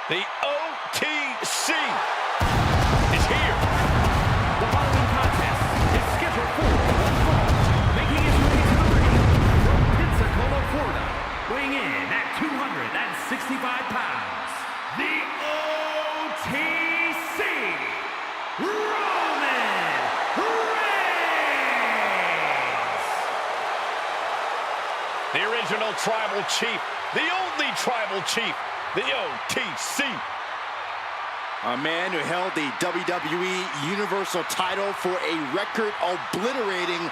The OTC is here. The following contest is scheduled for one fall, making his way to the ring from Pensacola, Florida, weighing in at 265 pounds, the OTC, Roman Reigns! The original tribal chief, the only tribal chief, the OTC. A man who held the WWE Universal title for a record-obliterating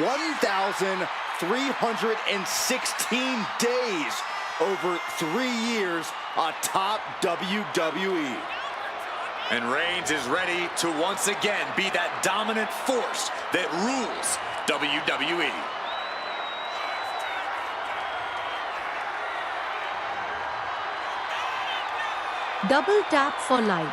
1,316 days over 3 years atop WWE. And Reigns is ready to once again be that dominant force that rules WWE. Double tap for like.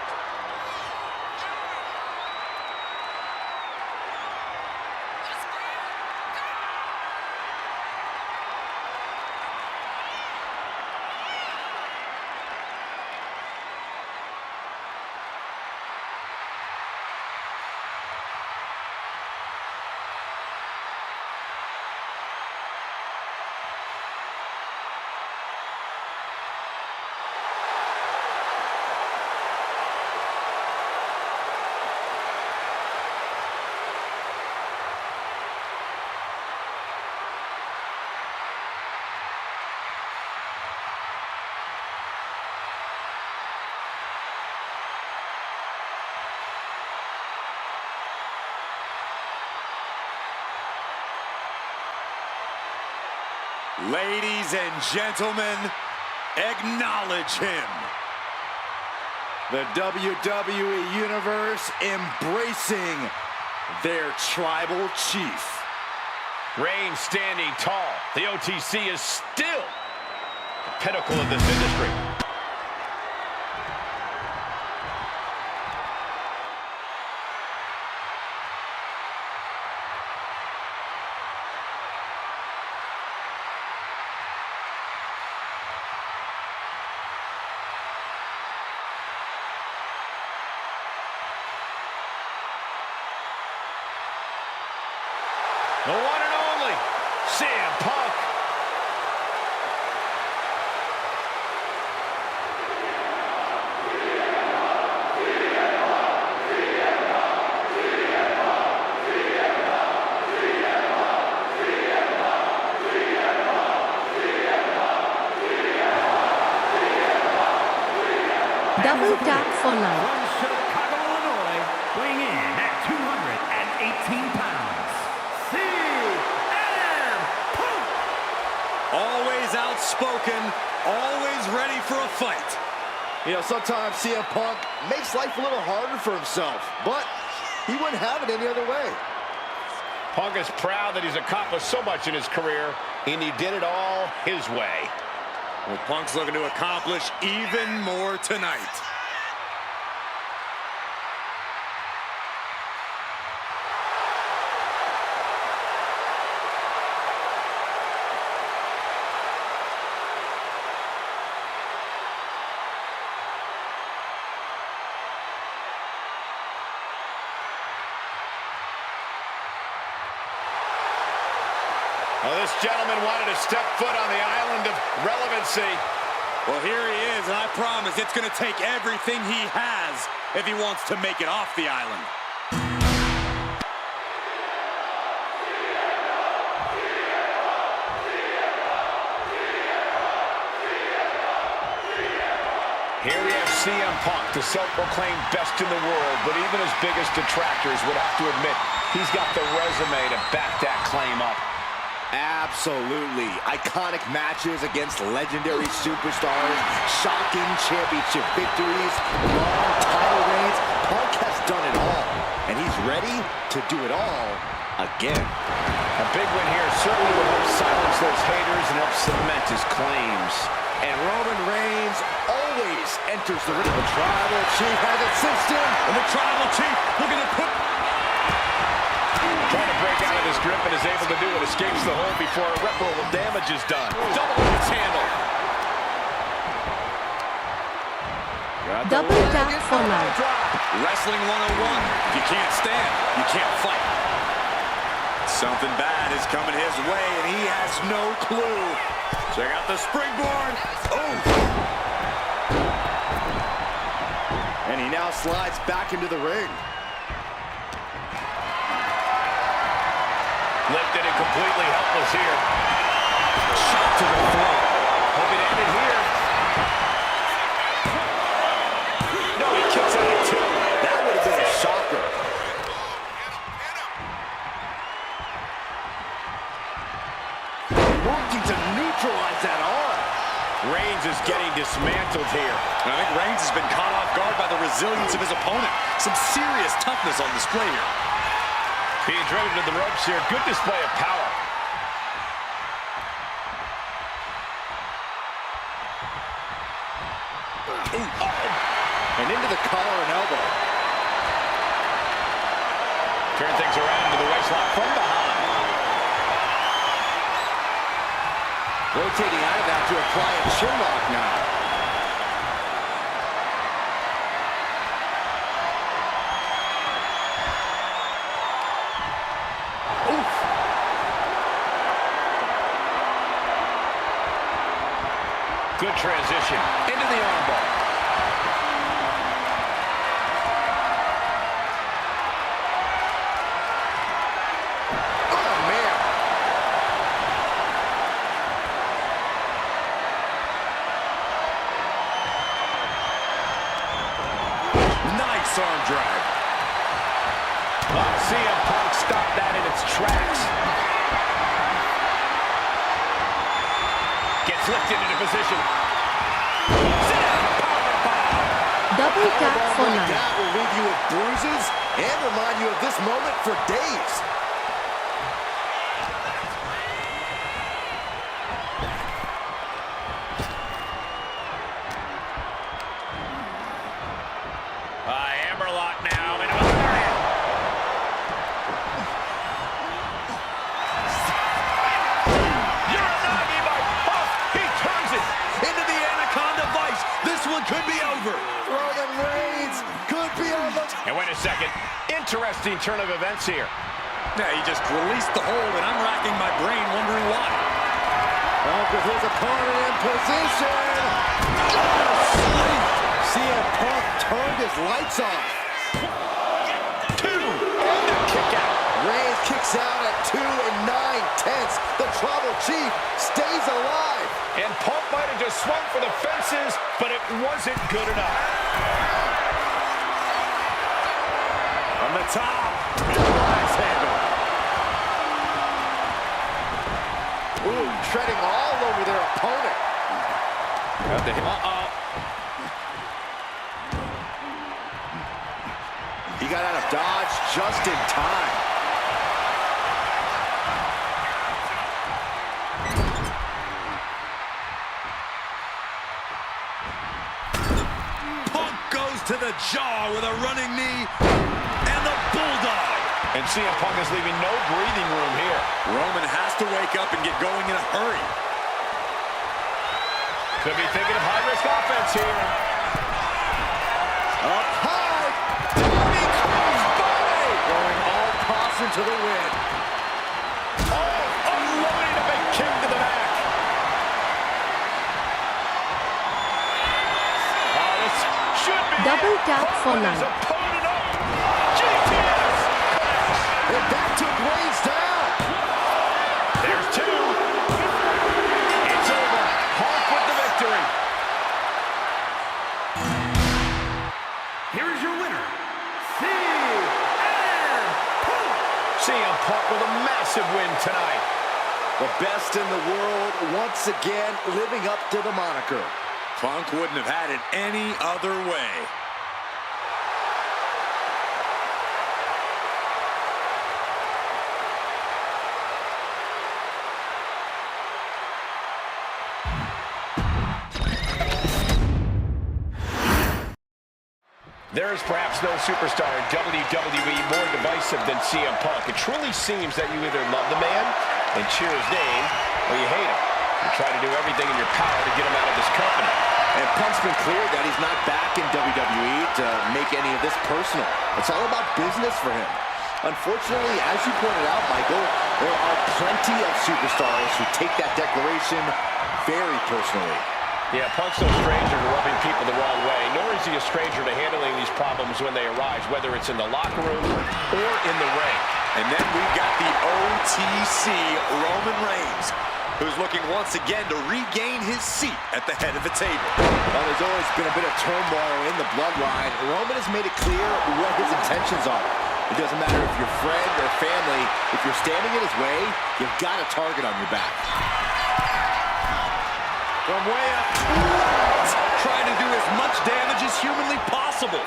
Ladies and gentlemen, acknowledge him. The WWE Universe embracing their tribal chief. Reigns standing tall. The OTC is still the pinnacle of this industry. The one and only CM Punk. Double tap for like. From Chicago, Illinois, weighing in at 218 pounds, CM Punk! Always outspoken, always ready for a fight. You know, sometimes CM Punk makes life a little harder for himself, but he wouldn't have it any other way. Punk is proud that he's accomplished so much in his career, and he did it all his way. Well, Punk's looking to accomplish even more tonight. Well, this gentleman wanted to step foot on the island of relevancy. Well, here he is, and I promise it's going to take everything he has if he wants to make it off the island. Here we have CM Punk, the self-proclaimed best in the world, but even his biggest detractors would have to admit he's got the resume to back that claim up. Absolutely. Iconic matches against legendary superstars, shocking championship victories, long title reigns. Punk has done it all, and he's ready to do it all again. A big win here certainly will help silence those haters and help cement his claims. And Roman Reigns always enters the ring. The tribal chief has it cinched in. And the tribal chief looking to put... Trying to break out of this grip and is able to do it. Escapes the hold before irreparable damage is done. Double axe handle. Double tap for life. Wrestling 101. If you can't stand, you can't fight. Something bad is coming his way, and he has no clue. Check out the springboard. Oh! And he now slides back into the ring. Lifted and completely helpless here. Shot to the throat. Hope it ended here. No, he kicks out at two. That would have been a shocker. Working to neutralize that arm. Reigns is getting dismantled here. And I think Reigns has been caught off guard by the resilience of his opponent. Some serious toughness on display here. Being driven to the ropes here. Good display of power. And into the collar and elbow. Turn things around to the waistlock from behind. Rotating out of that to apply a chin lock now. Oof. Good transition into the armbar. Arm drag. CM Punk stopped that in its tracks. Gets lifted into position. Sit down, powerbomb. Double tap for Like life. that will leave you with bruises and remind you of this moment for days. Hammerlock now into a third. Uranagi by Punk. He turns it Into the Anaconda Vice. This one could be over. Roman Reigns could be on the... And wait a second. Interesting turn of events here. Yeah, he just released the hold, and I'm racking my brain wondering why. Punk with his opponent in position. CM Punk turned his lights off. Two. And a kick out. Reigns kicks out at 2 9/10. The Tribal Chief stays alive. And Punk might have just swung for the fences, but it wasn't good enough. From the top. Nice handle. Ooh, treading all over their opponent. Uh-oh. He got out of dodge just in time. Punk goes to the jaw with a running knee and the bulldog. And CM Punk is leaving no breathing room here. Roman has to wake up and get going in a hurry. Could be thinking of high-risk offense here. Up high. Tony crossbody. Going all caution to the wind. Oh, unloading a big kick to the back. Oh, this should be Double tap for His life. opponent up. GTS. And that took Reigns down. There's two. It's over. Punk with the victory. Here is your winner, CM Punk. CM Punk with a massive win tonight. The best in the world once again living up to the moniker. Punk wouldn't have had it any other way. There is perhaps no superstar in WWE more divisive than CM Punk. It truly seems that you either love the man and cheer his name, or you hate him. You try to do everything in your power to get him out of this company. And Punk's been clear that he's not back in WWE to make any of this personal. It's all about business for him. Unfortunately, as you pointed out, Michael, there are plenty of superstars who take that declaration very personally. Yeah, Punk's no stranger to rubbing people the wrong way, nor is he a stranger to handling these problems when they arise, whether it's in the locker room or in the ring. And then we've got the OTC Roman Reigns, who's looking once again to regain his seat at the head of the table. Well, there's always been a bit of turmoil in the bloodline. Roman has made it clear what his intentions are. It doesn't matter if you're friend or family. If you're standing in his way, you've got a target on your back. From way up, trying to do as much damage as humanly possible.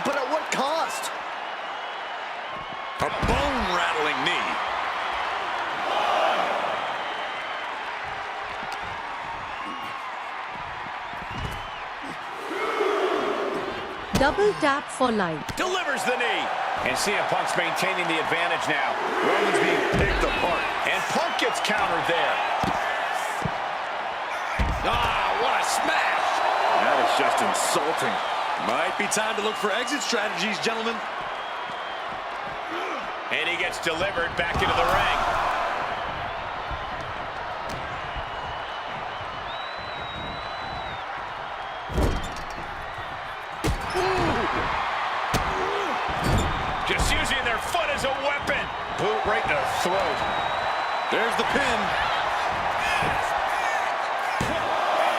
But at what cost? A bone-rattling knee. Double tap for light. Delivers the knee. And CM Punk's maintaining the advantage now. Roman's being picked apart. And Punk gets countered there. Ah, what a smash! That is just insulting. Might be time to look for exit strategies, gentlemen. And he gets delivered back into the ring. Just using their foot as a weapon. Boot right in the throat. There's the pin.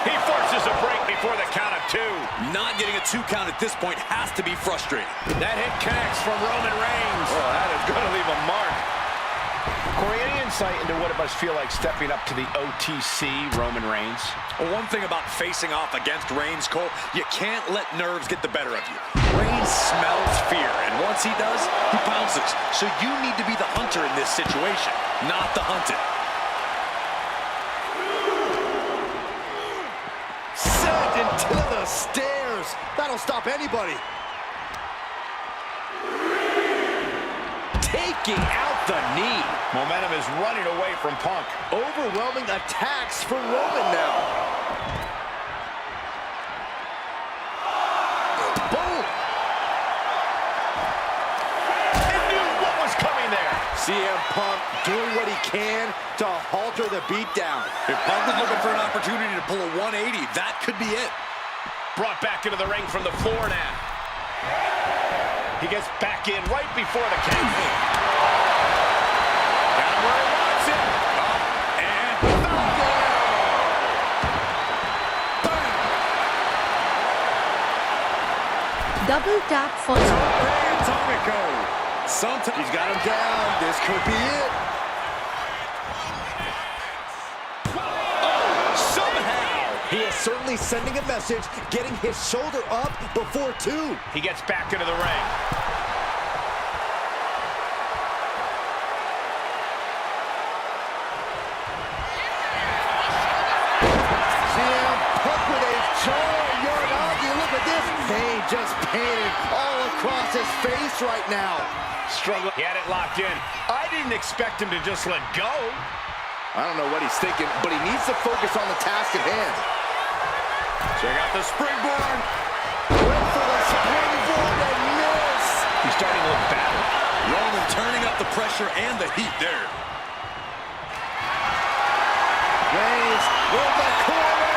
He forces a break before the count of 2. Not getting a 2 count at this point has to be frustrating. That hit connects from Roman Reigns. Oh, that is going to leave a mark. Corey, any insight into what it must feel like stepping up to the OTC Roman Reigns? Well, one thing about facing off against Reigns, Cole, you can't let nerves get the better of you. Reigns smells fear, and once he does, he pounces. So you need to be the hunter in this situation, not the hunted. Sent into the stairs. That'll stop anybody. Taking out the knee. Momentum is running away from Punk. Overwhelming attacks for Roman now. Boom. And knew what was coming there. CM Punk doing what he can to halter the beatdown. If Punk was looking for an opportunity to pull a 180, that could be it. Brought back into the ring from the floor now. He gets back in right before the count. Got him where he wants it. Up and down. Double tap for light. Atomico. Sometimes He's got him down. This could be it. He is certainly sending a message, getting his shoulder up before 2. He gets back into the ring. CM Punk with a jarring Uranagi. Look at this. Pain just painted all across his face right now. Struggle. He had it locked in. I didn't expect him to just let go. I don't know what he's thinking, but he needs to focus on the task at hand. check out the springboard. Went for the springboard and miss. He's starting to look battered. Roman turning up the pressure and the heat there. Reigns with the corner,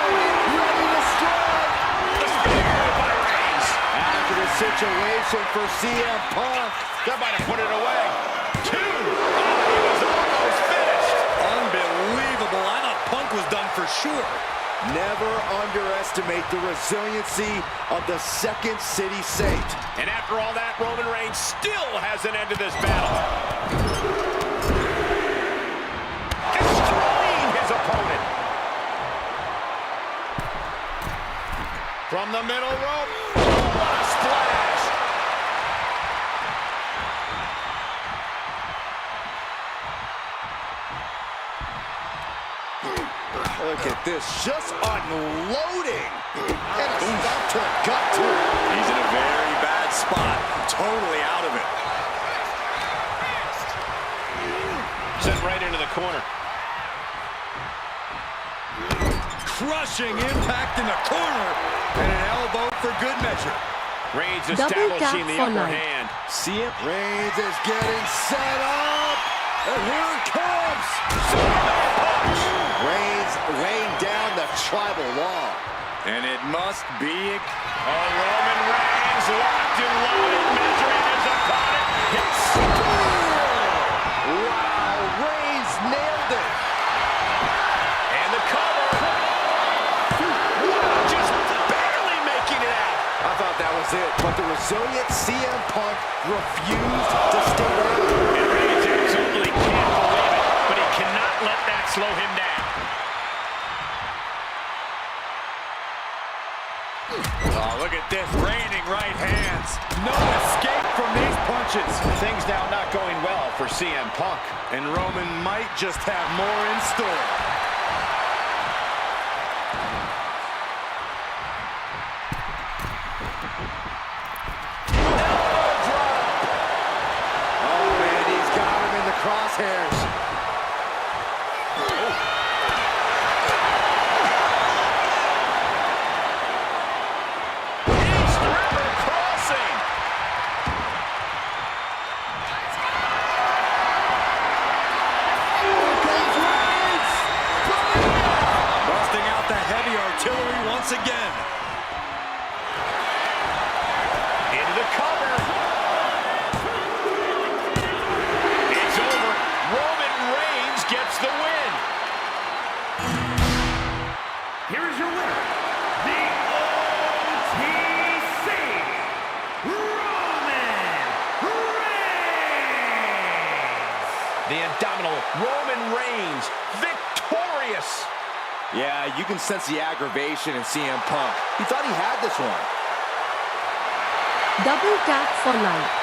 ready to strike. The spear by Reigns. After the situation for CM Punk. That might have put it away. 2. Oh, he was almost finished. Unbelievable. I thought Punk was done for sure. Never underestimate the resiliency of the Second City Saint. And after all that, Roman Reigns still has an end to this battle. Destroying his opponent. From the middle rope. Oh, what a splash. Look at this, just unloading. And a stop to the gut, too. He's in a very bad spot. Totally out of it. Sent right into the corner. crushing impact in the corner, and an elbow for good measure. Reigns Double tap establishing the for upper life. hand. See it? Reigns is getting set up. And here it comes. Reigns laying down the tribal law. And it must be... Roman Reigns locked and loaded, measuring his opponent. Hits. Wow, Reigns nailed it. And the cover. Wow, just barely making it out. I thought that was it, but the resilient CM Punk refused to stay down. And Reigns absolutely can't believe it, but he cannot let that slow him down. Oh, look at this, raining right hands. No escape from these punches. Things now not going well for CM Punk. And Roman might just have more in store. Oh, man, he's got him in the crosshairs. East River crossing. Busting out the heavy artillery once again. Into the cover. It's over. Roman Reigns gets the win. Here is your winner, the OTC, Roman Reigns. The indomitable Roman Reigns victorious. Yeah, you can sense the aggravation in CM Punk. He thought he had this one. Double tap for life.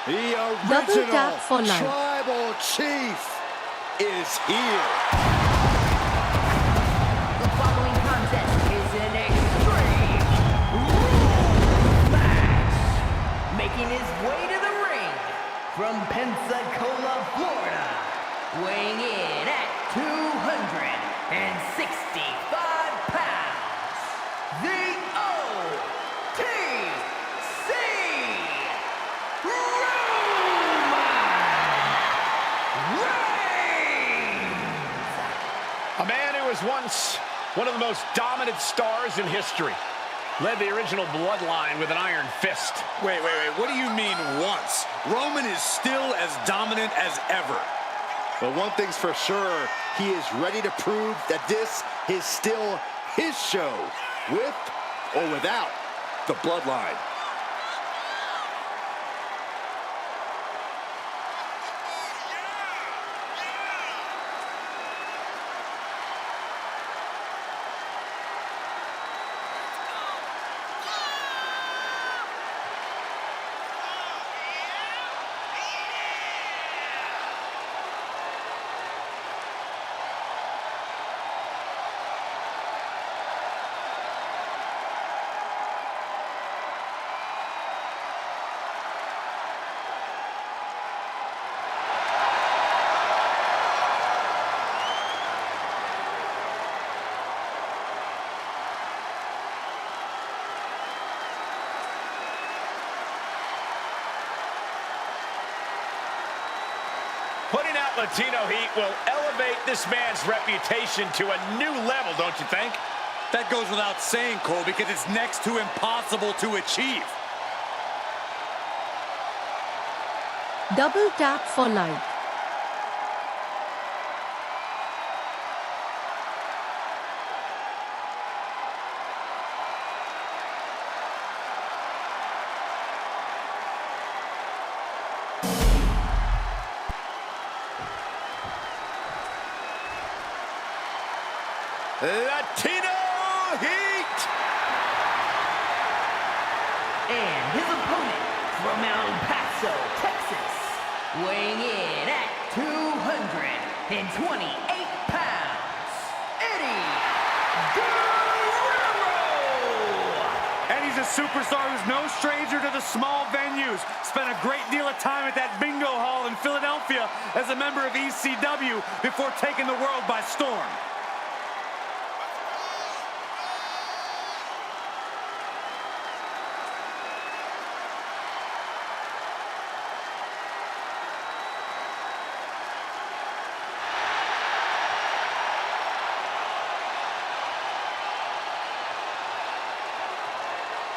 The Double original tap for life. tribal chief is here. The following contest is an extreme rules match. Making his way to the ring from Pensacola, Florida, weighing in at 265 pounds, the OTC A man who was once one of the most dominant stars in history. Led the original bloodline with an iron fist. Wait. What do you mean once? Roman is still as dominant as ever. But one thing's for sure, he is ready to prove that this is still his show with or without the bloodline. Putting out Latino heat will elevate this man's reputation to a new level, don't you think? That goes without saying, Cole, because it's next to impossible to achieve. Double tap for like. Latino heat! And his opponent from El Paso, Texas, weighing in at 228 pounds, Eddie Guerrero! And he's a superstar who's no stranger to the small venues. Spent a great deal of time at that bingo hall in Philadelphia as a member of ECW before taking the world by storm.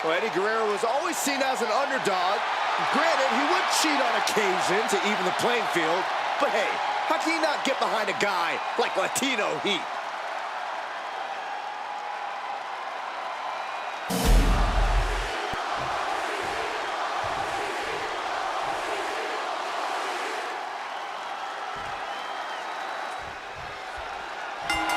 Well, Eddie Guerrero was always seen as an underdog. Granted, he would cheat on occasion to even the playing field. But hey, how can you not get behind a guy like Latino Heat?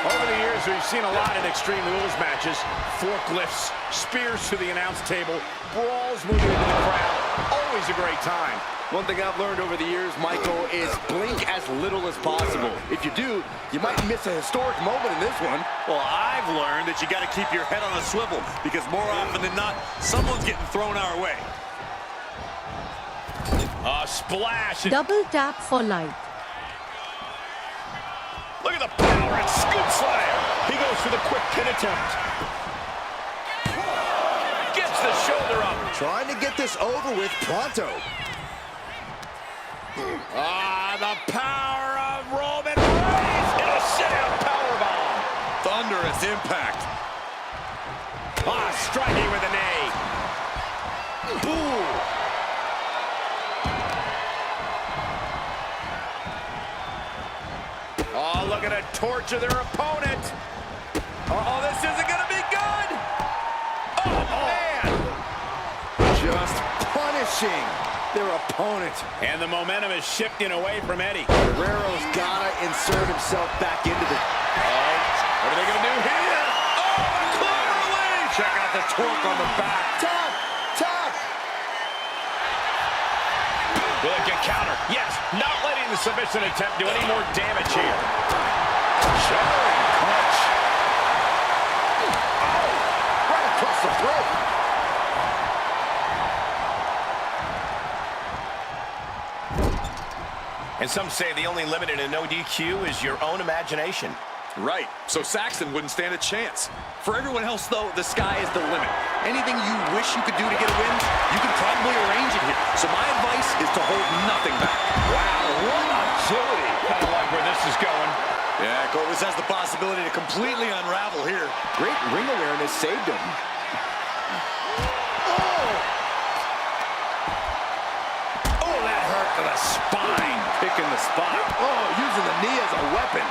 Over the years, we've seen a lot of Extreme Rules matches. Forklifts, spears to the announce table, brawls moving into the crowd. Always a great time. One thing I've learned over the years, Michael, is blink as little as possible. If you do, you might miss a historic moment in this one. Well, I've learned that you got to keep your head on a swivel because more often than not, someone's getting thrown our way. A splash. Double tap for like. Look at the power and scoop slam. He goes for the quick pin attempt. Gets the shoulder up. Trying to get this over with pronto. The power of Roman Reigns in a sit-out powerbomb. Thunderous impact. Striking with a knee. Ooh. Oh, looking to torture their opponent. Uh-oh, this isn't going to be good. Oh, man. Just punishing their opponent. And the momentum is shifting away from Eddie. Guerrero's gotta insert himself back into the... What are they going to do here? Oh, the clearly! Check out the torque on the back. Top! Will it get counter? Yes, not letting the submission attempt do any more damage here. Showering punch. Oh, right across the throat. And some say the only limit in a no DQ is your own imagination. Right, so Saxton wouldn't stand a chance. For everyone else, though, the sky is the limit. Anything you wish you could do to get a win, you can probably arrange it here. So my advice is to hold nothing back. Wow, what agility. Kind of like where this is going. Yeah, Cole, this has the possibility to completely unravel here. Great ring awareness saved him. Oh, that hurt to the spine. Picking the spot. Oh, using the knee as a weapon.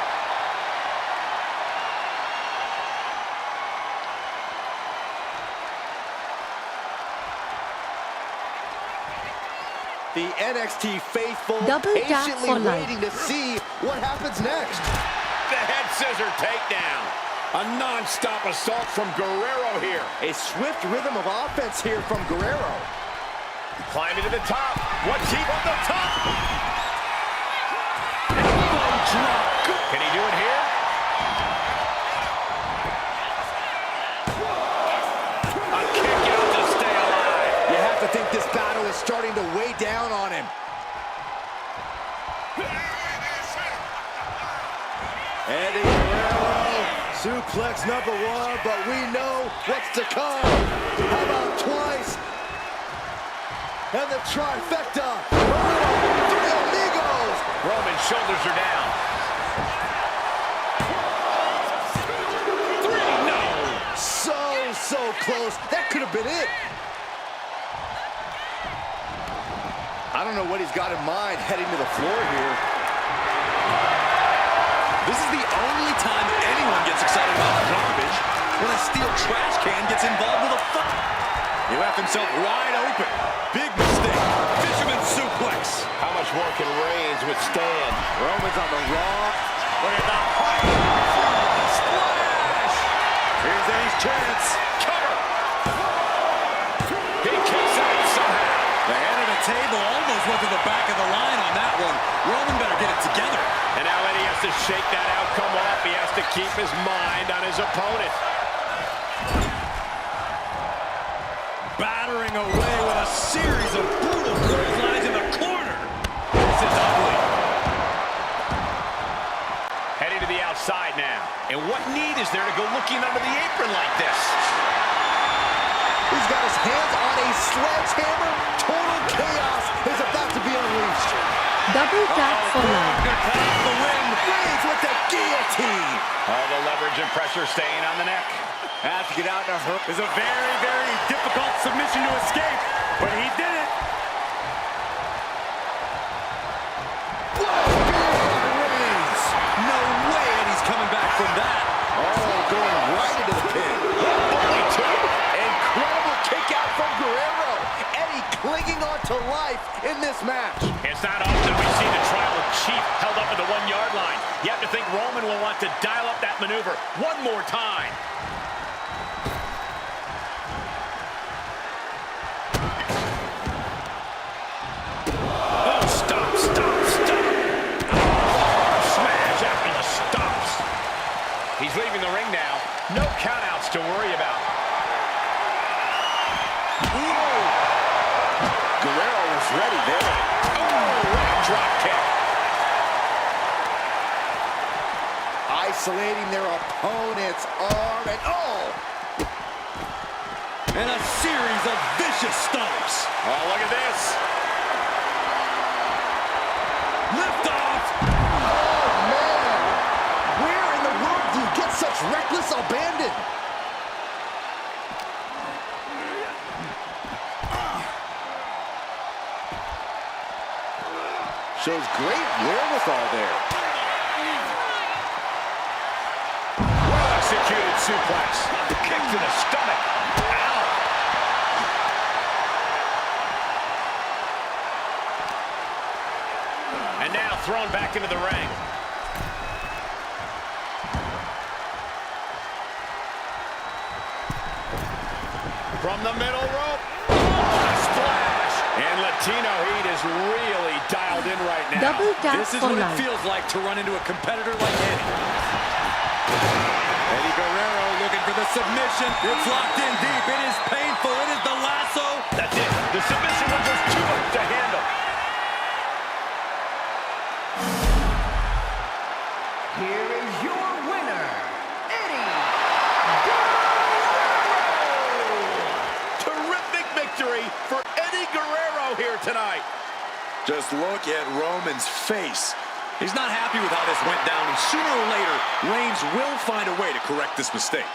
The NXT faithful Double tap patiently for life. waiting to see what happens next. The head scissor takedown. A non-stop assault from Guerrero here. A swift rhythm of offense here from Guerrero. Climbing to the top. What's he on the top? Can he do it here? A kick out to stay alive. You have to think this battle is starting to weigh down on him. Eddie Guerrero, suplex number 1, but we know what's to come. How about twice? And the trifecta. Oh, 3 amigos. Roman's shoulders are down. 3, no. So close. That could have been it. I don't know what he's got in mind heading to the floor here. This is the only time anyone gets excited about garbage when a steel trash can gets involved with a fight. He left himself wide open. Big mistake. Fisherman suplex. How much more can Reigns withstand? Roman's on the raw. Look at the height. Splash. Here's Eddie's chance. Cover. He kicks out somehow. The head of the table almost went to the back of the line on that one. Roman better get it together. And now Eddie has to shake that outcome off. He has to keep his mind on his opponent. Battering away with a series of brutal clotheslines in the corner. This is ugly. Heading to the outside now. And what need is there to go looking under the apron like this? He's got his hands on a sledgehammer. Total chaos is about to be unleashed. Double tap for life. The win. Reigns with the guillotine. All the leverage and pressure staying on the neck. Has to get out in a hurry. It's a very, very difficult submission to escape, but he did it. Reigns. No way Eddie's coming back from that. Oh, going right into the pin. Only 2. Incredible kick out from Guerrero. Eddie clinging on to life in this match. It's not often we see the tribal chief held up at the 1-yard line. You have to think Roman will want to dial up that maneuver one more time. Oh, stop. Smash after the stops. He's leaving the ring now. No countouts to worry about. Guerrero was ready there. What a drop kick. Isolating their opponent's arm and And a series of vicious stomps. Oh, look at this. Lift off. oh man! Where in the world do you get such reckless abandon? Shows great wherewithal there. Well-executed suplex. Kick to the stomach. Ow. And now thrown back into the ring. From the middle rope. Splash. And Latino Heat is really dialed in right now. Double tap This is for what it life. feels like to run into a competitor like Eddie. Eddie Guerrero looking for the submission. It's locked in deep. It is painful. It is the lasso. That's it. The submission was just too much to handle. Here is your winner, Eddie Guerrero. Terrific victory for Eddie Guerrero here tonight. Just look at Roman's face. He's not happy with how this went down, and sooner or later, Reigns will find a way to correct this mistake.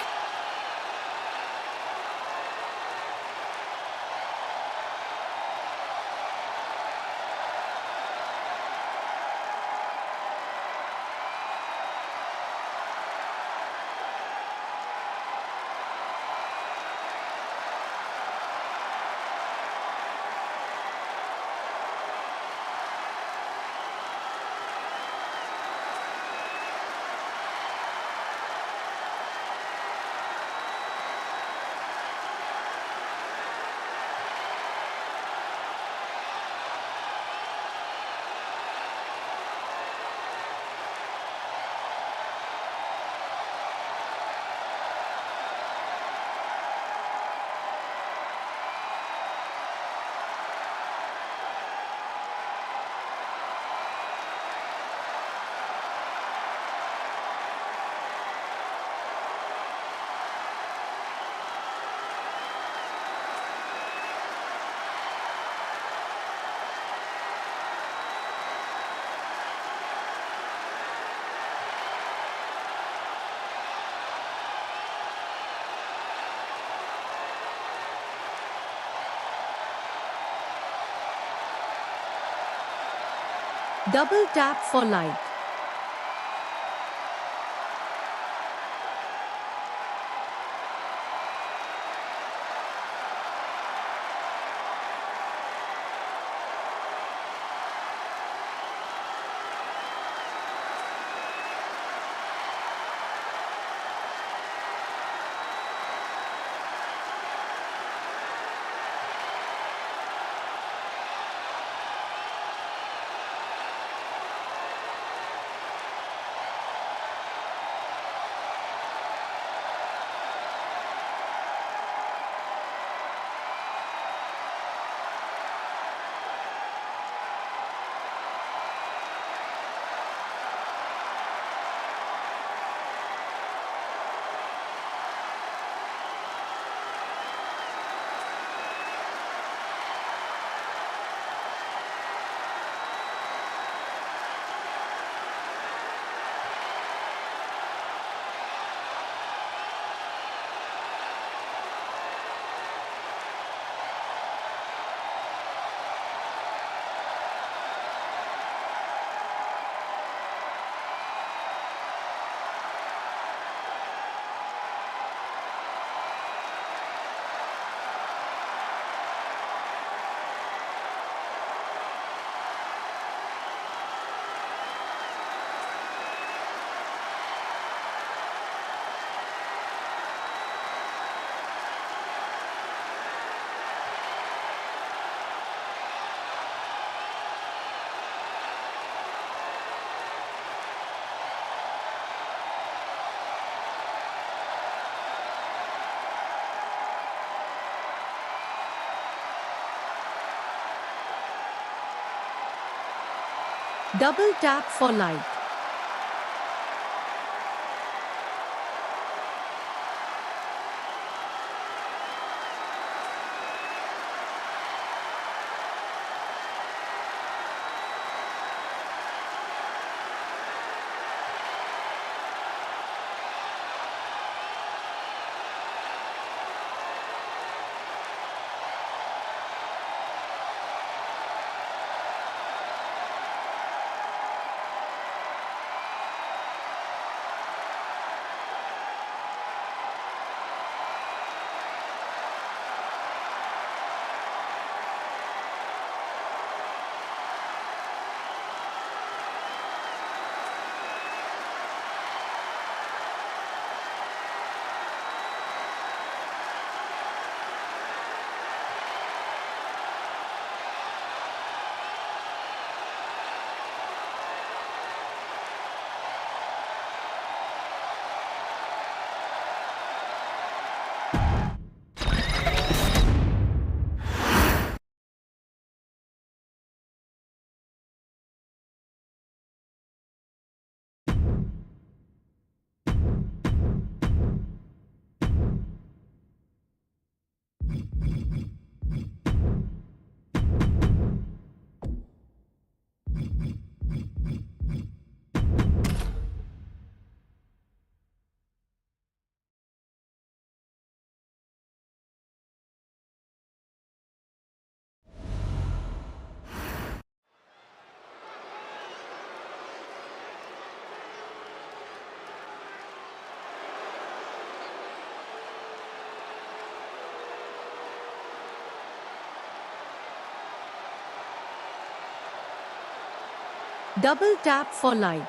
Double tap for like. Double tap for like. Double tap for like.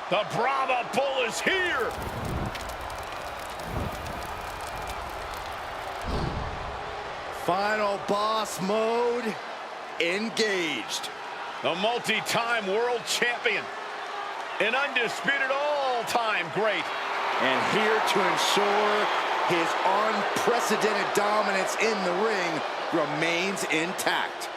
The Brahma Bull is here. Final boss mode engaged. The multi-time world champion. An undisputed all-time great. And here to ensure his unprecedented dominance in the ring remains intact.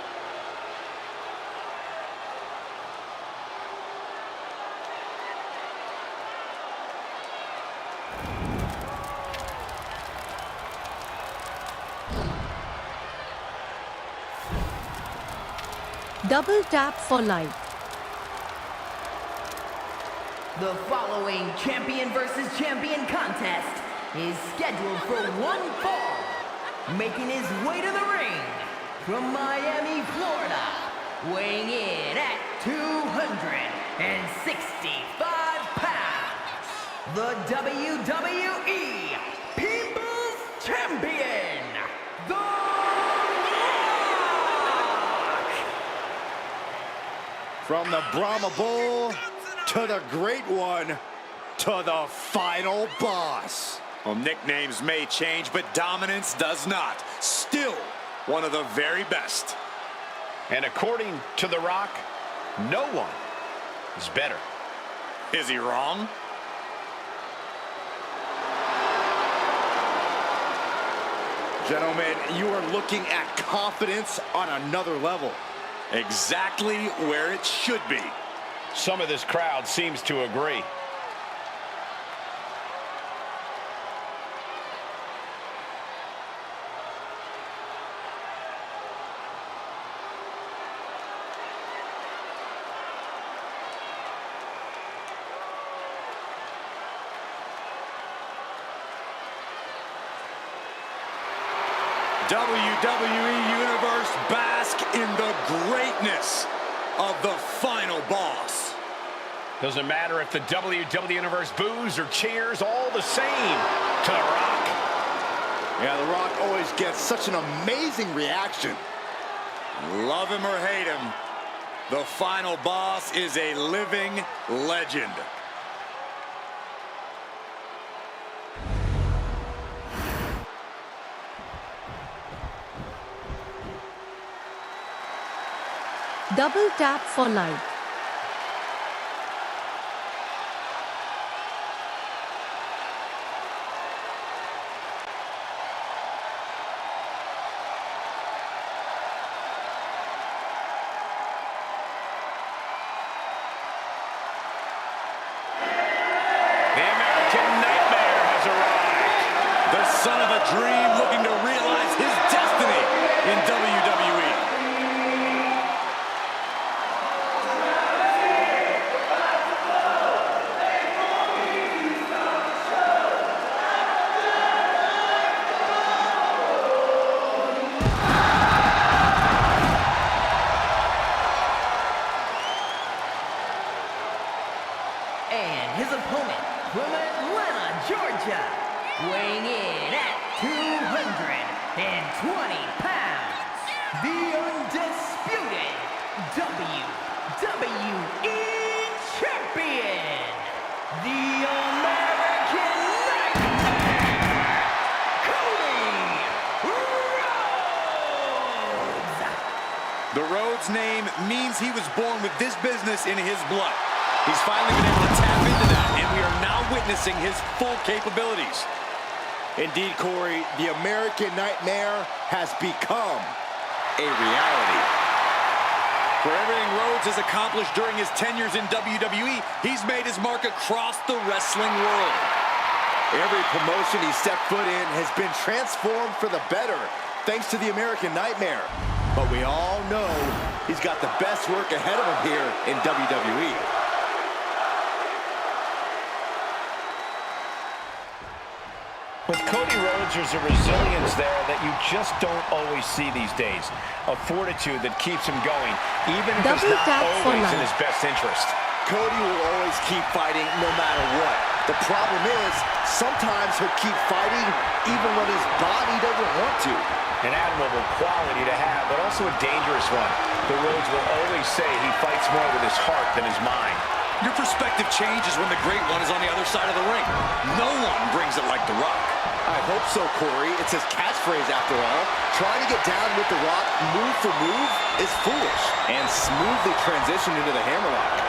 Double tap for light. The following champion versus champion contest is scheduled for one fall. Making his way to the ring from Miami, Florida, weighing in at 265 pounds, the WWE People's Champion, The Rock! From the Brahma Bull to the Great One to the final boss. Well, nicknames may change, but dominance does not. Still one of the very best. And according to The Rock, no one is better. Is he wrong? Gentlemen, you are looking at confidence on another level. Exactly where it should be. Some of this crowd seems to agree. WWE Universe, bask in the greatness of the final boss. Doesn't matter if the WWE Universe boos or cheers, all the same to The Rock. Yeah, The Rock always gets such an amazing reaction. Love him or hate him, the final boss is a living legend. Double tap for light. The American Nightmare has arrived. The son of a dream looking to realize his destiny in WWE. And his opponent from Atlanta, Georgia, weighing in at 220 pounds, the undisputed WWE Champion, the American Nightmare, Cody Rhodes! The Rhodes name means he was born with this business in his blood. He's finally been able to tap into that, and we are now witnessing his full capabilities. Indeed, Corey, the American Nightmare has become a reality. For everything Rhodes has accomplished during his tenures in WWE, he's made his mark across the wrestling world. Every promotion he stepped foot in has been transformed for the better, thanks to the American Nightmare. But we all know he's got the best work ahead of him here in WWE. With Cody Rhodes, there's a resilience there that you just don't always see these days. A fortitude that keeps him going, even if it's Double not tap for always in life. his best interest. Cody will always keep fighting no matter what. The problem is, sometimes he'll keep fighting even when his body doesn't want to. An admirable quality to have, but also a dangerous one. The Rhodes will always say he fights more with his heart than his mind. Your perspective changes when the great one is on the other side of the ring. No one brings it like The Rock. I hope so, Corey. It's his catchphrase after all. Trying to get down with The Rock move for move is foolish. And smoothly transitioned into the hammerlock.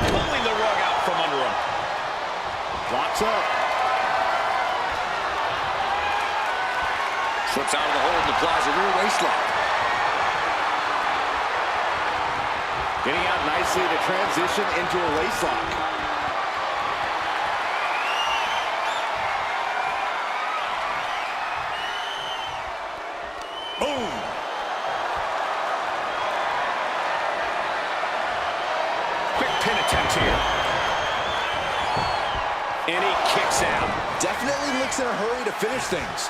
Pulling the rug out from under him. Locks up. Slips out of the hold and applies a rear waistlock. Getting out nicely to transition into a waistlock. Boom! Quick pin attempt here. And he kicks out. Definitely looks in a hurry to finish things.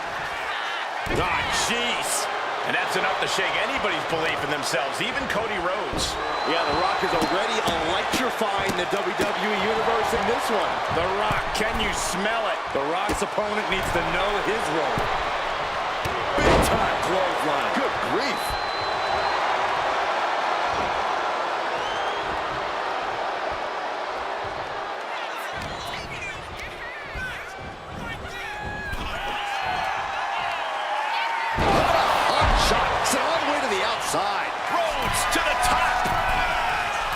Ah, jeez. And that's enough to shake anybody's belief in themselves, even Cody Rhodes. Yeah, The Rock is already electrifying the WWE Universe in this one. The Rock, can you smell it? The Rock's opponent needs to know his role. Big time clothesline. Good grief. Rhodes to the top.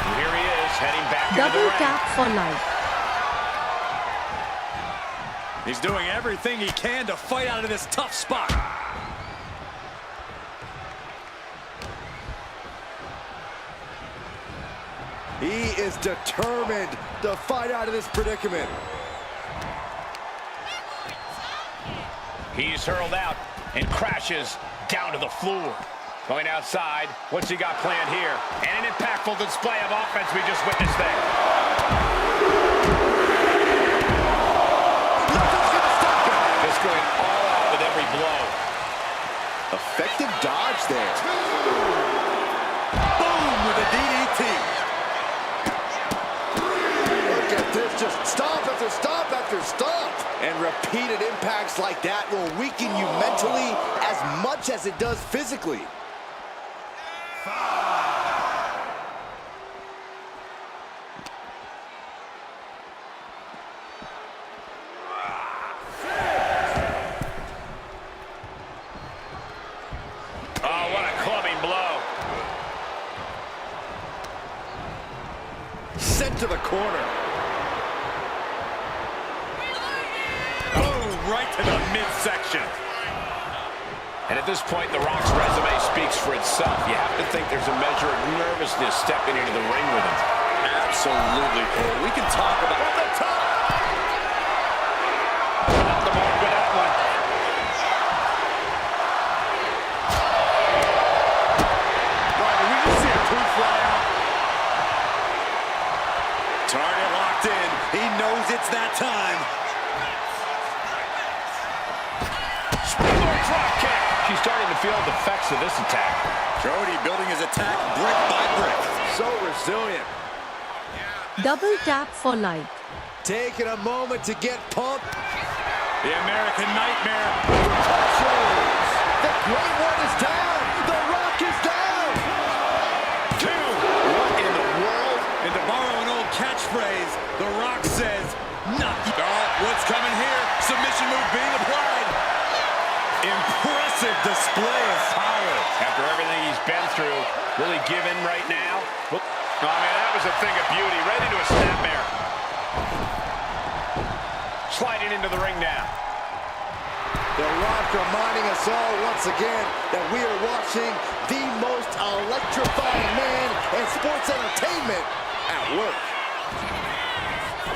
And here he is, heading back into the Double ring. tap for life. He's doing everything he can to fight out of this tough spot. He is determined to fight out of this predicament. He's hurled out and crashes down to the floor. Going outside, what's he got planned here? And an impactful display of offense we just witnessed there. Nothing's gonna stop him. Just going all out with every blow. Effective dodge there. Boom with a DDT. Look at this, just stomp after stomp after stomp. And repeated impacts like that will weaken you mentally as much as it does physically. Oh, what a clubbing blow. Sent to the corner. Boom, right to the midsection. And at this point, The Rock's resume speaks for itself. You have to think there's a measure of nervousness stepping into the ring with him. Absolutely, Cole. We can talk about From the top. Not the mark with that one. Right, did we just see a tooth fly out? Target locked in. He knows it's that time. Springboard drop kick. She's starting to feel the effects of this attack. Jody building his attack brick by brick. So resilient. Double tap for life. Taking a moment to get pumped. The American Nightmare. The Great One is down. The Rock is down. Two. What in the world? And to borrow an old catchphrase, The Rock says, "Not." Oh, what's coming here? Submission move being applied. Impressive display of power. After everything he's been through, will he give in right now? Oh, man, that was a thing of beauty. Right into a snapmare. Sliding into the ring now. The Rock reminding us all once again that we are watching the most electrifying man in sports entertainment at work.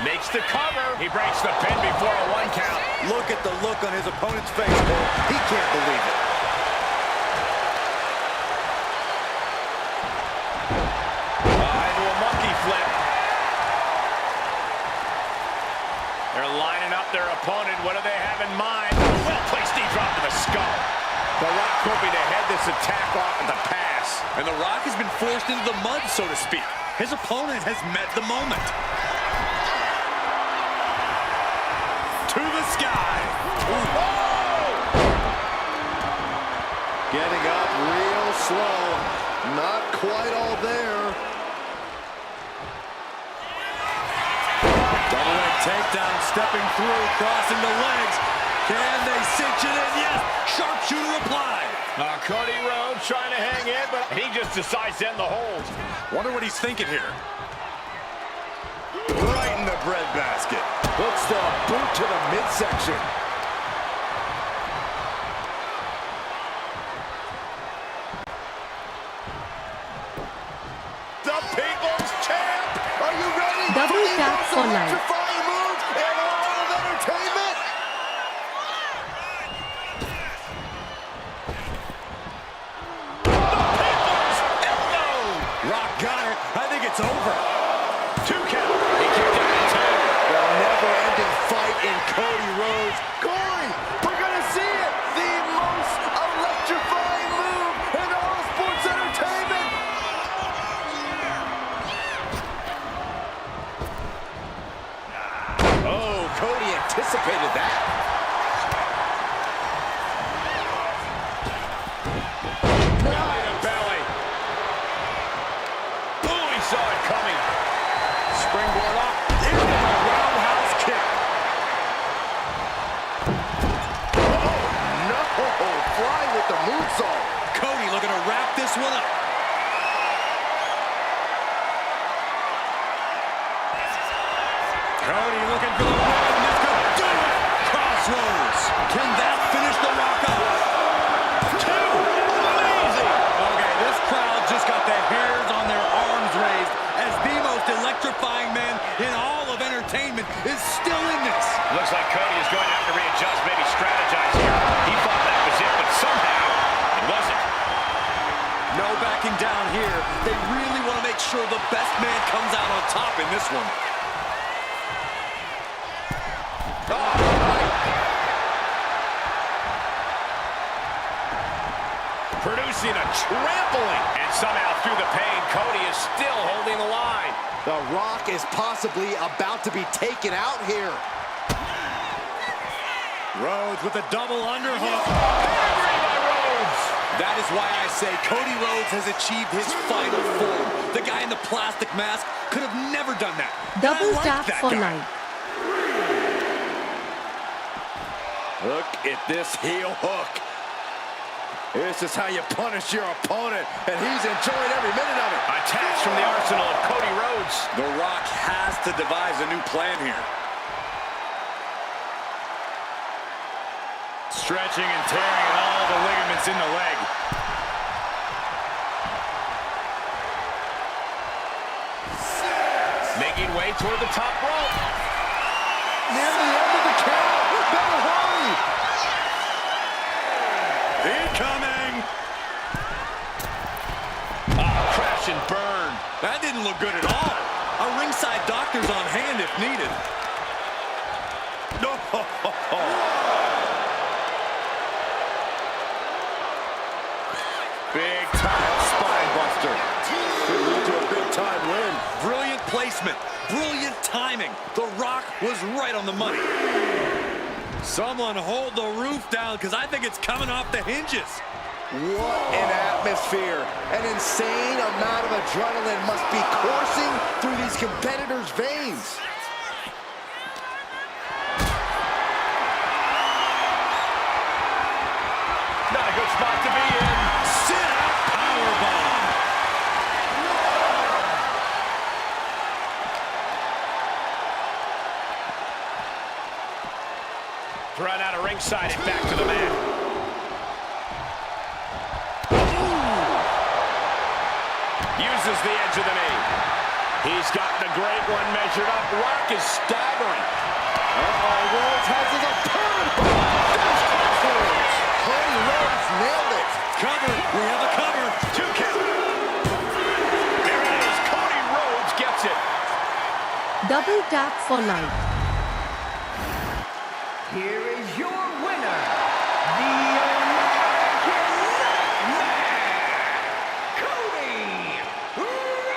Makes the cover. He breaks the pin before a 1 count. Look at the look on his opponent's face, Cole. He can't believe it. Into a monkey flip. They're lining up their opponent. What do they have in mind? Well-placed knee drop to the skull. The Rock hoping to head this attack off at the pass. And The Rock has been forced into the mud, so to speak. His opponent has met the moment. to the sky. Getting up real slow. Not quite all there. Double leg takedown, stepping through, crossing the legs. Can they cinch it in? Yes, sharpshooter applied. Cody Rhodes trying to hang in, but he just decides to end the hold. Wonder what he's thinking here. Right in the breadbasket. Hooks the boot to the midsection. The People's Champ! Are you ready? Double for the tap most for life. electrifying move in all of entertainment? Rock got it. I think it's over. 2 count. He kicked out at 2. The never-ending fight in Cody Rhodes. Corey, we're gonna see it! The most electrifying move in all sports entertainment! Oh, Cody anticipated that. Belly to belly. Ooh, he saw it coming. Springboard up. Into the roundhouse kick. No, flying with the moonsault. Cody looking to wrap this one up. Cody looking for the win. This could do it. Crossroads. Can that finish the Rock off? 2. Amazing. Okay, this crowd just got the hairs on their arms raised as the most electrifying man in all of entertainment is still in this. Looks like Cody is going to have to readjust, maybe strategize here. He thought that was it, but somehow it wasn't. No backing down here. They really want to make sure the best man comes out on top in this one. Producing a trampling. And somehow through the pain, Cody is still holding the line. The Rock is possibly about to be taken out here. Rhodes with a double underhook. Pedigree by Rhodes. That is why I say Cody Rhodes has achieved his final form. The guy in the plastic mask could have never done that. Double And I like tap that for guy. life. Look at this heel hook. This is how you punish your opponent, and he's enjoying every minute of it. Attacks from the arsenal of Cody Rhodes. The Rock has to devise a new plan here. Stretching and tearing at all the ligaments in the leg. Making way toward the top rope. Near the end of the count. Better hurry. Incoming! Crash and burn. That didn't look good at all. A ringside doctor's on hand if needed. No! Big time spine buster. Could lead to a big time win. Brilliant placement, brilliant timing. The Rock was right on the money. Someone hold the roof down because I think it's coming off the hinges. What an atmosphere. An insane amount of adrenaline must be coursing through these competitors' veins. Not a good spot to be in. Sit-out powerbomb. Thrown out of ringside and back to the mat. Uses the edge of the knee. He's got the great one measured up. Rock is staggering. Rhodes has his opponent. There's Crossroads. Cody Rhodes nailed it. Cover, we have a cover. 2 count. There it is. Cody Rhodes gets it. Double tap for life. Here is your winner, the American Nightmare, Cody Rhodes!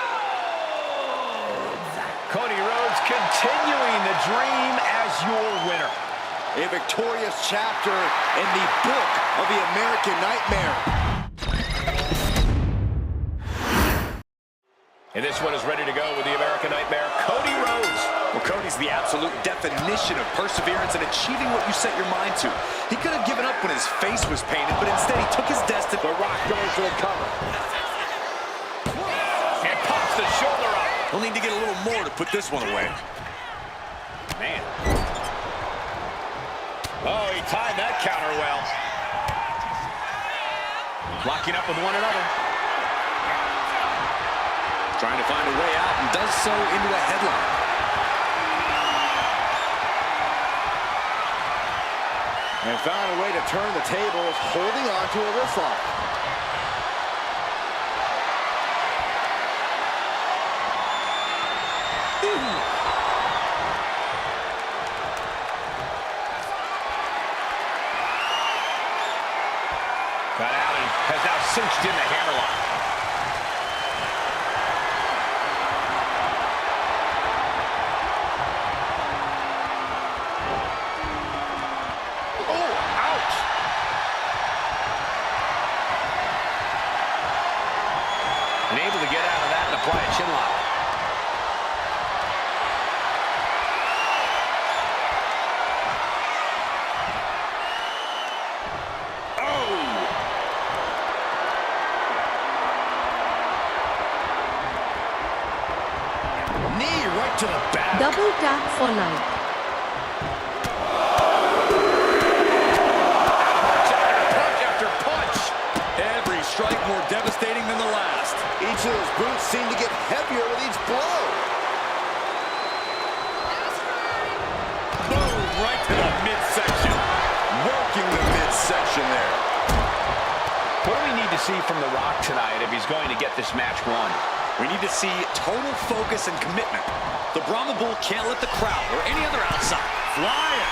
Cody Rhodes continuing the dream as your winner. A victorious chapter in the book of the American Nightmare. And this one is ready to go with the American Nightmare, Cody Rhodes. Well, Cody's the absolute definition of perseverance and achieving what you set your mind to. He could have given up when his face was painted, but instead he took his destiny. The Rock goes for the cover. And pops the shoulder up. He'll need to get a little more to put this one away. Man. Oh, he timed that counter well. Locking up with one another. Trying to find a way out and does so into a headlock. And found a way to turn the tables, holding on to a wrist lock. Got out and has now cinched in the hammerlock. And able to get out of that and apply a chin lock. Oh! Knee right to the back. Double tap for life. Punch after punch. Every strike more devastating than the last. Each of those boots seem to get heavier with each blow. Boom, right to the midsection. Working the midsection there. What do we need to see from The Rock tonight if he's going to get this match won? We need to see total focus and commitment. The Brahma Bull can't let the crowd or any other outside flying.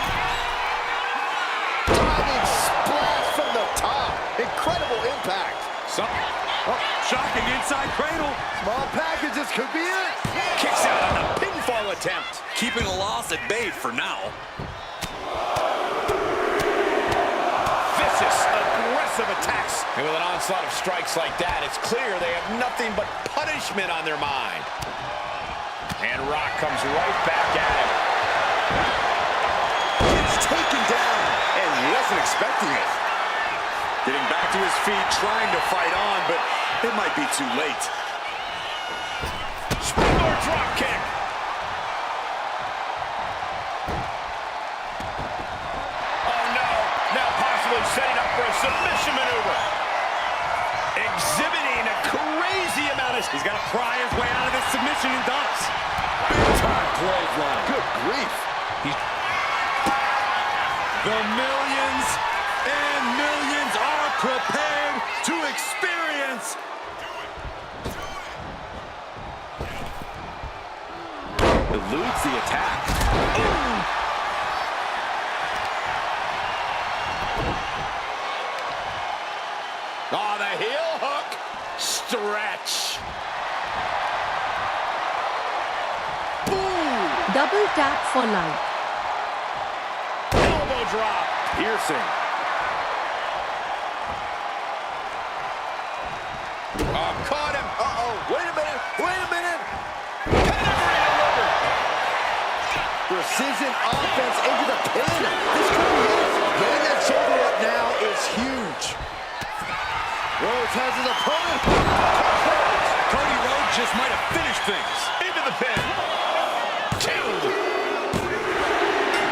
Diving splash from the top. Incredible impact. Shocking inside cradle. Small packages could be it. Kicks out on the pinfall attempt. Keeping a loss at bay for now. Vicious, aggressive attacks. And with an onslaught of strikes like that, it's clear they have nothing but punishment on their mind. And Rock comes right back at him. It's taken down, and he wasn't expecting it. Getting back to his feet, trying to fight on, but it might be too late. Springboard drop kick. Oh no, now possibly setting up for a submission maneuver. Exhibiting a crazy amount of... He's got to pry his way out of this submission and does. Big time clothesline. Good grief. The millions and millions are prepared to experience. Eludes the attack. Ooh. Oh, the heel hook. Stretch. Boom. Double tap for life. Elbow drop. Piercing. Oh, caught him. Uh-oh. Wait a minute. Wait a minute. Pedigree delivered. Precision offense into the pin. This could be it. Getting that shoulder up now is huge. Rhodes has his opponent. Cody Rhodes just might have finished things. Into the pin. Two.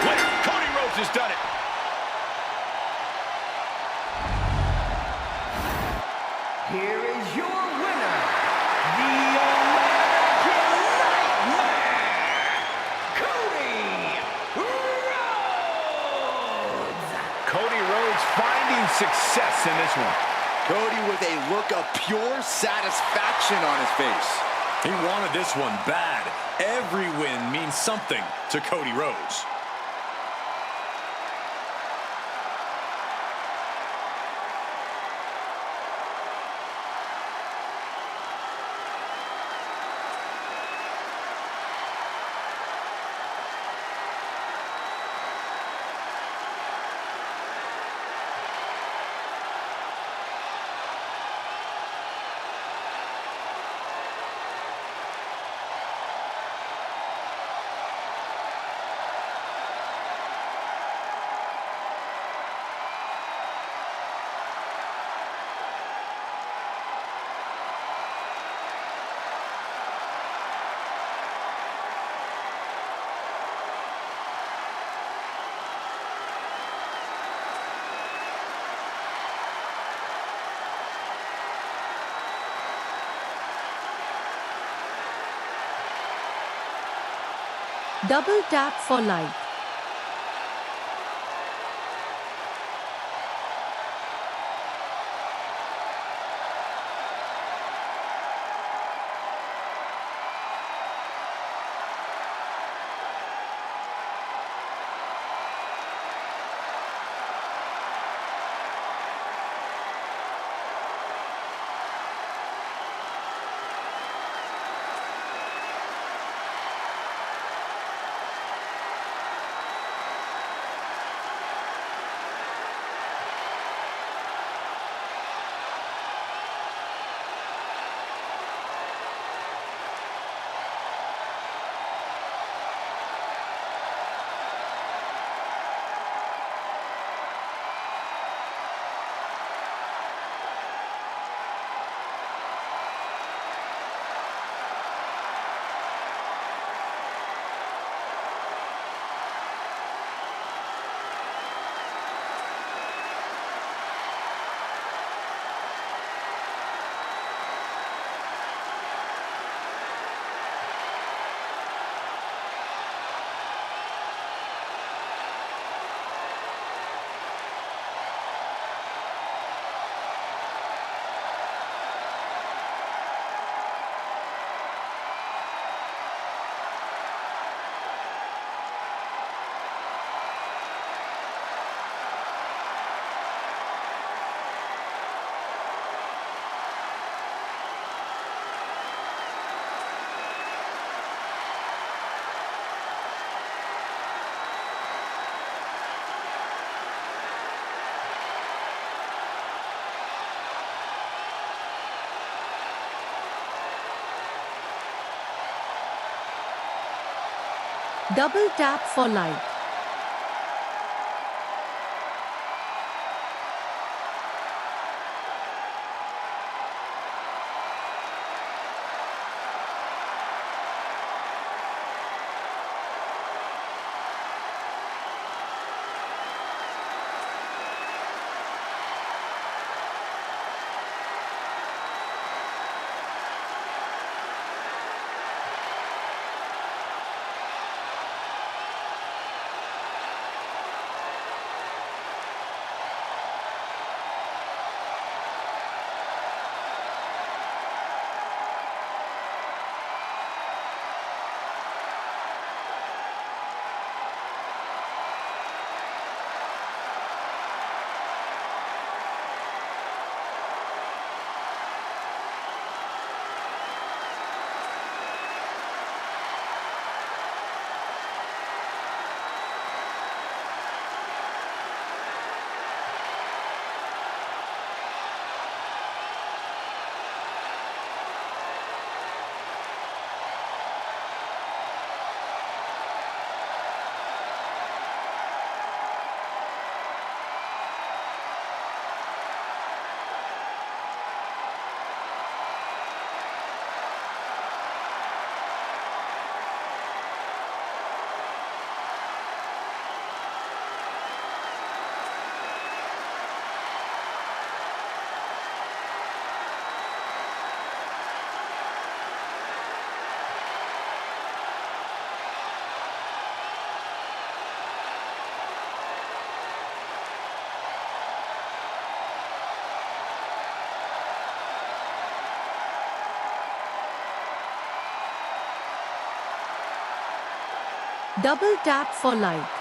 Winner, Cody Rhodes has done it. Here is your winner, the American Nightmare, Cody Rhodes. Cody Rhodes finding success in this one. Cody with a look of pure satisfaction on his face. He wanted this one bad. Every win means something to Cody Rhodes. Double tap for like. Double tap for like. Double tap for like.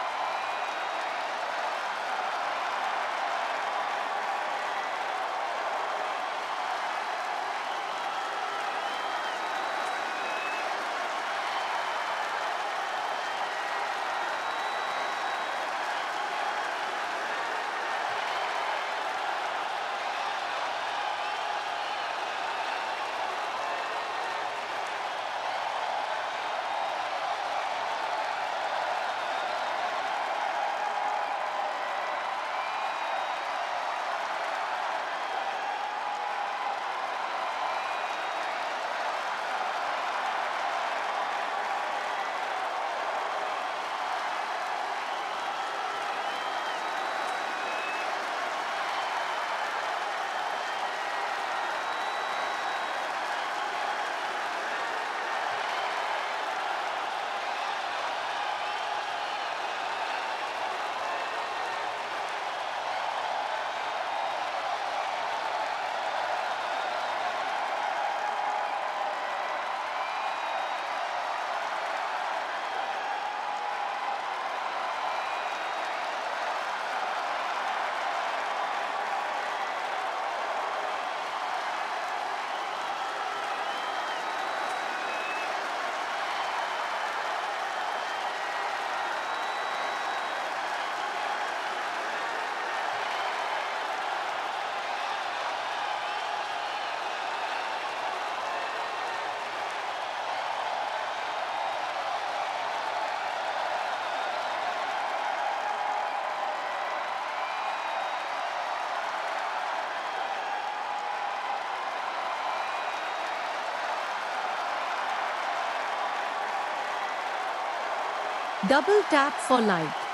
Double tap for like.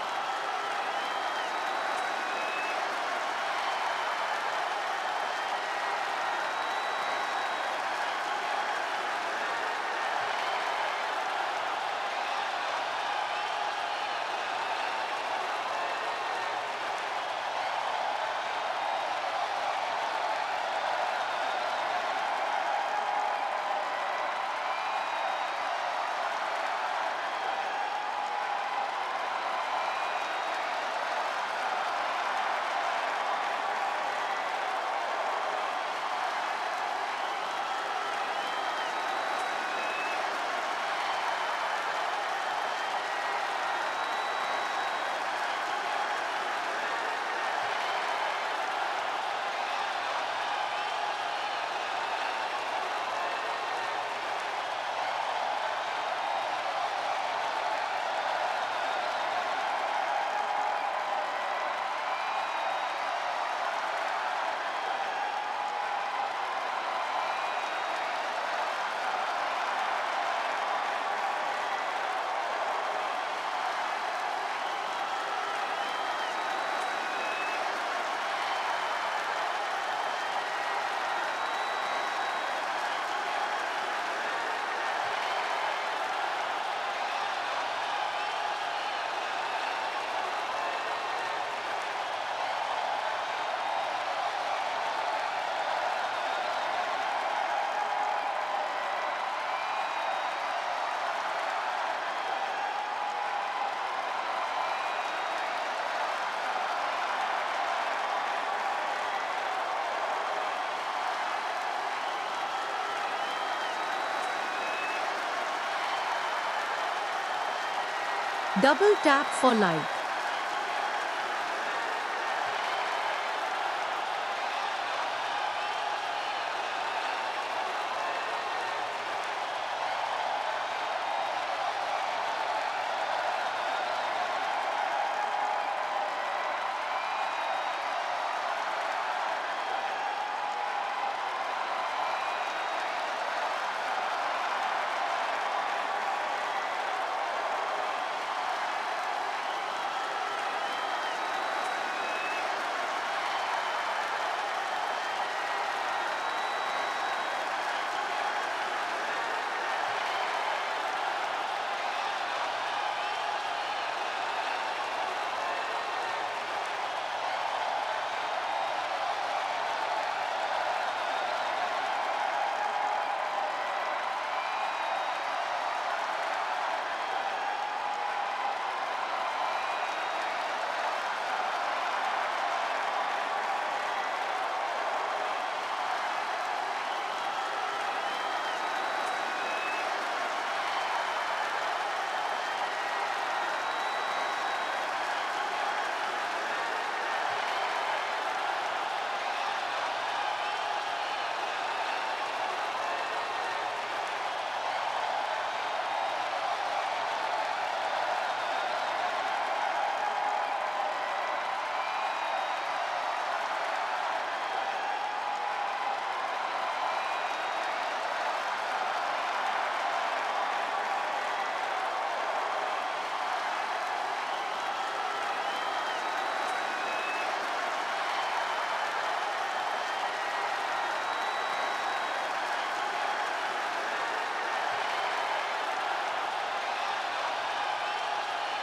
Double tap for like.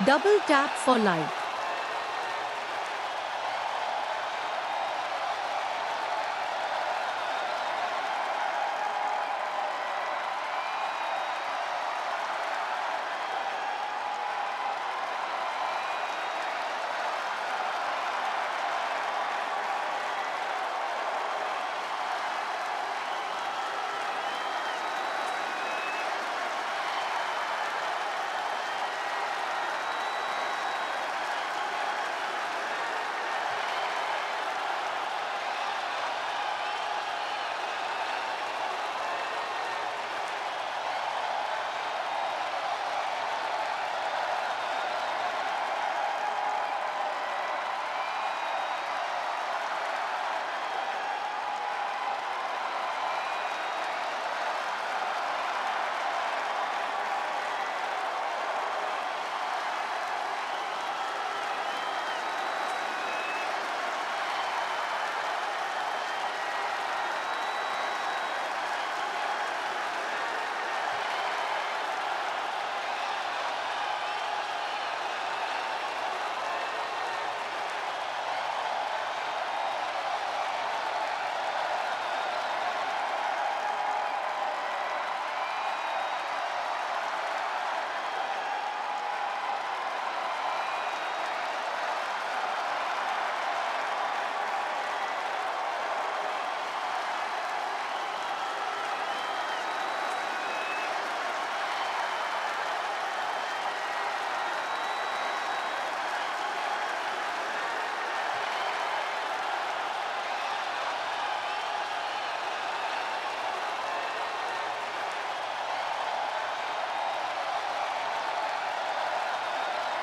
Double tap for like.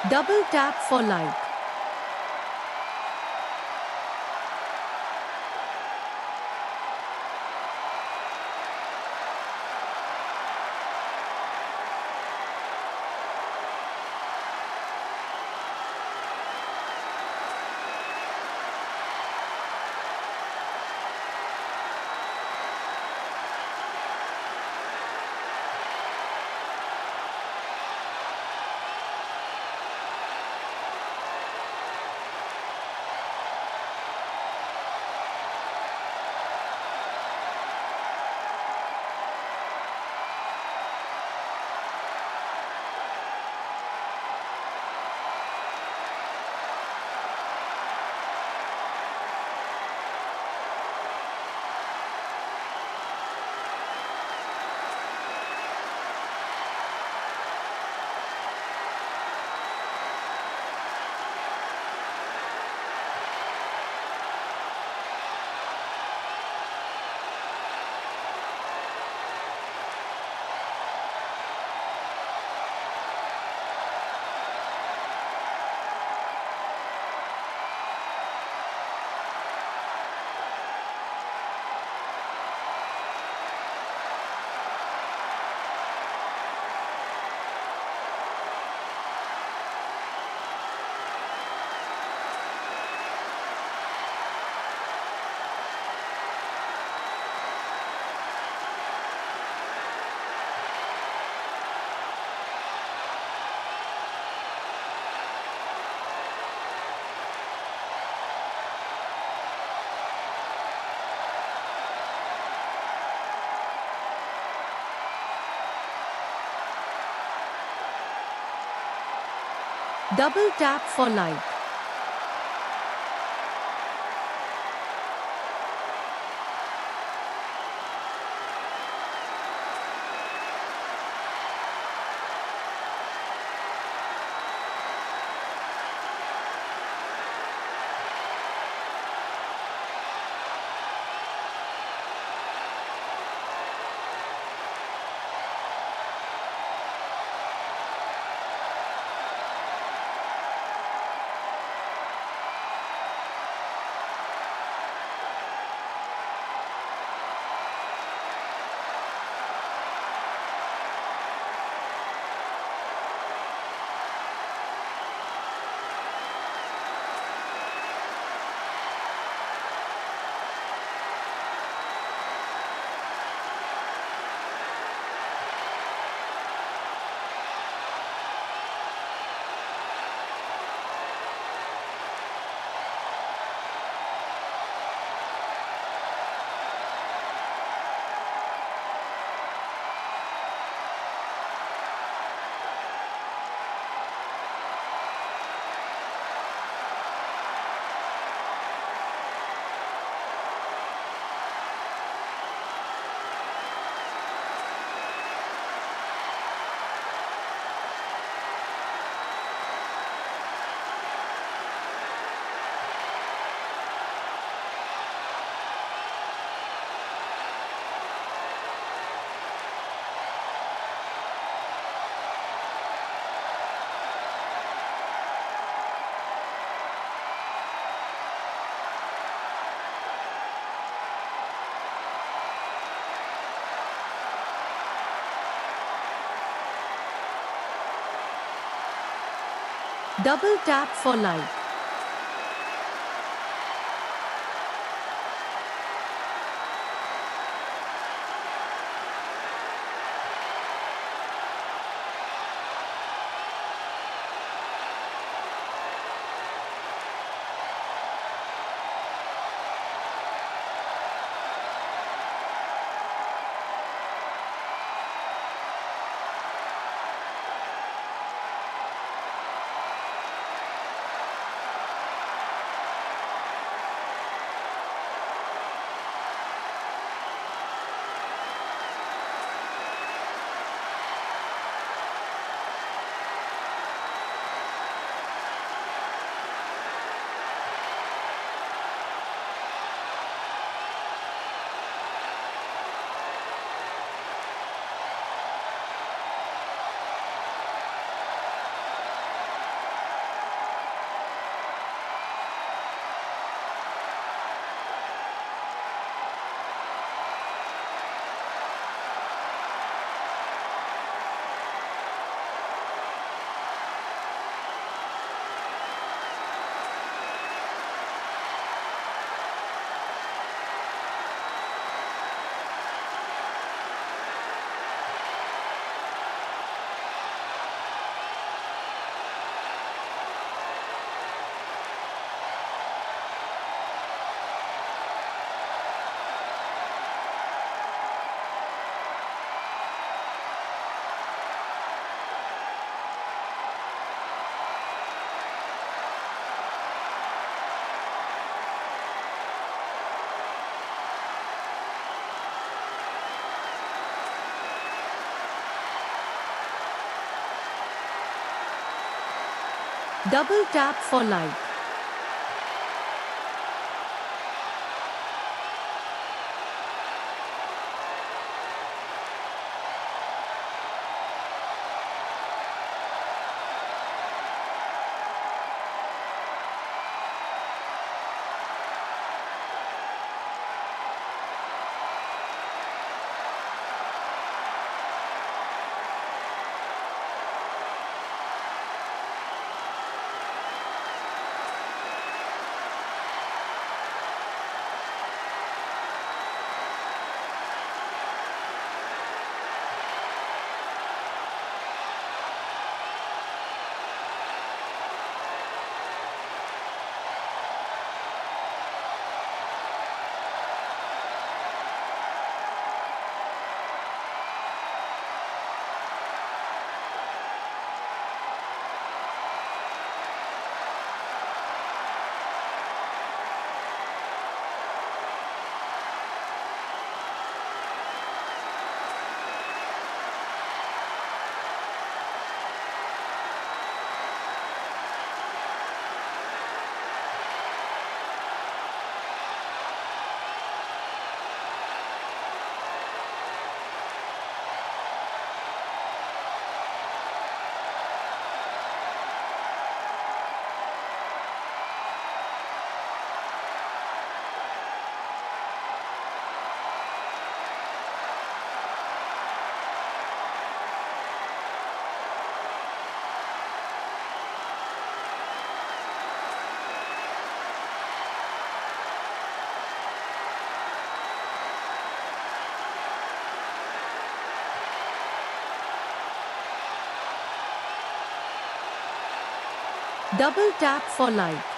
Double tap for like. Double tap for like. Double tap for like. Double tap for like. Double tap for like.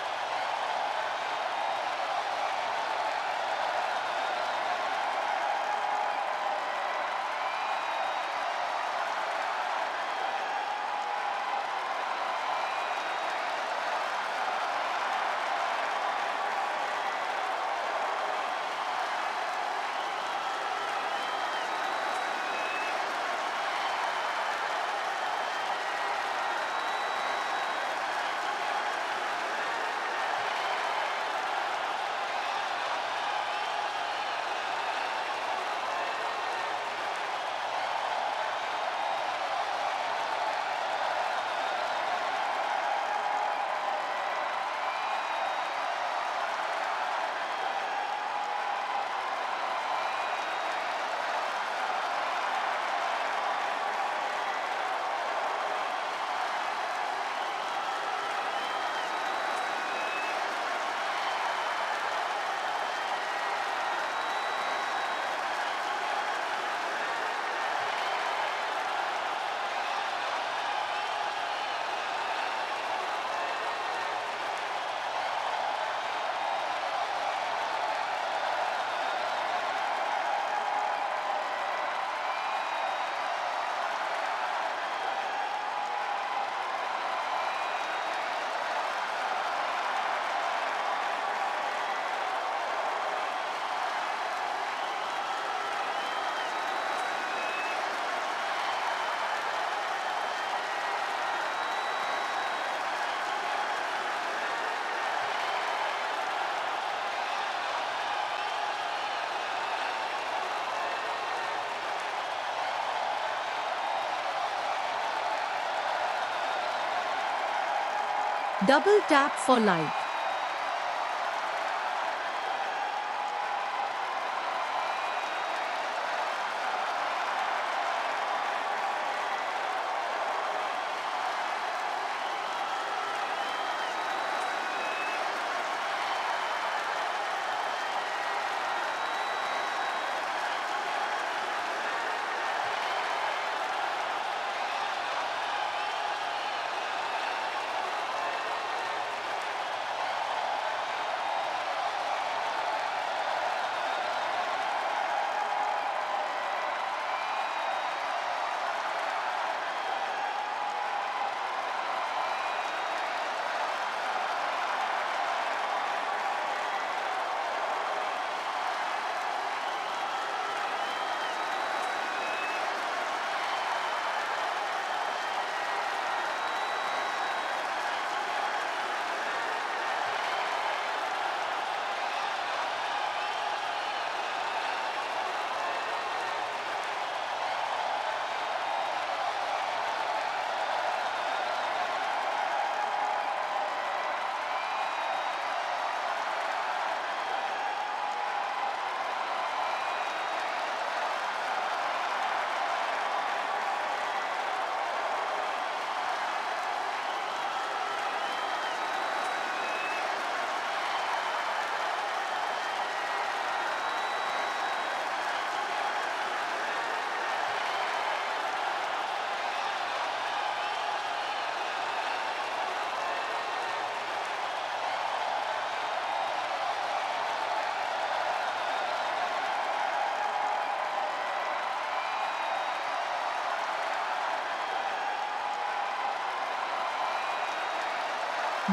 Double tap for like.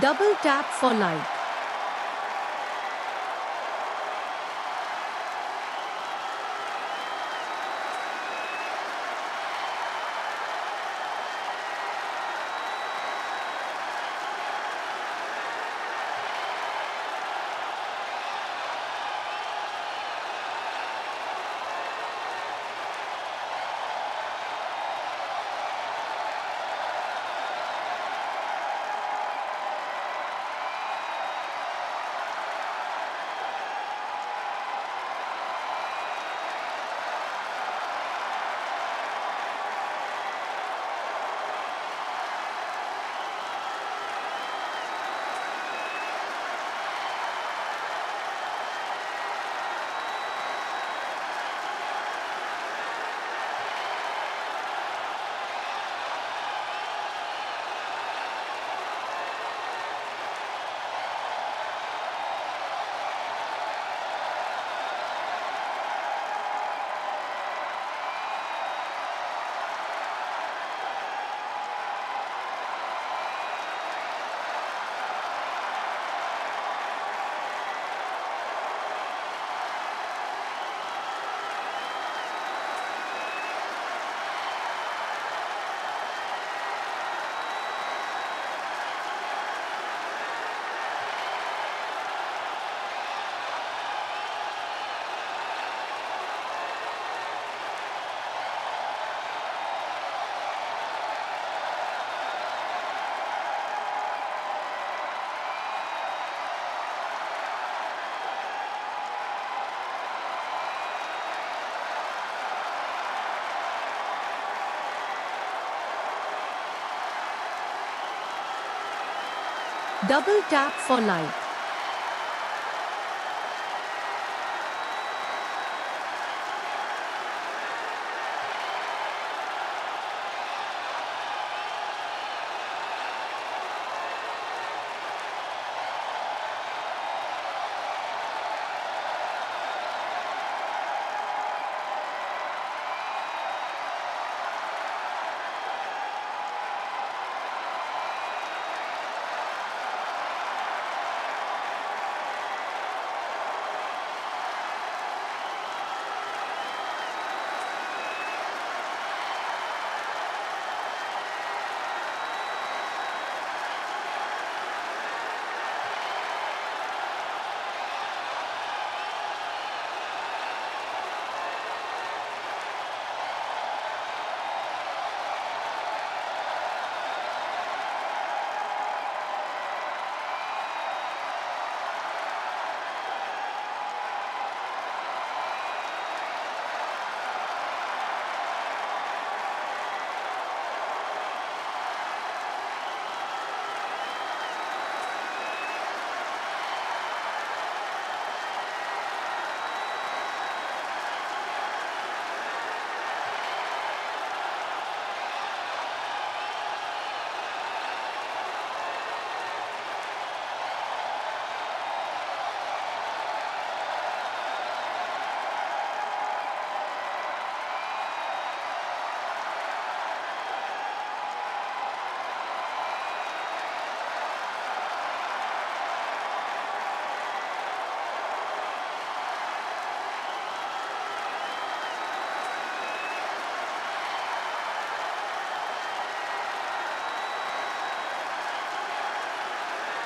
Double tap for like. Double tap for like.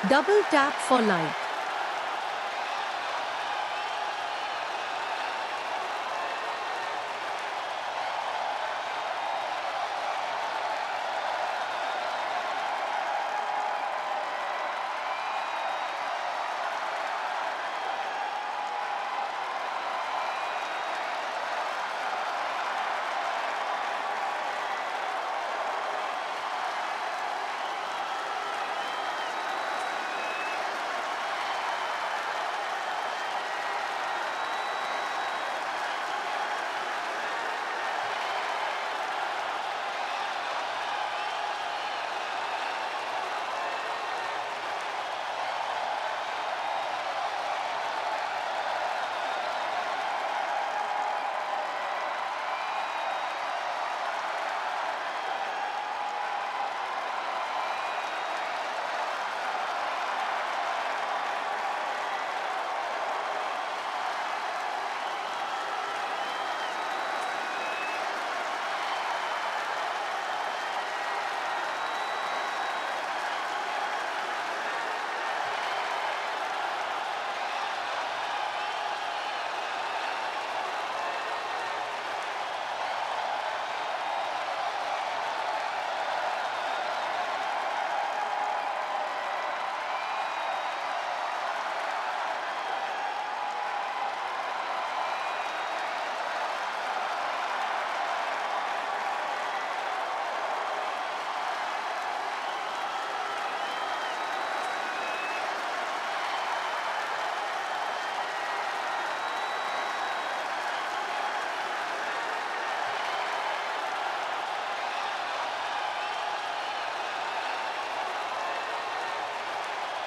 Double tap for like.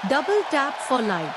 Double tap for like.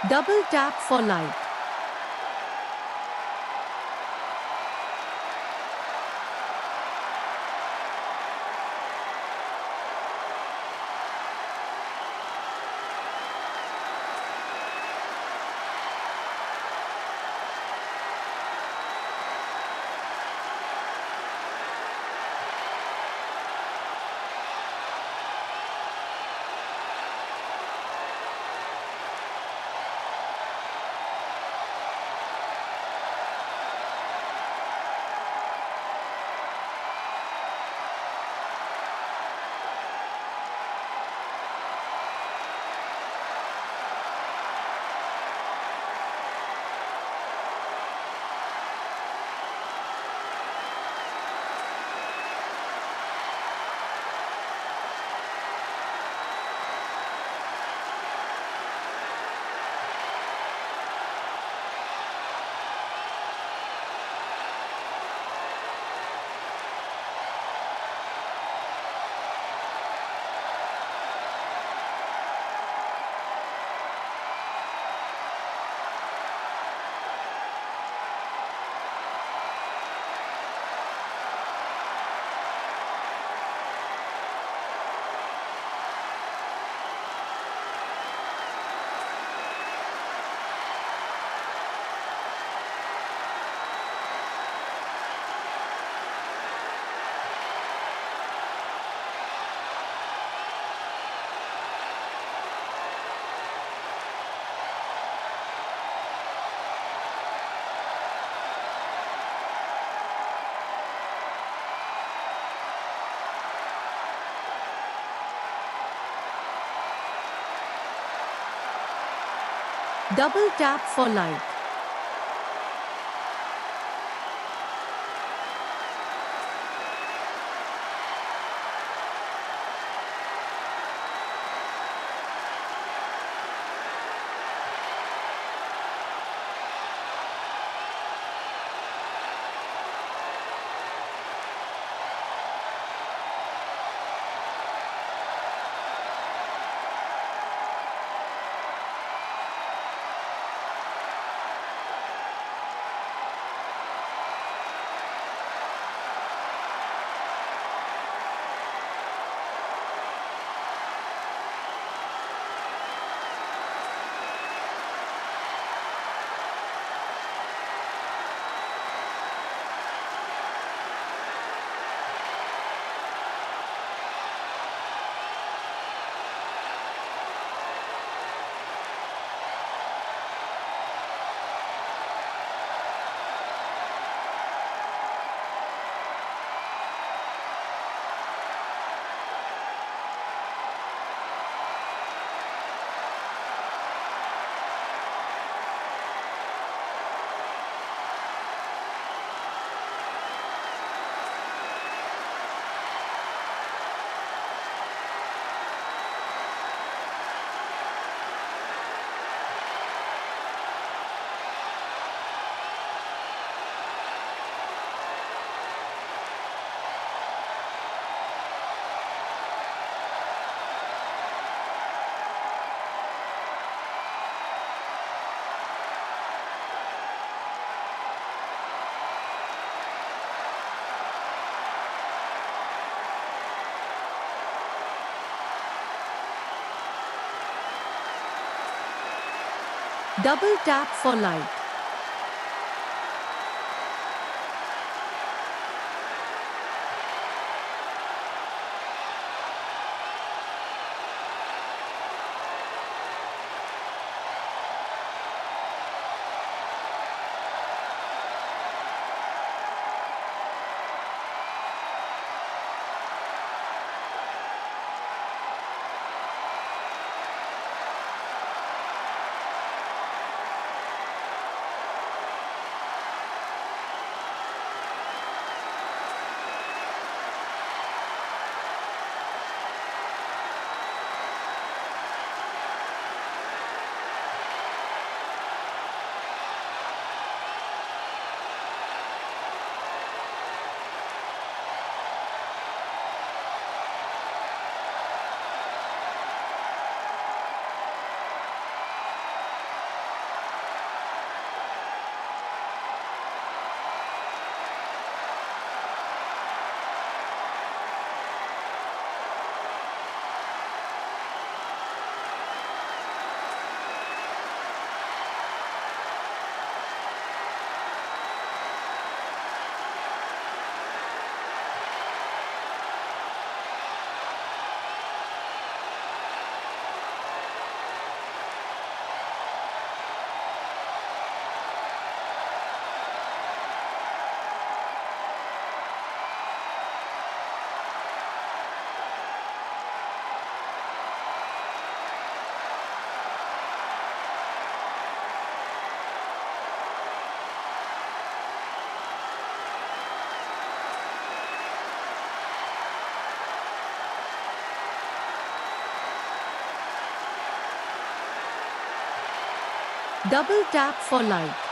Double tap for like. Double tap for like. Double tap for like. Double tap for like.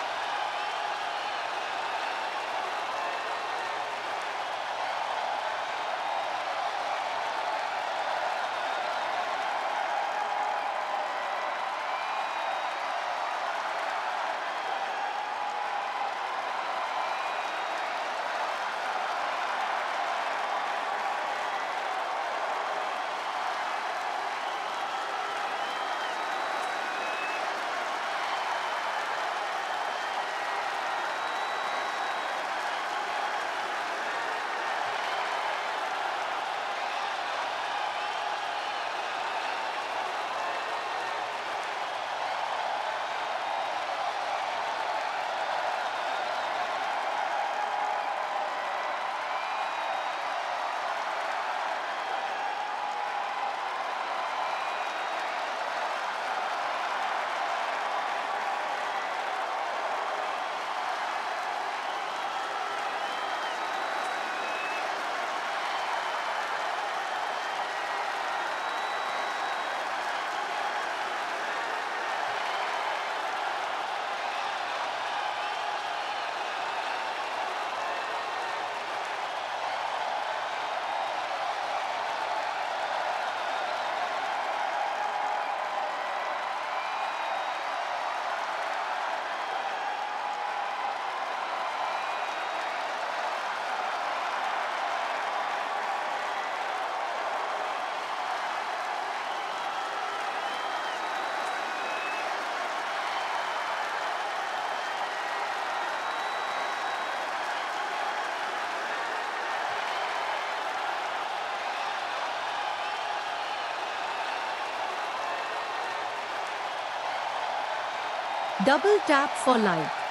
Double tap for like.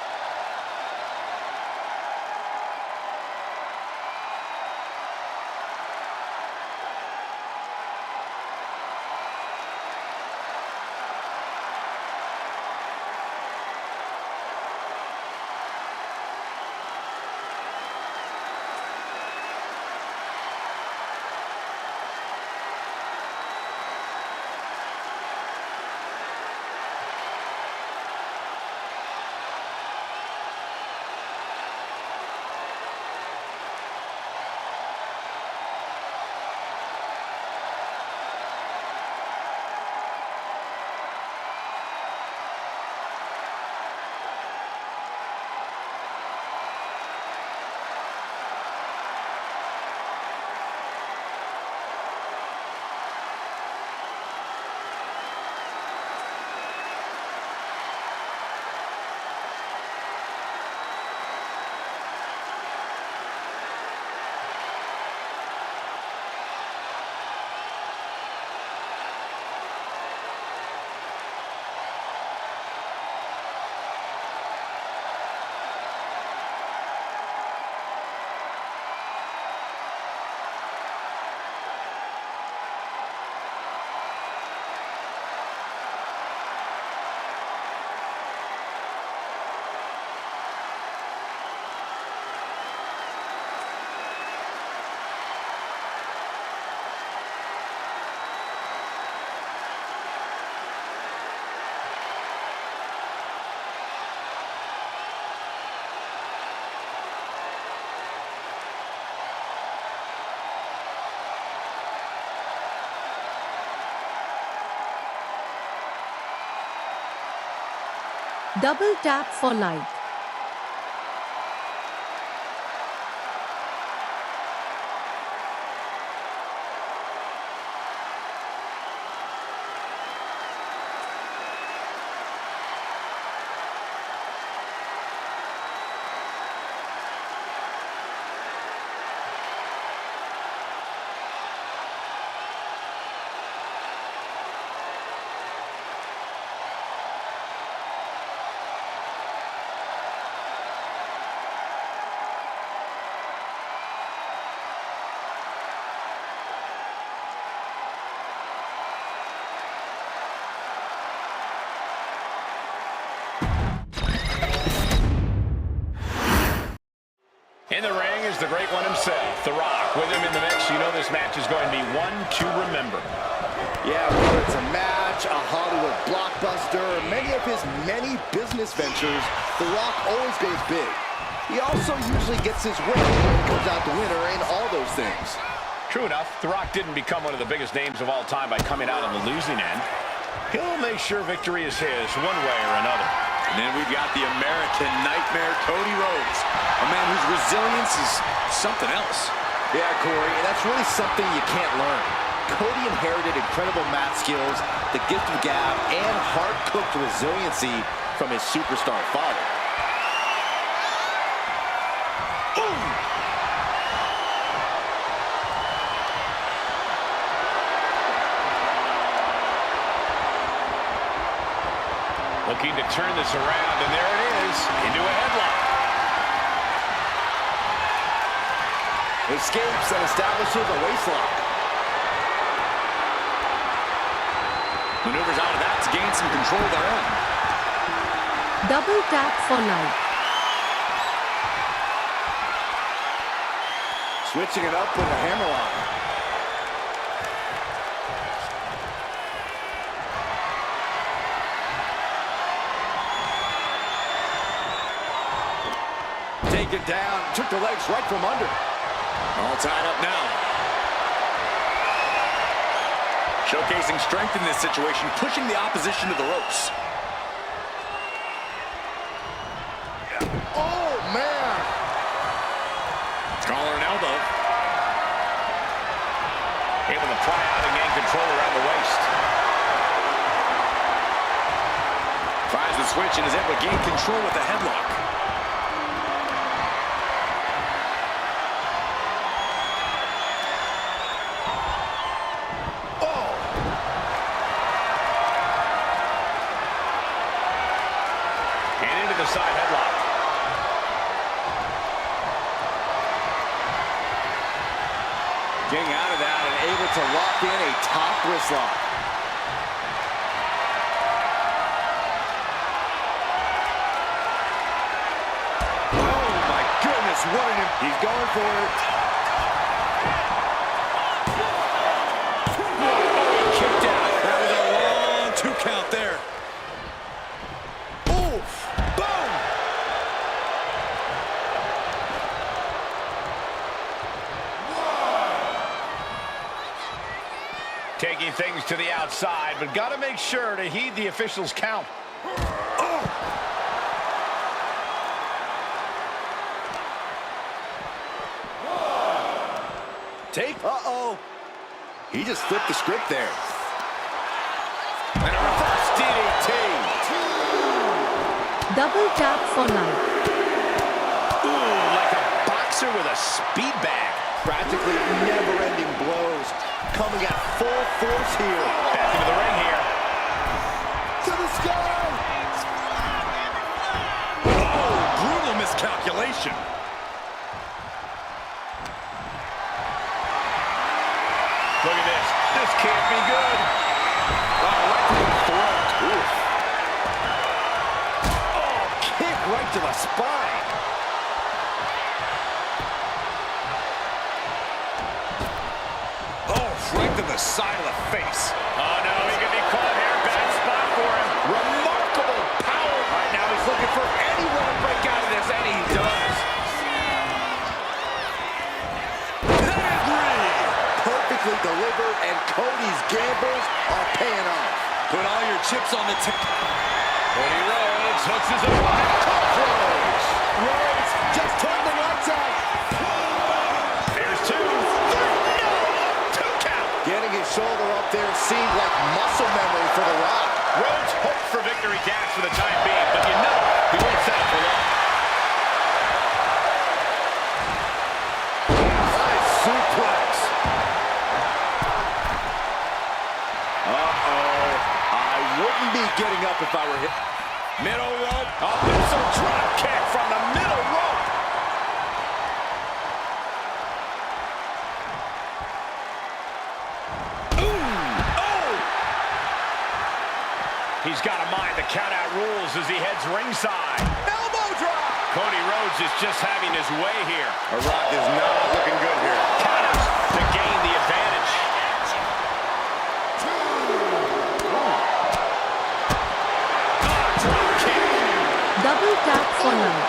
Double tap for like. In the ring is the great one himself, The Rock. With him in the mix, you know this match is going to be one to remember. Yeah, whether it's a match, a Hollywood blockbuster, or many of his many business ventures, The Rock always goes big. He also usually gets his way and comes out the winner in all those things. True enough, The Rock didn't become one of the biggest names of all time by coming out on the losing end. He'll make sure victory is his one way or another. And then we've got the American Nightmare, Cody Rhodes, a man whose resilience is something else. Yeah, Corey, and that's really something you can't learn. Cody inherited incredible mat skills, the gift of gab, and hard-cooked resiliency from his superstar father. Looking to turn this around, and there it is, into a headlock. Escapes and establishes a waistlock. Maneuvers out of that to gain some control of their own. Double tap for like. Switching it up with a hammerlock. Taken down, took the legs right from under. All tied up now. Showcasing strength in this situation, pushing the opposition to the ropes. Oh, man! Collar and elbow. Able to pry out and gain control around the waist. Tries the switch and is able to gain control with the headlock. Side headlock. Getting out of that and able to lock in a topless lock. Oh my goodness, what an... He's going for it. Kicked out. That was a long 2 count there. Taking things to the outside, but got to make sure to heed the official's count. Uh-oh. He just flipped the script there. And a reverse DDT. Double tap for like. Ooh, like a boxer with a speed bag. Practically never-ending blows. Coming at full force here. Back into the ring here. To the sky! Oh, brutal miscalculation. Look at this. This can't be good. Oh, right to the throat. Oof. Oh, kick right to the spine. Right to the side of the face. Oh, no, he could be caught here. Bad spot for him. Remarkable power. Right now, he's looking for anyone to break out of this, and he does. Pedigree. Perfectly delivered, and Cody's gambles are paying off. Put all your chips on the table. Cody Rhodes hooks seemed like muscle memory for The Rock. Rhodes hopes for victory dash for the time being, but you know he won't settle for long. Nice suplex. Uh-oh. I wouldn't be getting up if I were hit. Middle rope. Oh, there's a drop kick from the middle rope. He's got to mind the count-out rules as he heads ringside. Elbow drop. Cody Rhodes is just having his way here. The Rock is not looking good here. Counters to gain the advantage. Drop kick. Double tap for life.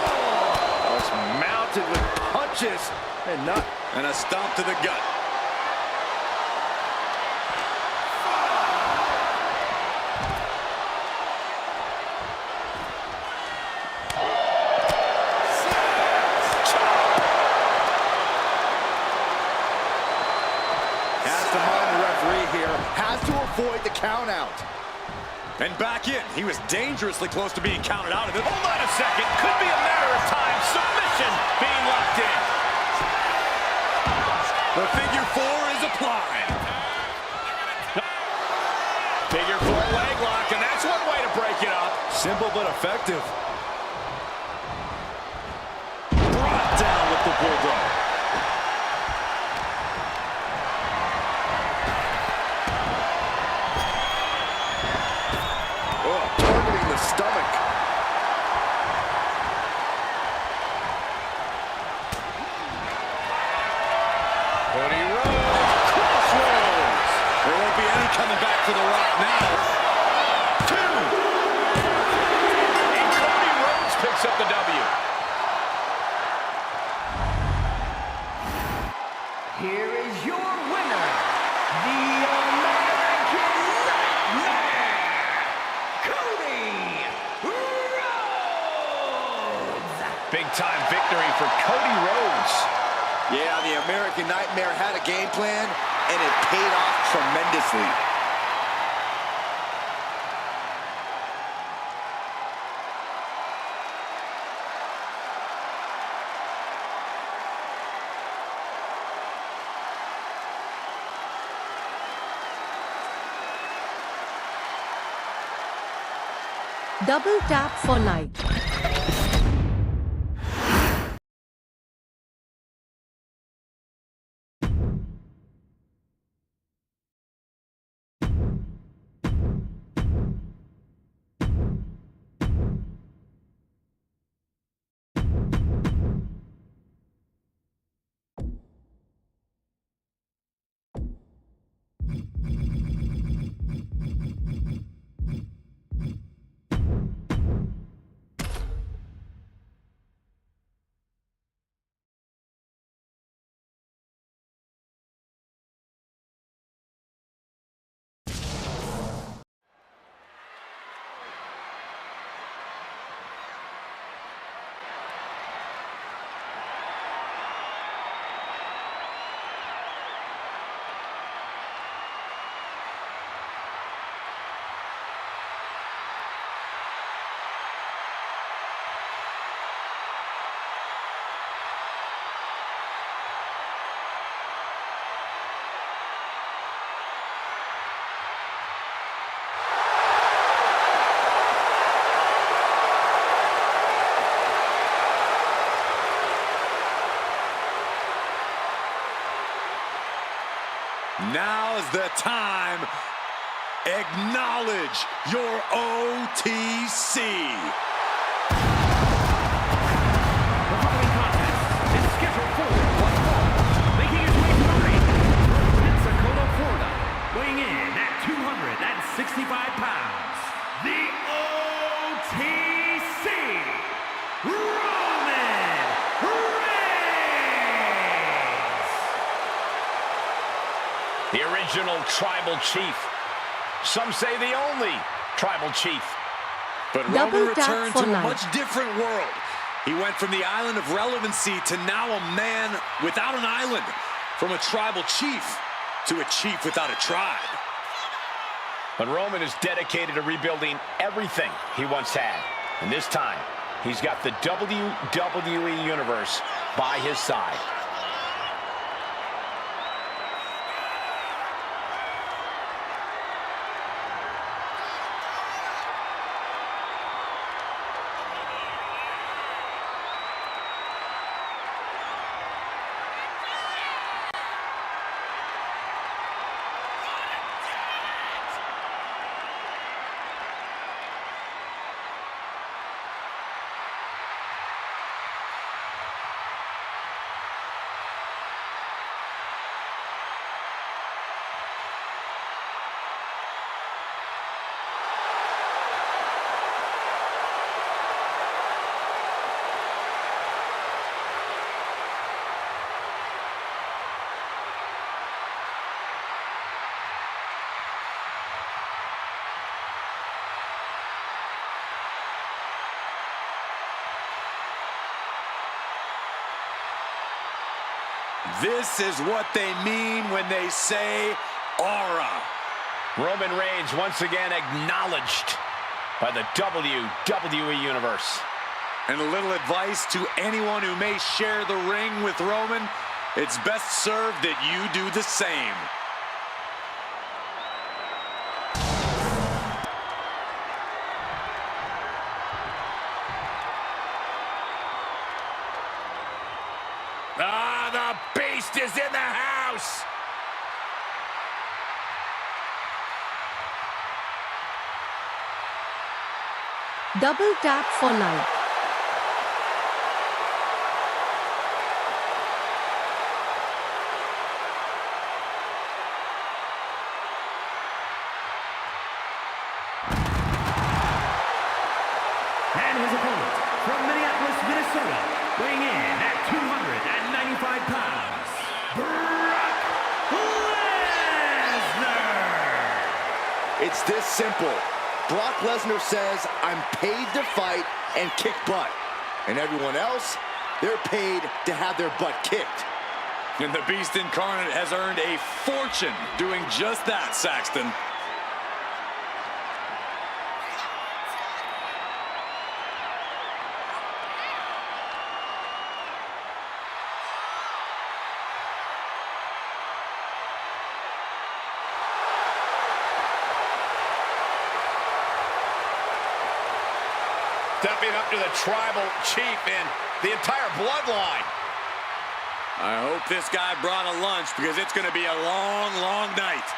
Oh, it's mounted with punches and not. And a stomp to the gut. Has to avoid the count out. And back in. He was dangerously close to being counted out of it. Hold on a second. Could be a matter of time. Submission being locked in. The figure four is applied. Figure four leg lock, and that's one way to break it up. Simple but effective. Brought down with the bulldog. Targeting the stomach. Cody Rhodes, crossroads. There won't be any coming back for The Rock now. Two. And Cody Rhodes picks up the W. Here is your winner, the American Nightmare, Cody Rhodes! Big-time victory for Cody Rhodes. Yeah, the American Nightmare had a game plan, and it paid off tremendously. Double tap for life. Now's the time. Acknowledge your OTC. The following contest is scheduled for one fall. Making his way to the ring from Pensacola, Florida, weighing in at 265 pounds, the OTC, Roman Reigns! The original tribal chief. Some say the only tribal chief. But Double Roman tap returned for to a life. much different world. He went from the island of relevancy to now a man without an island. From a tribal chief to a chief without a tribe. But Roman is dedicated to rebuilding everything he once had. And this time, he's got the WWE Universe by his side. This is what they mean when they say aura. Roman Reigns once again acknowledged by the WWE Universe. And a little advice to anyone who may share the ring with Roman, it's best served that you do the same. The beast is in the house! Double tap for like. And his opponent, from Minneapolis, Minnesota, weighing in at 295 pounds, Brock Lesnar! It's this simple. Brock Lesnar says, I'm paid to fight and kick butt. And everyone else, they're paid to have their butt kicked. And the Beast Incarnate has earned a fortune doing just that, Saxton. Stepping up to the tribal chief and the entire bloodline. I hope this guy brought a lunch because it's going to be a long, long night.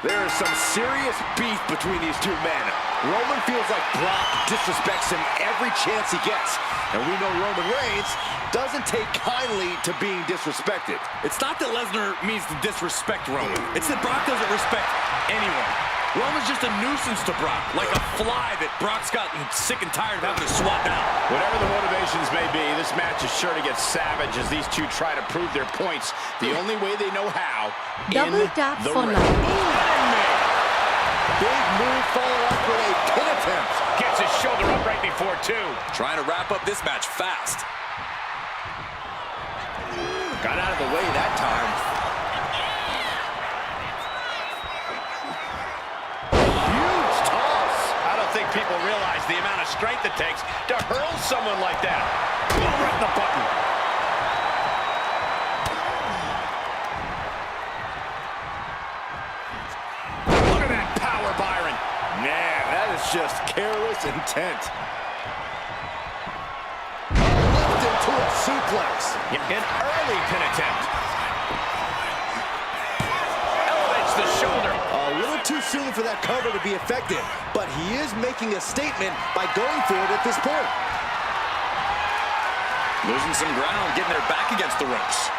There is some serious beef between these two men. Roman feels like Brock disrespects him every chance he gets. And we know Roman Reigns doesn't take kindly to being disrespected. It's not that Lesnar means to disrespect Roman. It's that Brock doesn't respect anyone. Roman's just a nuisance to Brock, like a fly that Brock's gotten sick and tired of having to swat down. Whatever the motivations may be, this match is sure to get savage as these two try to prove their points the only way they know how. Double tap the for ring. like. Big move followed up with a pin attempt. Gets his shoulder up right before two. Trying to wrap up this match fast. Got out of the way that time. Huge toss. I don't think people realize the amount of strength it takes to hurl someone like that. Right in the button. Look at that power, Byron. Man, that is just careless intent. Lift into a suplex. An early pin attempt. Elevates the shoulder. A little too soon for that cover to be effective, but he is making a statement by going for it at this point. Losing some ground, getting their back against the ropes.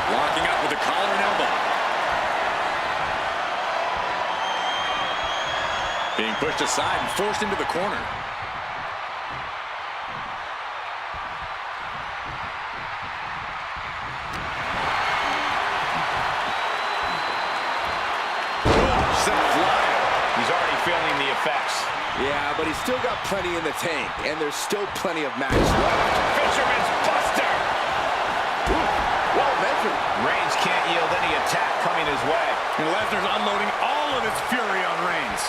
Locking up with a collar and elbow. Pushed aside and forced into the corner. He's already feeling the effects. Yeah, but he's still got plenty in the tank, and there's still plenty of match left. Fisherman's Buster! Well measured. Reigns can't yield any attack coming his way. And Lesnar's unloading all of his fury on Reigns.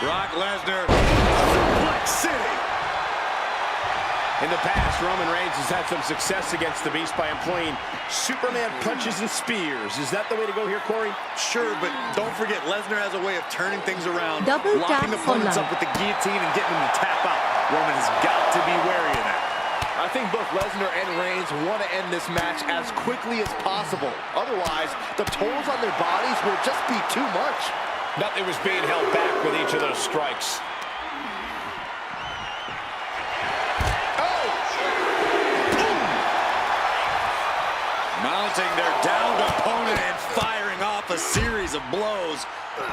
Brock Lesnar, Suplex City. In the past, Roman Reigns has had some success against the Beast by employing Superman punches and spears. Is that the way to go here, Corey? Sure, but don't forget, Lesnar has a way of turning things around, Double locking tap for opponents life. up with the guillotine and getting them to tap out. Roman has got to be wary of that. I think both Lesnar and Reigns want to end this match as quickly as possible. Otherwise, the tolls on their bodies will just be too much. Nothing was being held back with each of those strikes. Mounting their downed opponent and firing off a series of blows.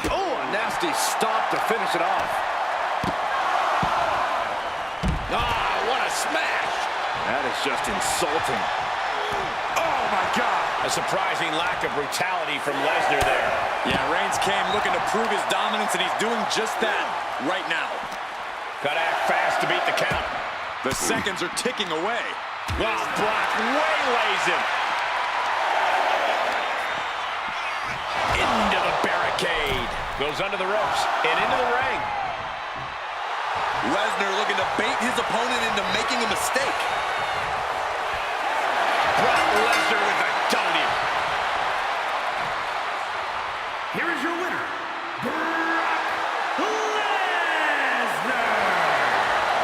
Oh, a nasty stop to finish it off. Ah, what a smash! That is just insulting. Oh, my God! A surprising lack of brutality from Lesnar there. Yeah, Reigns came looking to prove his dominance, and he's doing just that right now. Gotta act fast to beat the count. The seconds are ticking away. Wow, Brock waylays him. Into the barricade. Goes under the ropes and into the ring. Lesnar looking to bait his opponent into making a mistake. Brock Lesnar with the W. Here is your winner, Brock Lesnar.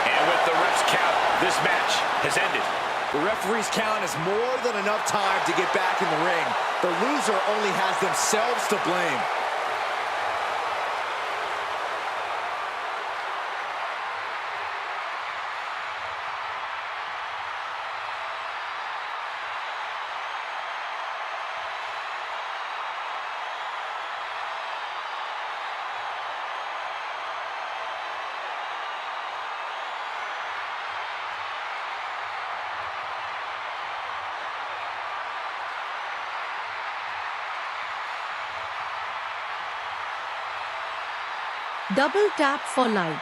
And with the ref's count, this match has ended. The referee's count is more than enough time to get back in the ring. The loser only has themselves to blame. Double tap for like.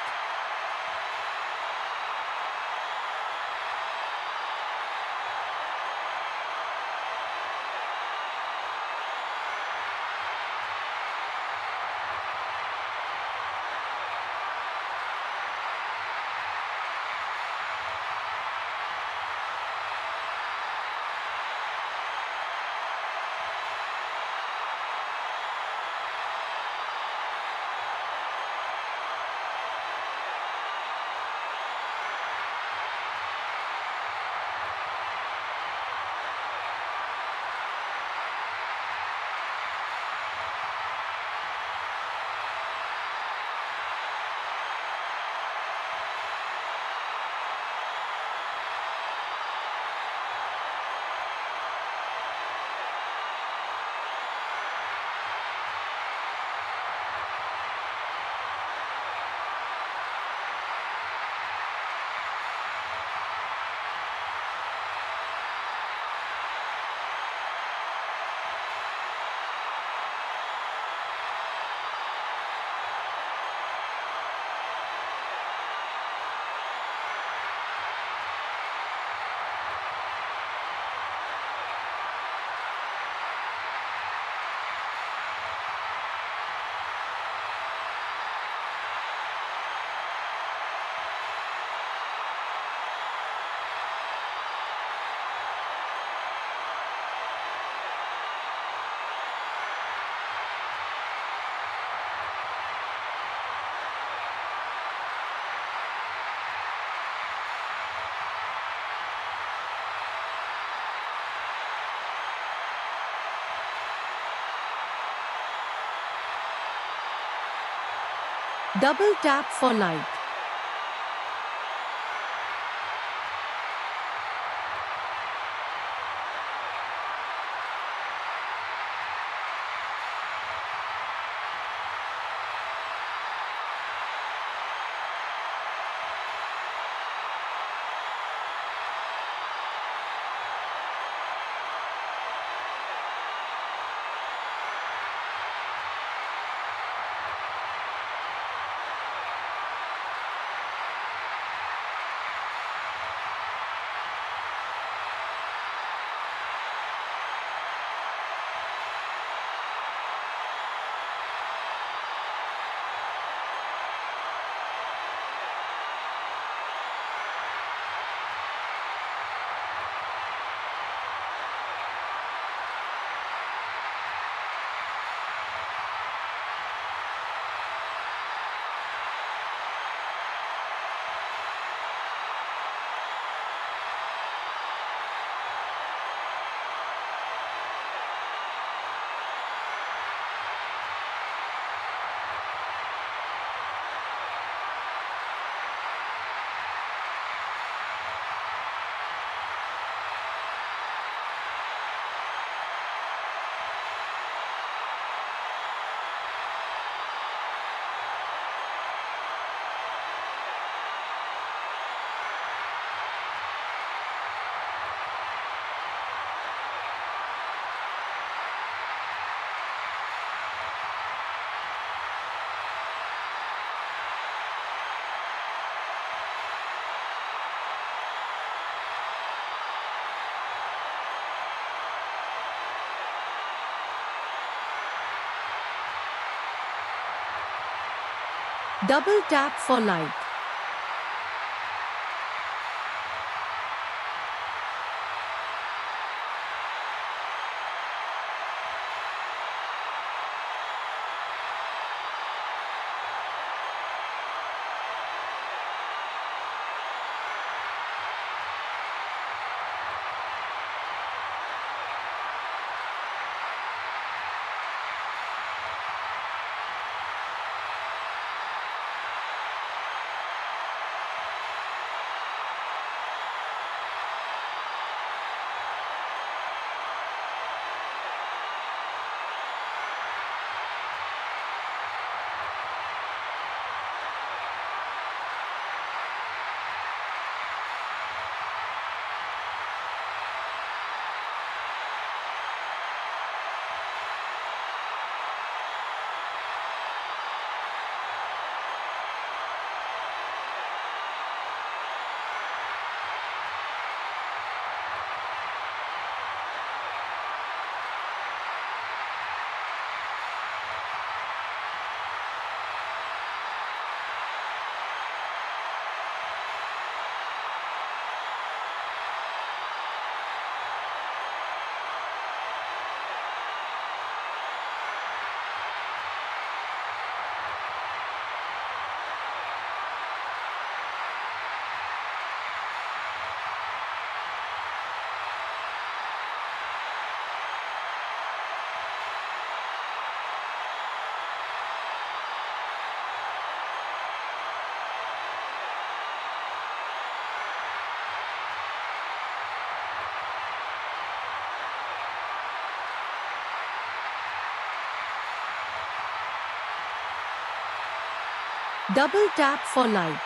Double tap for like. Double tap for like. Double tap for like.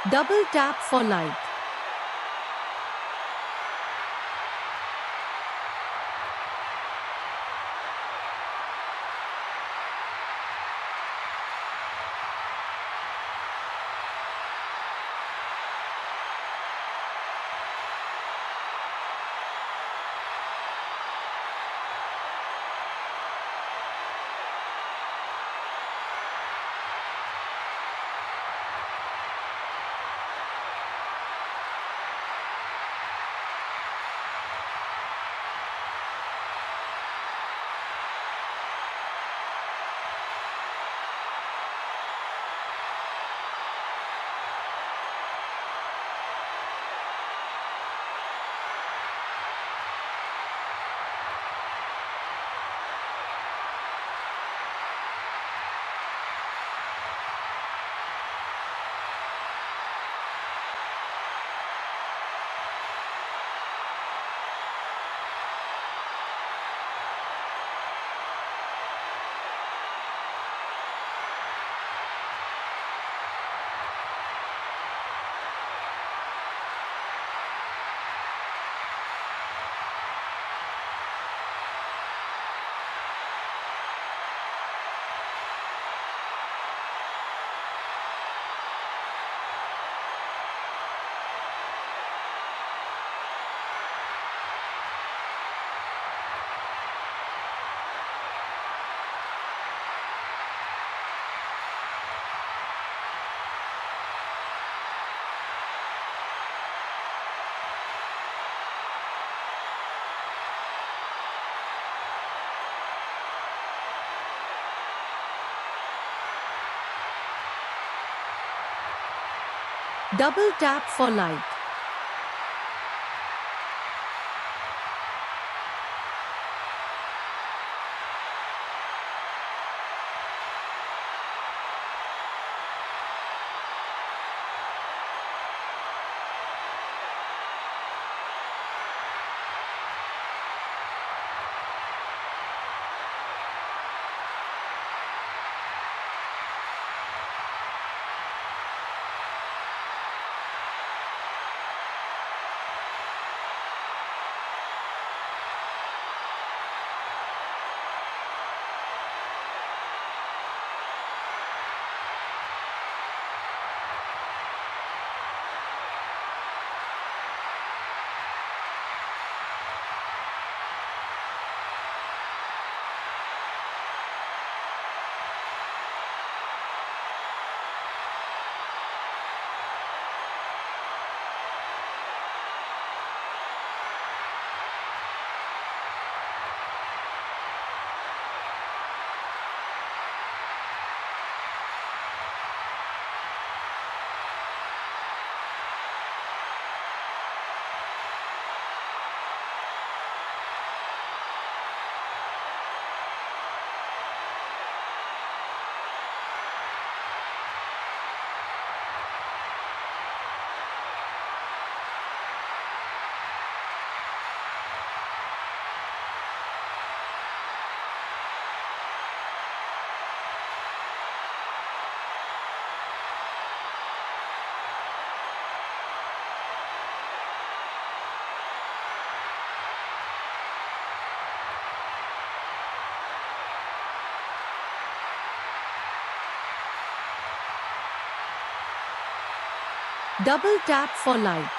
Double tap for like. Double tap for like. Double tap for like.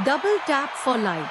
Double tap for like.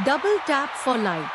Double tap for like.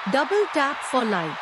Double tap for like.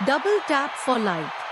Double tap for like.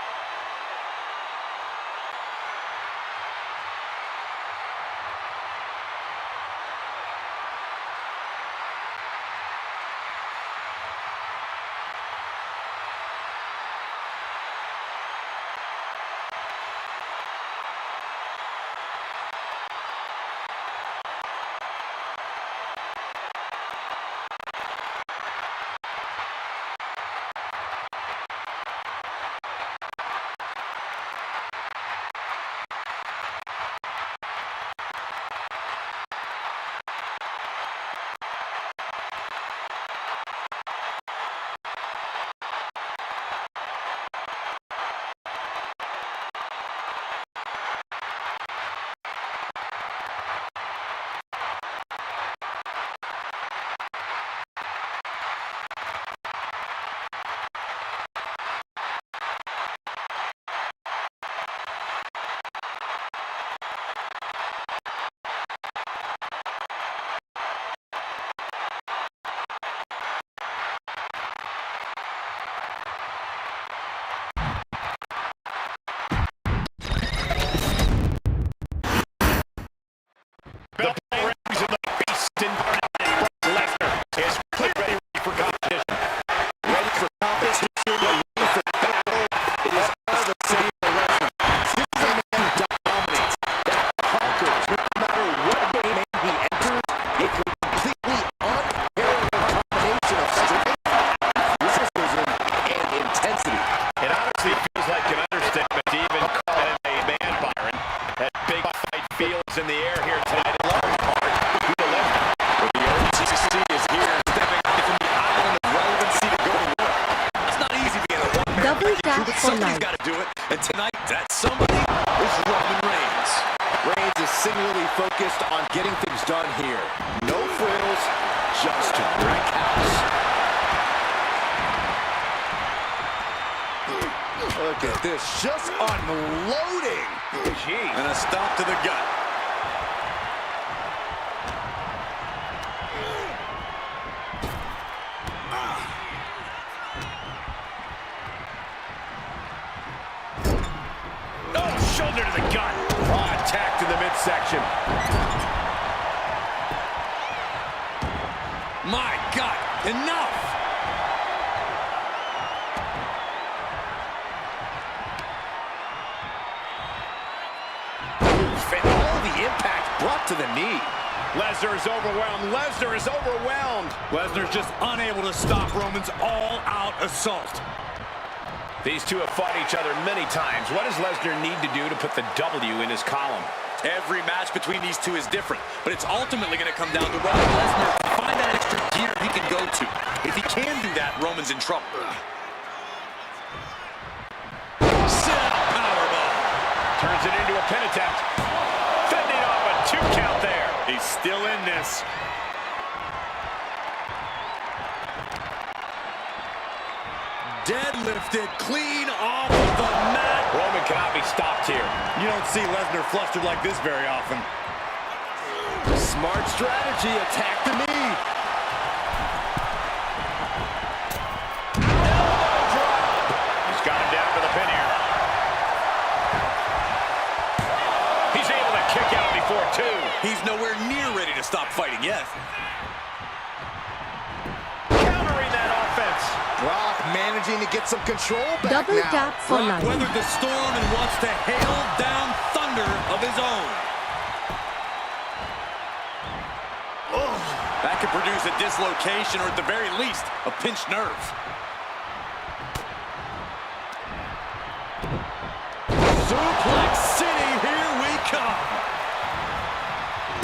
tap but for somebody's life. got to do it. And tonight, that somebody is Roman Reigns. Reigns is singularly focused on getting things done here. No frills, just wreck house. Look at this, just unloading. Jeez. And a stomp to the gut. Oh, shoulder to the gut. Oh, attack to the midsection. My God, enough! And all the impact brought to the knee. Lesnar is overwhelmed. Lesnar is overwhelmed. Lesnar's just unable to stop Roman's all-out assault. These two have fought each other many times. What does Lesnar need to do to put the W in his column? Every match between these two is different, but it's ultimately going to come down to whether Lesnar can find that extra gear he can go to. If he can do that, Roman's in trouble. Sit-up powerbomb. Turns it into a pin attempt. Fending off a 2 count there. He's still in this. Deadlifted clean off of the mat. Roman cannot be stopped here. You don't see Lesnar flustered like this very often. Smart strategy, attack the knee. Elbow drop. He's got him down for the pin here. He's able to kick out before 2. He's nowhere near ready to stop fighting yet. Countering that offense. Brock managing to get some control back Double now. tap for Brock life. weathered the storm and wants to hail down thunder of his own. That could produce a dislocation or at the very least, a pinched nerve. Suplex City, here we come.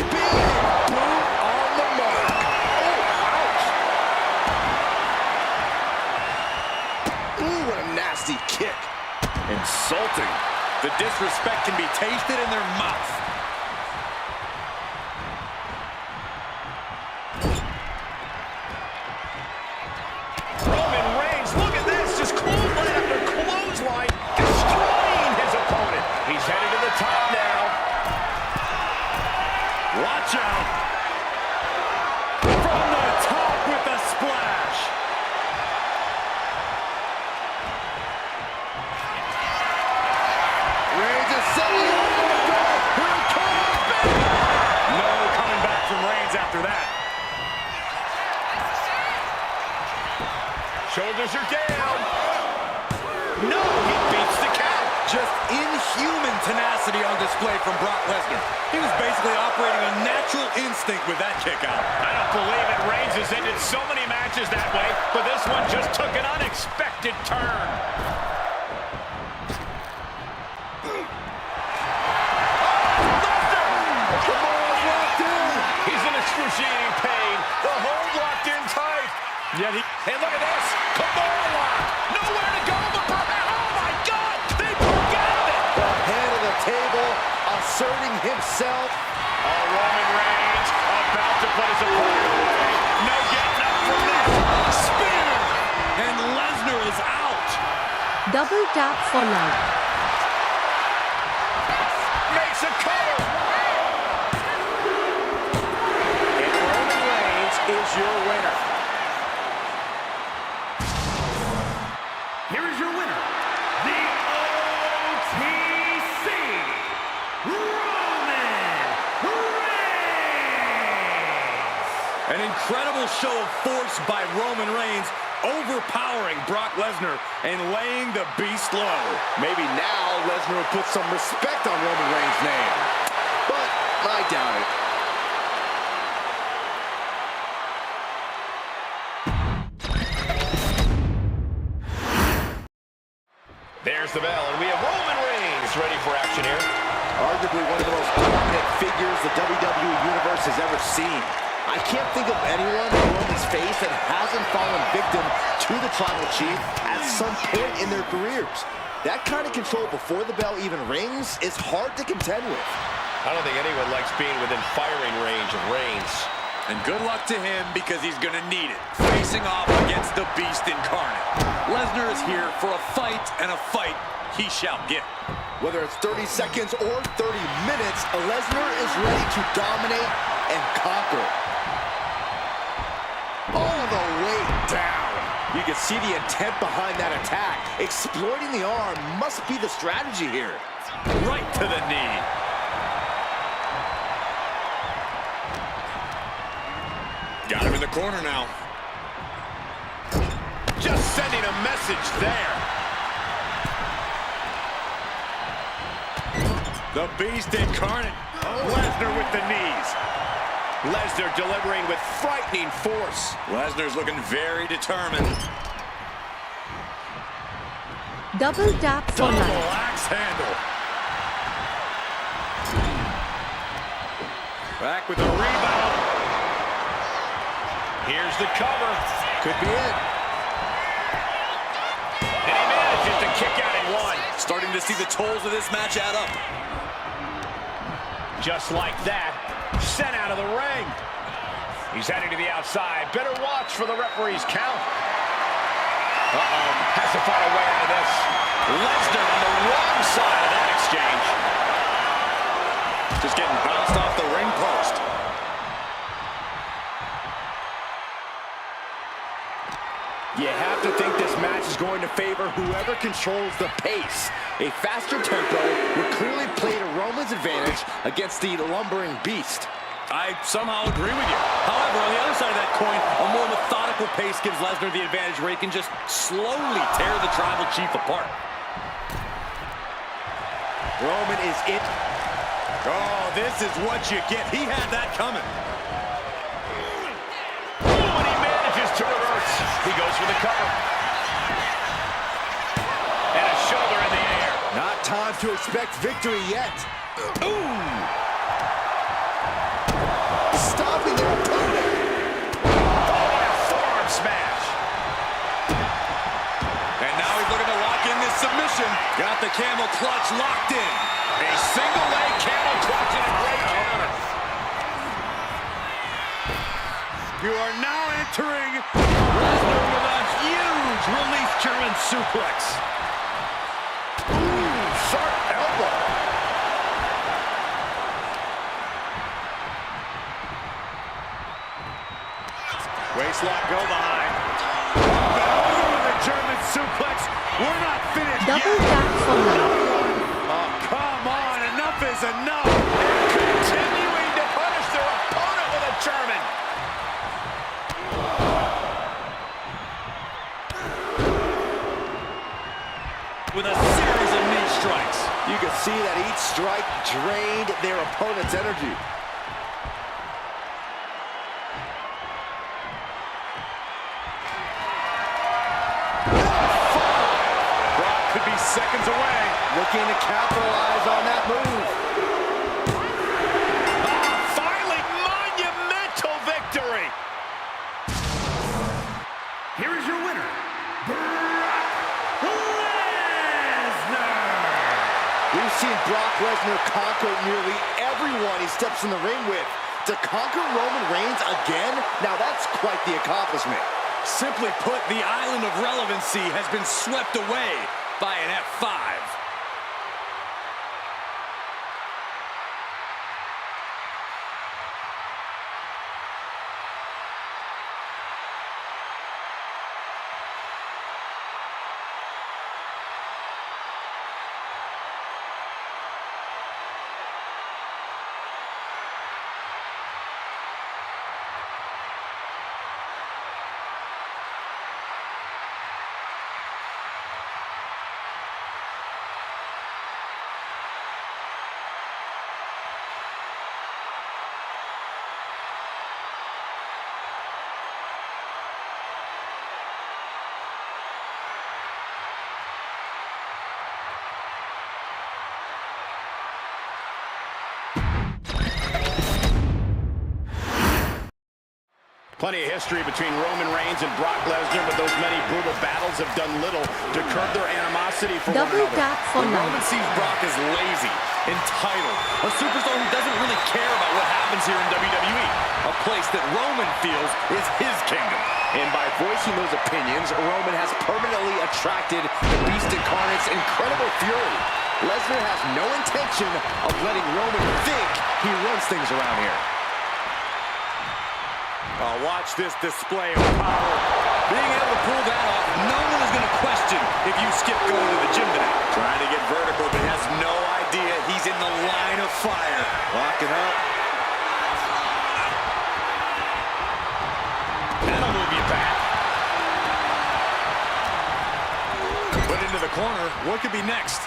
Big boot on the mark. Oh, ouch. Ooh, what a nasty kick. Insulting. The disrespect can be tasted in their mouth. Roman Reigns, look at this. Just clothesline after clothesline. Destroying his opponent. He's headed to the top now. Watch out. From the top with the splash. Reigns is setting up for the goal. Here it comes back. No coming back from Reigns after that. Shoulders are down. No, he beats the count. Just inhuman tenacity on display from Brock Lesnar. He was basically operating on natural instinct with that kick out. I don't believe it. Reigns has ended so many matches that way, but this one just took an unexpected turn. Kimura's locked in. He's in excruciating pain. The hold locked in tight. Yeah, Hey, look at this. Kimura lock. Nowhere to go but perhaps. Oh, my God. They broke out of it. The head of the table asserting himself. Oh, Roman Reigns about to put his opponent away. No getting up from this. Spear. And Lesnar is out. Double tap for life. Makes a cover. And Roman Reigns is your winner. Here is your winner, the OTC, Roman Reigns. An incredible show of force by Roman Reigns, overpowering Brock Lesnar and laying the beast low. Maybe now Lesnar will put some respect on Roman Reigns' name. But I doubt it. There's the bell, and we have Roman Reigns ready for action here. Arguably one of the most dominant figures the WWE Universe has ever seen. I can't think of anyone in Roman's face that hasn't fallen victim to the Tribal Chief at some point in their careers. That kind of control before the bell even rings is hard to contend with. I don't think anyone likes being within firing range of Reigns. And good luck to him because he's going to need it, facing off against the Beast incarnate. Lesnar is here for a fight, and a fight he shall get. Whether it's 30 seconds or 30 minutes, Lesnar is ready to dominate and conquer. All the way down. You can see the intent behind that attack. Exploiting the arm must be the strategy here. Right to the knee. Got him in the corner now. Just sending a message there. The Beast incarnate. Lesnar with the knees. Lesnar delivering with frightening force. Lesnar's looking very determined. Double tap for Double life. axe handle. Back with the rebound. Here's the cover. Could be it. And he manages to kick out in one. Starting to see the tolls of this match add up. Just like that, sent out of the ring. He's heading to the outside. Better watch for the referee's count. Uh-oh, has to find a way out of this. Lesnar on the wrong side of that exchange. Just getting bounced off the ring post. You have to think this match is going to favor whoever controls the pace. A faster tempo would clearly play to Roman's advantage against the lumbering Beast. I somehow agree with you. However, on the other side of that coin, a more methodical pace gives Lesnar the advantage where he can just slowly tear the Tribal Chief apart. Roman is in. Oh, this is what you get. He had that coming. Oh, and he manages to reverse. He goes for the cover. And a shoulder in the air. Not time to expect victory yet. Ooh! Stopping their opponent. Oh, and a forearm smash. And now he's looking to lock in this submission. Got the camel clutch locked in. A single leg camel clutch and a great counter. You are now entering Lesnar with a huge release German suplex. Ooh, sharp elbow. Waistlock go behind. With the German suplex. We're not finished Double yet. tap for life. Oh, come on. Enough is enough. Continuing to punish their opponent with a German. With a series of knee strikes. You can see that each strike drained their opponent's energy. Brock could be seconds away. Looking to capitalize on that move. Finally, monumental victory. Here is your winner, Brock Lesnar. We've seen Brock Lesnar conquer nearly everyone he steps in the ring with. To conquer Roman Reigns again? Now that's quite the accomplishment. Simply put, the island of relevancy has been swept away by an F5. Plenty of history between Roman Reigns and Brock Lesnar, but those many brutal battles have done little to curb their animosity for one Double another. tap for Roman 9. sees Brock as lazy, entitled, a superstar who doesn't really care about what happens here in WWE, a place that Roman feels is his kingdom. And by voicing those opinions, Roman has permanently attracted the Beast Incarnate's incredible fury. Lesnar has no intention of letting Roman think he runs things around here. Watch this display of power. Being able to pull that off, no one is going to question if you skip going to the gym today. Trying to get vertical, but he has no idea he's in the line of fire. Locking up. That'll move you back. Put into the corner. What could be next?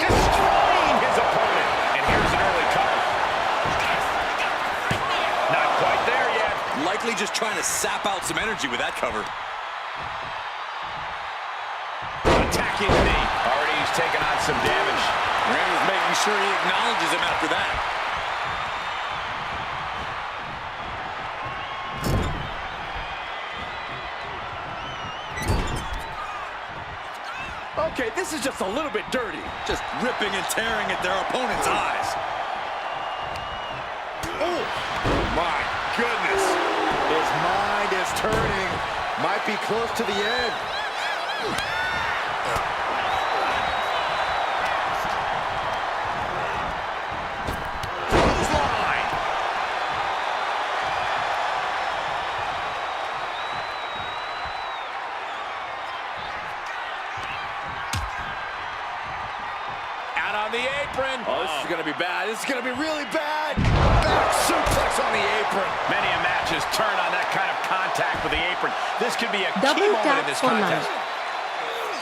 Destroying his opponent. And here's an early cover. Not quite there yet. Likely just trying to sap out some energy with that cover. Attacking knee. Already he's taken on some damage. Reigns making sure he acknowledges him after that. Okay, this is just a little bit dirty. Just ripping and tearing at their opponent's eyes. Oh, my goodness. His mind is turning. Might be close to the end. Clothesline. Out on the apron. Oh, this is going to be bad. This is going to be really bad. Back suplex on the apron. Many a match has turned on that kind of contact with the apron. This could be a Double key moment tap in this for contest. 9.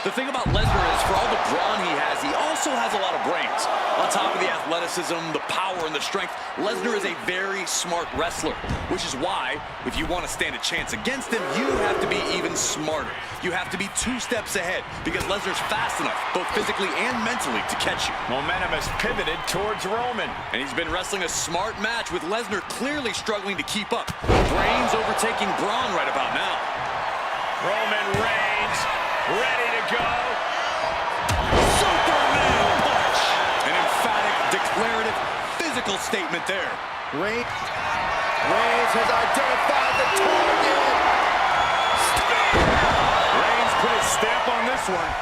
The thing about Lesnar is, for all the brawn he has, he also has a lot of brains. On top of the athleticism, the power, and the strength, Lesnar is a very smart wrestler, which is why, if you want to stand a chance against him, you have to be even smarter. You have to be 2 steps ahead, because Lesnar's fast enough, both physically and mentally, to catch you. Momentum has pivoted towards Roman. And he's been wrestling a smart match, with Lesnar clearly struggling to keep up. Brains overtaking brawn right about now. Roman Reigns ready to go. Superman punch! An emphatic, declarative, physical statement there. Reigns has identified the target. Reigns put his stamp on this one.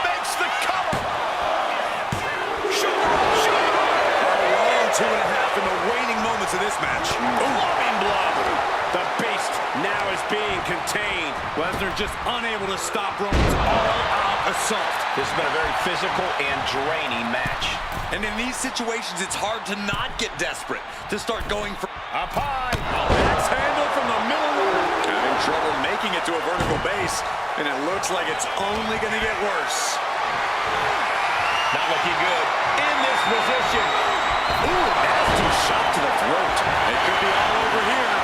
Makes the cover. Long 2.5 in the waning moments of this match. Loving blow. The Beast now is being contained. Lesnar just unable to stop Roman's all-out assault. This has been a very physical and draining match. And in these situations, it's hard to not get desperate, to start going for Up high. axe handle from the middle rope. Having trouble making it to a vertical base, and it looks like it's only going to get worse. Not looking good. In this position. Ooh, nasty shot to the throat. It could be all over here.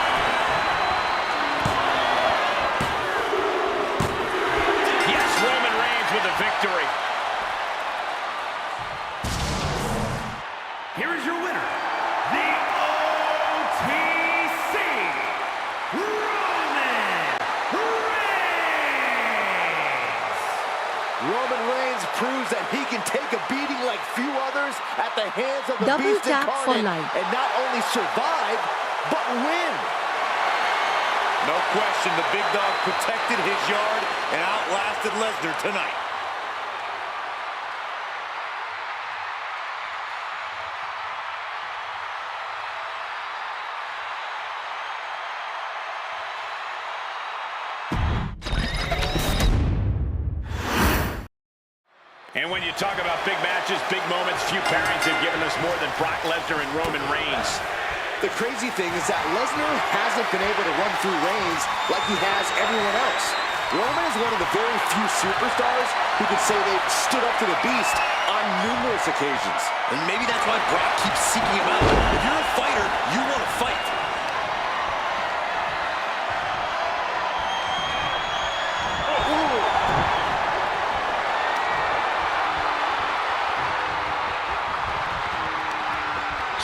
Yes, Roman Reigns with the victory. Here is your winner, the OTC, Roman Reigns. Roman Reigns proves that he can take a beating like few others at the hands of the Double Beast tap for Incarnate 9. and not only survive, but win. No question, the big dog protected his yard and outlasted Lesnar tonight. And when you talk about big matches, big moments, few pairings have given us more than Brock Lesnar and Roman Reigns. The crazy thing is that Lesnar hasn't been able to run through Reigns like he has everyone else. Roman is one of the very few superstars who can say they've stood up to the Beast on numerous occasions. And maybe that's why Brock keeps seeking him out. If you're a fighter, you want to fight. Ooh.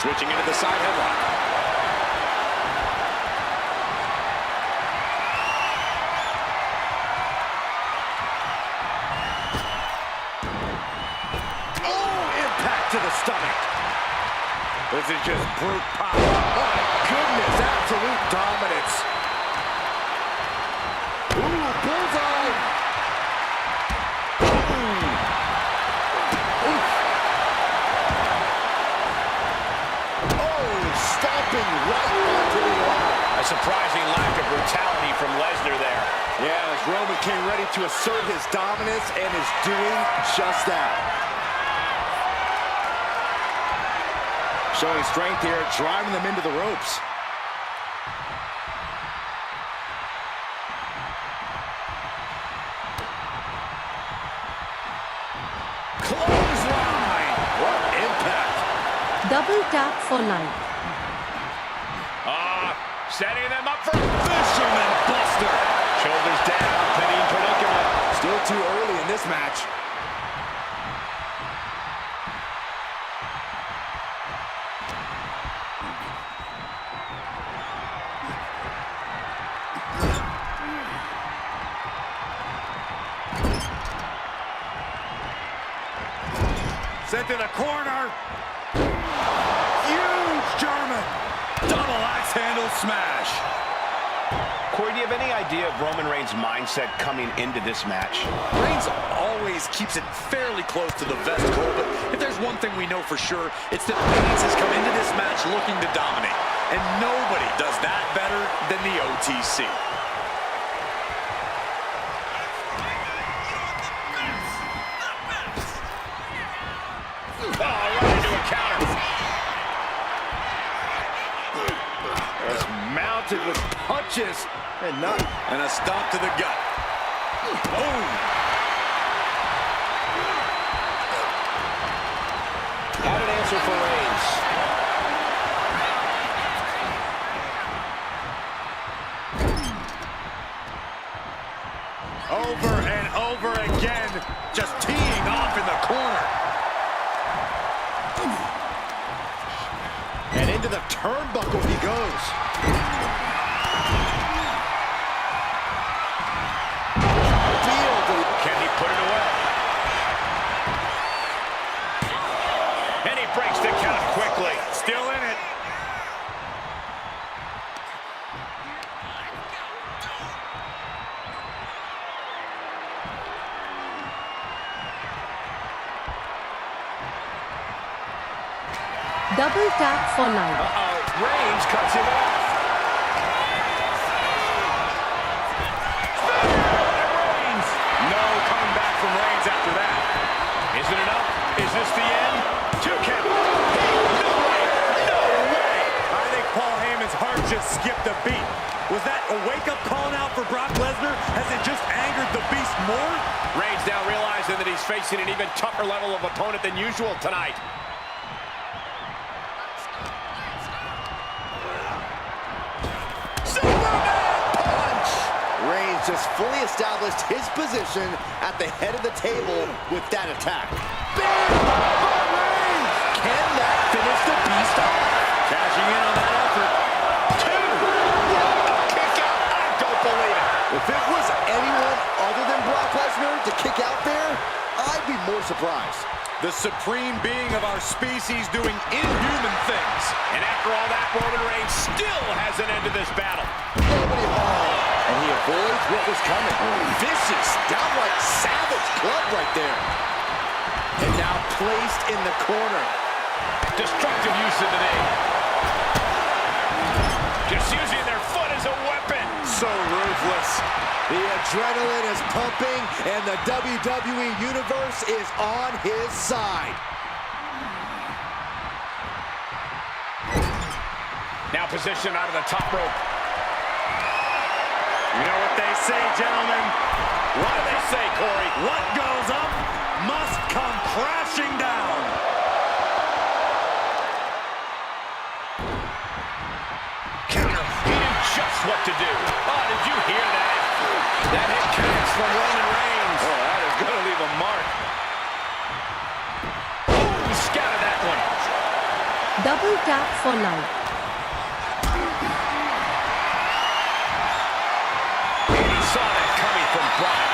Switching into the side headlock. To the stomach. This is just brute power. Oh my goodness, absolute dominance. Ooh, bullseye. Oh, stomping right onto the arm. A surprising lack of brutality from Lesnar there. Yeah, as Roman came ready to assert his dominance and is doing just that. Showing strength here, driving them into the ropes. Clothesline! What impact! Double tap for life. Setting them up for Fisherman Buster. Shoulders down, pinning predicament. Still too early in this match. Sent to the corner. Huge German. Double axe handle smash. Corey, do you have any idea of Roman Reigns' mindset coming into this match? Reigns always keeps it fairly close to the vest, Cole, but if there's one thing we know for sure, it's that Reigns has come into this match looking to dominate. And nobody does that better than the OTC. Right into a counter. It's mounted with punches and not. And a stop to the gut. Boom! Added answer for Reigns. Over and over again, just teeing off in the corner. And into the turnbuckle he goes. Can he put it away? And he breaks the count quickly. Still in it. Double tap for life. Reigns cuts him off. Reigns. No coming back from Reigns after that. Is it enough? Is this the end? 2 count. No way. No way. I think Paul Heyman's heart just skipped a beat. Was that a wake-up call now for Brock Lesnar? Has it just angered the beast more? Reigns now realizing that he's facing an even tougher level of opponent than usual tonight. Reigns just fully established his position at the head of the table with that attack. Big by Reigns! Can that finish the beast off? Cashing in on that effort. 2. What a kick out. I don't believe it. If it was anyone other than Brock Lesnar to kick out there, I'd be more surprised. The supreme being of our species doing inhuman things. And after all that, Roman Reigns still has an end to this battle. Nobody home. And he avoids what was coming. Vicious, downright savage club right there. And now placed in the corner. Destructive use of the knee. Just using their foot as a weapon. So ruthless. The adrenaline is pumping, and the WWE Universe is on his side. Now positioned out of the top rope. You know what they say, gentlemen? What do they say, Corey? What goes up must come crashing down. Counter. He knew just what to do. Oh, did you hear that? That hit connects from Roman Reigns. Oh, that is going to leave a mark. Ooh, scouted that one. Double tap for like. And he saw that coming from Brock.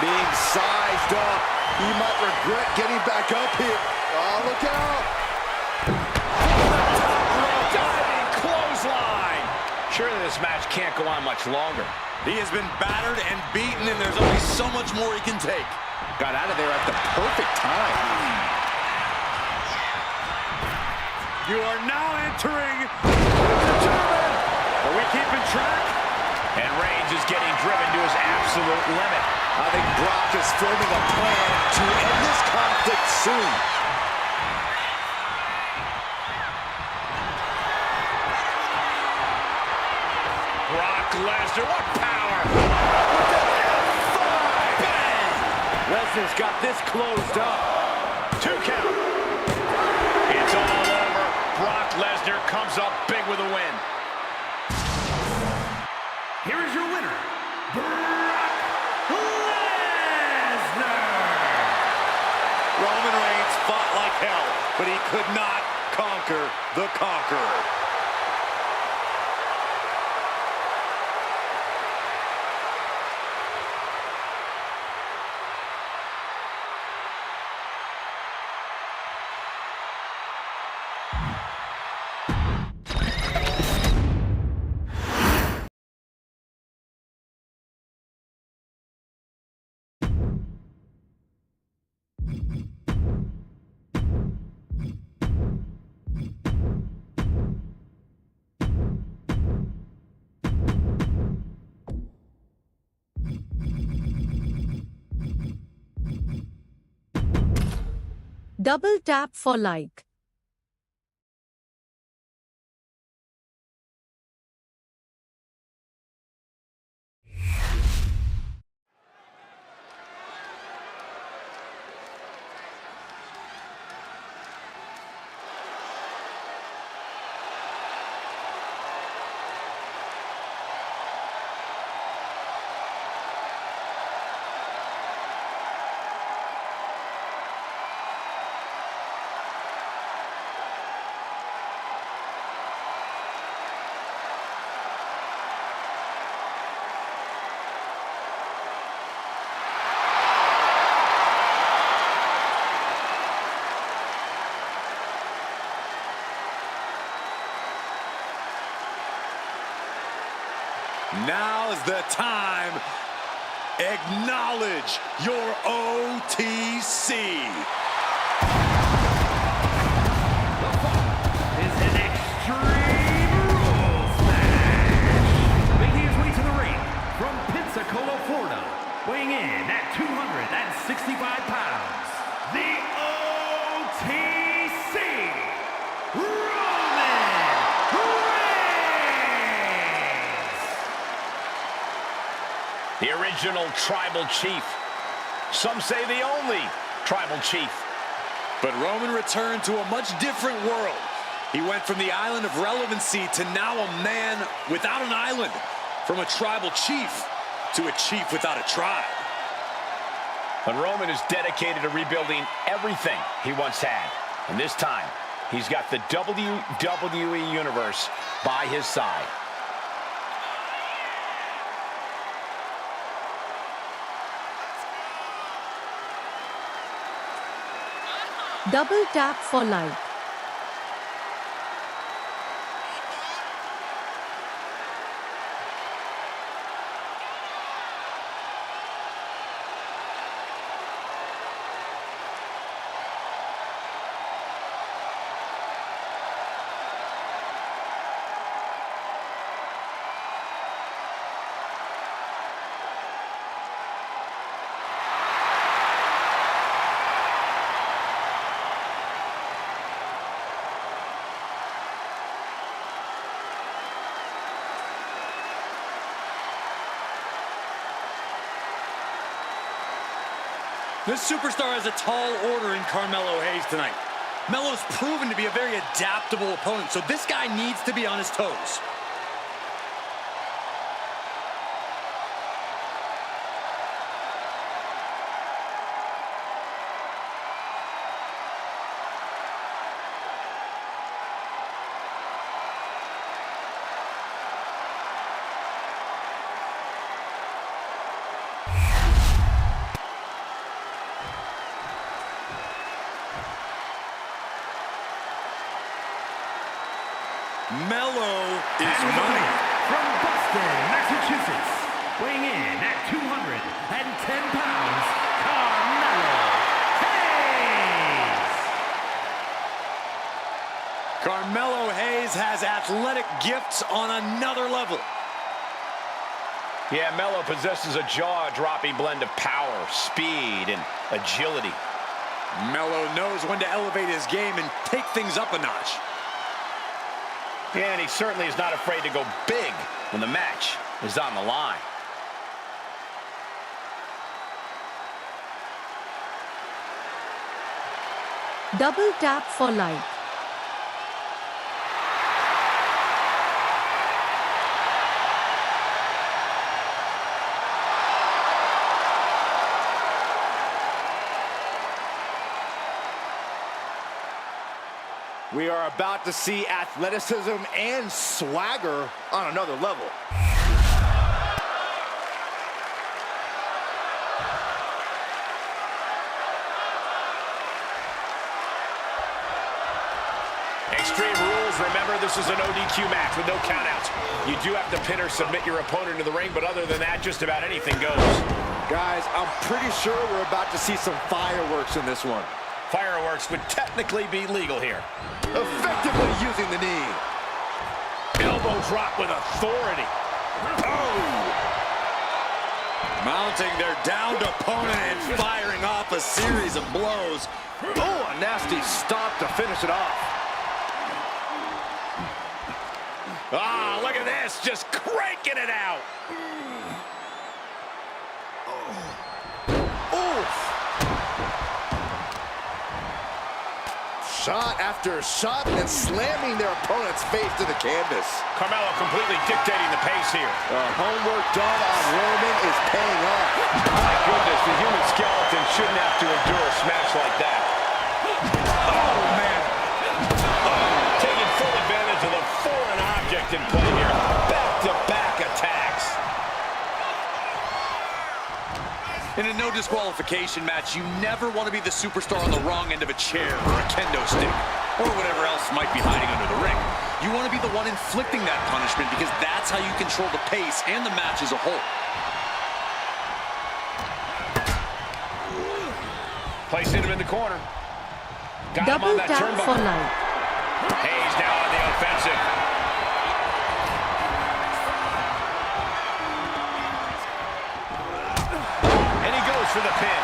Being sized up. He might regret getting back up here. Oh, look out. Diving clothesline. Surely this match can't go on much longer. He has been battered and beaten, and there's only so much more he can take. Got out of there at the perfect time. You are now entering the tournament. Are we keeping track? And Reigns is getting driven to his absolute limit. I think Brock is forming a plan to end this conflict soon. Brock Lesnar, what power! Bang! Lesnar's got this closed up. 2 count. It's all over. Brock Lesnar comes up big with a win. Here is your winner, Brock Lesnar. Roman Reigns fought like hell, but he could not conquer the conqueror. Double tap for like. Now is the time. Acknowledge your OTC. Is an Extreme Rules match. Making his way to the ring from Pensacola, Florida, weighing in at 265 pounds, the OTC, Roman Reigns. The original tribal chief. Some say the only tribal chief. But Roman returned to a much different world. He went from the island of relevancy to now a man without an island. From a tribal chief to a chief without a tribe. But Roman is dedicated to rebuilding everything he once had. And this time, he's got the WWE Universe by his side. Double tap for like. This superstar has a tall order in Carmelo Hayes tonight. Melo's proven to be a very adaptable opponent, so this guy needs to be on his toes. Mellow is And money. from Boston, Massachusetts, weighing in at 210 pounds, Carmelo Hayes. Carmelo Hayes has athletic gifts on another level. Yeah, Melo possesses a jaw-dropping blend of power, speed, and agility. Melo knows when to elevate his game and take things up a notch. Yeah, and he certainly is not afraid to go big when the match is on the line. Double tap for like. We are about to see athleticism and swagger on another level. Extreme rules. Remember, this is an ODQ match with no countouts. You do have to pin or submit your opponent to the ring, but other than that, just about anything goes. Guys, I'm pretty sure we're about to see some fireworks in this one. Fireworks would technically be legal here. Effectively using the knee. Elbow drop with authority. Oh! Mounting their downed opponent and firing off a series of blows. Oh, a nasty stop to finish it off. Ah, look at this, just cranking it out. Oof. Shot after shot and slamming their opponent's face to the canvas. Carmelo completely dictating the pace here. Homework done on Roman is paying off. My goodness, the human skeleton shouldn't have to endure a smash like that. Oh, man. Oh, taking full advantage of the foreign object in play here. Back-to-back attacks. In a no disqualification match, you never want to be the superstar on the wrong end of a chair or a kendo stick or whatever else might be hiding under the ring. You want to be the one inflicting that punishment because that's how you control the pace and the match as a whole. Placing him in the corner. Got him Double on that tap for turnbuckle. like. Hayes now on the offensive. And he goes for the pin.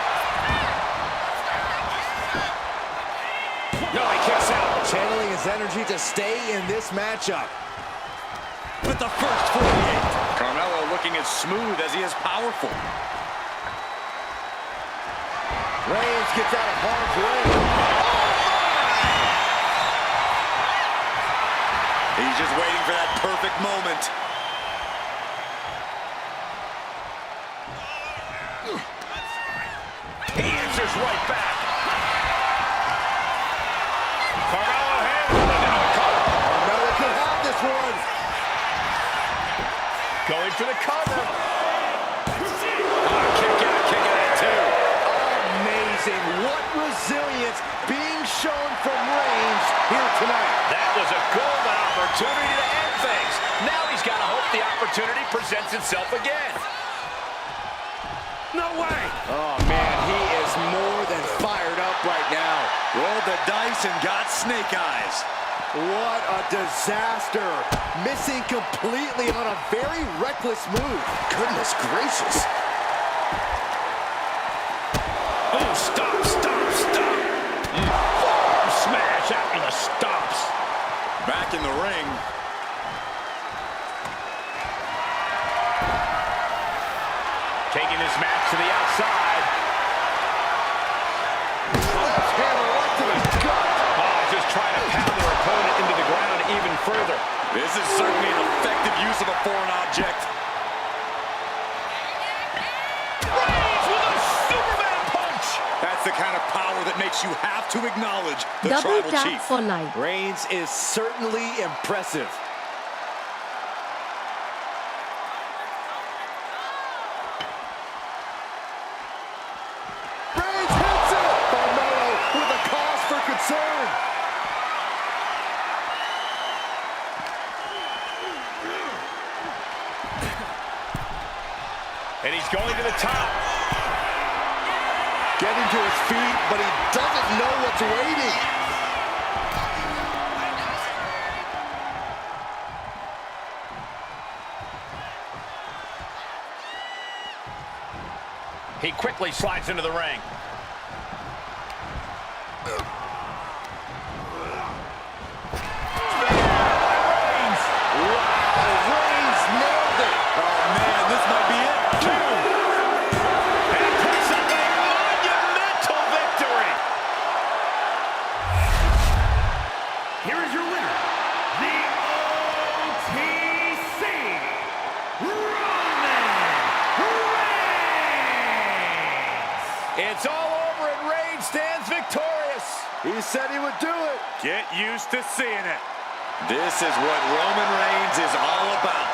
No, he kicks out. Channeling his energy to stay in this matchup. With the first 48. Carmelo looking as smooth as he is powerful. Reigns gets out of harm's way. He's just waiting for that perfect moment. He answers right back. Carmelo Hayes with another cover. Carmelo can have this one. Going for the cover. Kick out too. Amazing. What resilience being shown from Reigns here tonight. That was a golden opportunity to end things. Now he's got to hope the opportunity presents itself again. No way! Oh, man, he is more than fired up right now. Rolled the dice and got snake eyes. What a disaster. Missing completely on a very reckless move. Goodness gracious. Oh, stop. Forearm smash after the stops. Back in the ring. Taking this match to the outside. Left hand right to the gut. Just trying to pound their opponent into the ground even further. This is certainly an effective use of a foreign object. Reigns with a Superman punch. That's the kind of power that makes you have to acknowledge the Double tribal tap chief. for like. Reigns is certainly impressive. Reigns hits it! Carmelo with a cause for concern. top. Getting to his feet, but he doesn't know what's waiting. He quickly slides into the ring. It's all over and Reigns stands victorious. He said he would do it. Get used to seeing it. This is what Roman Reigns is all about.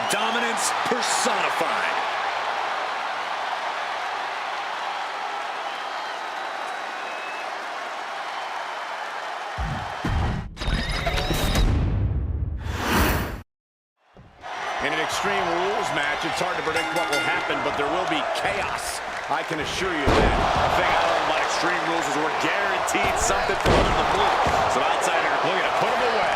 Dominance personified. In an Extreme Rules match, it's hard to predict what will happen, but there will be chaos. I can assure you that. The thing I love about Extreme Rules is we're guaranteed something from under the blue. Some outsider looking to put him away.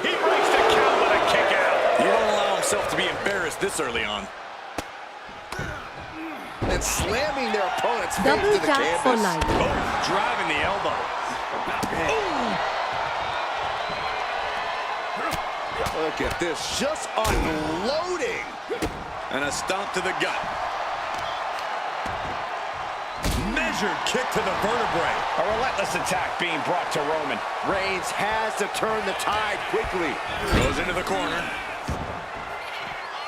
He breaks the count with a kick out. He won't allow himself to be embarrassed this early on. And slamming their opponent's face Double to the tap for canvas. life. Oh, driving the elbow. Look at this, just unloading. And a stomp to the gut. Measured kick to the vertebrae. A relentless attack being brought to Roman. Reigns has to turn the tide quickly. Goes into the corner.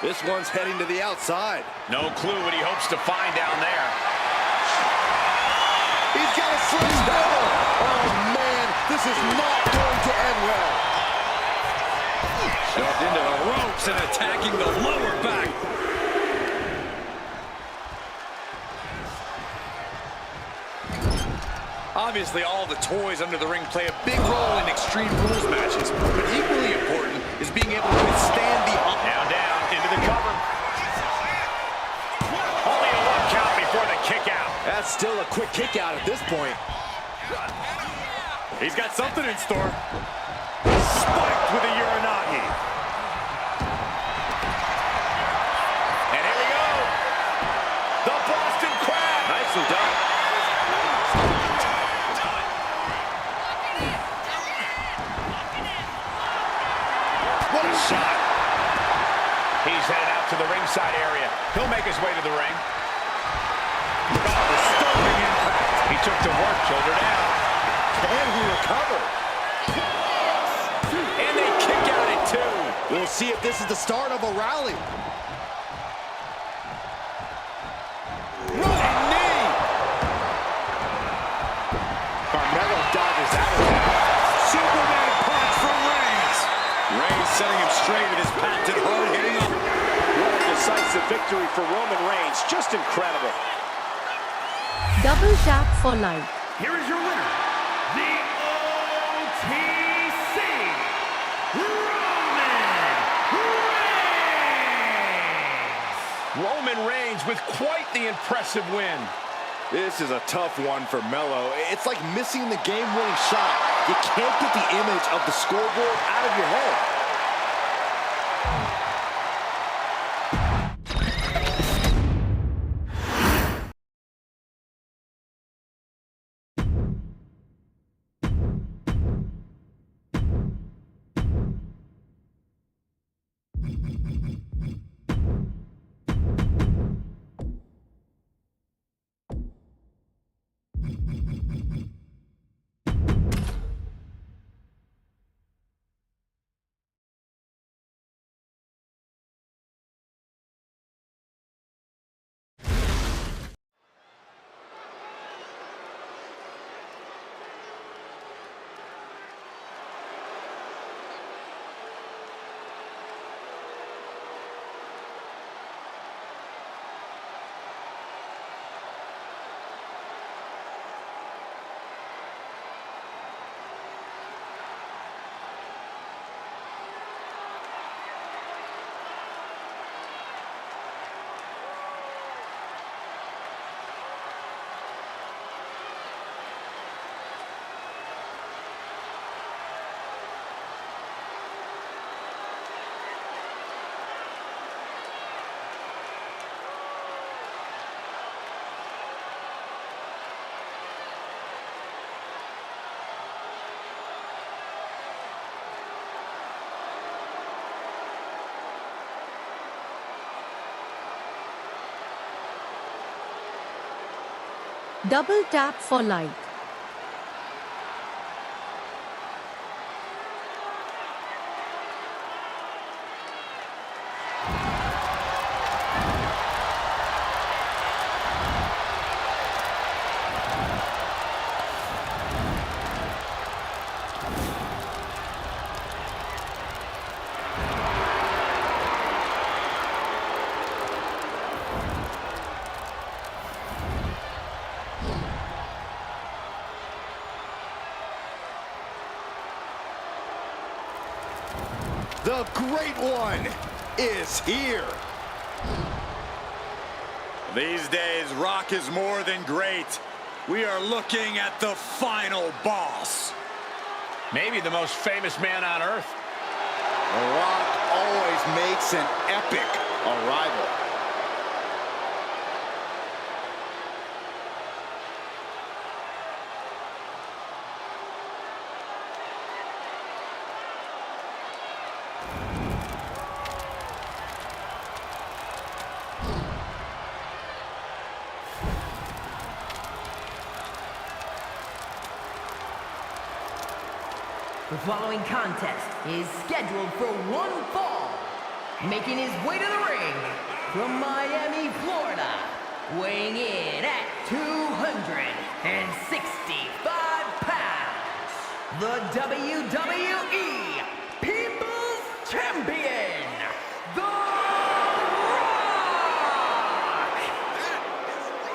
This one's heading to the outside. No clue what he hopes to find down there. He's got a sledgehammer. Oh, man, this is not going to end well. Shoved into the ropes and attacking the lower back. Obviously, all the toys under the ring play a big role in Extreme Rules matches, but equally important is being able to withstand the... Now down, into the cover. Only a 1 count before the kick out. That's still a quick kick out at this point. He's got something in store. Spiked with a Uranagi. And here we go. The Boston Crab. Nicely done. What a shot. He's headed out to the ringside area. He'll make his way to the ring. Oh, the stomping impact. He took to work, shoulder down. Can he recover? And they kick out at 2. We'll see if this is the start of a rally. Running knee. Carmelo dodges out of that. Superman punch from Reigns. Reigns setting him straight with his patented hard-hitting up. What a decisive victory for Roman Reigns. Just incredible. Double tap for life. Here is your winner, the OTC, Roman Reigns! Roman Reigns with quite the impressive win. This is a tough one for Melo. It's like missing the game-winning shot. You can't get the image of the scoreboard out of your head. Double tap for like. The Great One is here. These days, Rock is more than great. We are looking at the final boss. Maybe the most famous man on earth. The Rock always makes an epic arrival. The following contest is scheduled for one fall. Making his way to the ring from Miami, Florida, weighing in at 265 pounds, the WWE People's Champion, The Rock!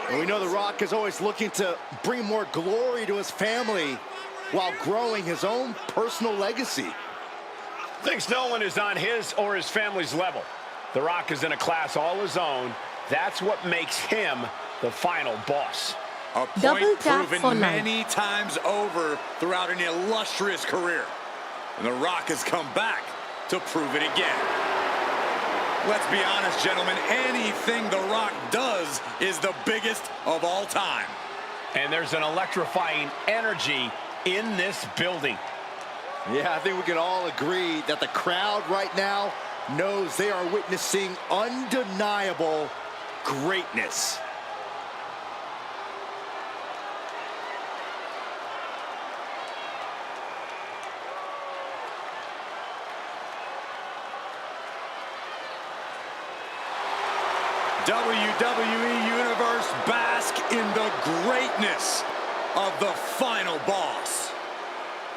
And we know The Rock is always looking to bring more glory to his family while growing his own personal legacy. Thinks no one is on his or his family's level. The Rock is in a class all his own. That's what makes him the final boss. A point Double tap proven for many times over throughout an illustrious career. And The Rock has come back to prove it again. Let's be honest, gentlemen, anything The Rock does is the biggest of all time. And there's an electrifying energy in this building. Yeah, I think we can all agree that the crowd right now knows they are witnessing undeniable greatness. WWE Universe, bask in the greatness of the final boss.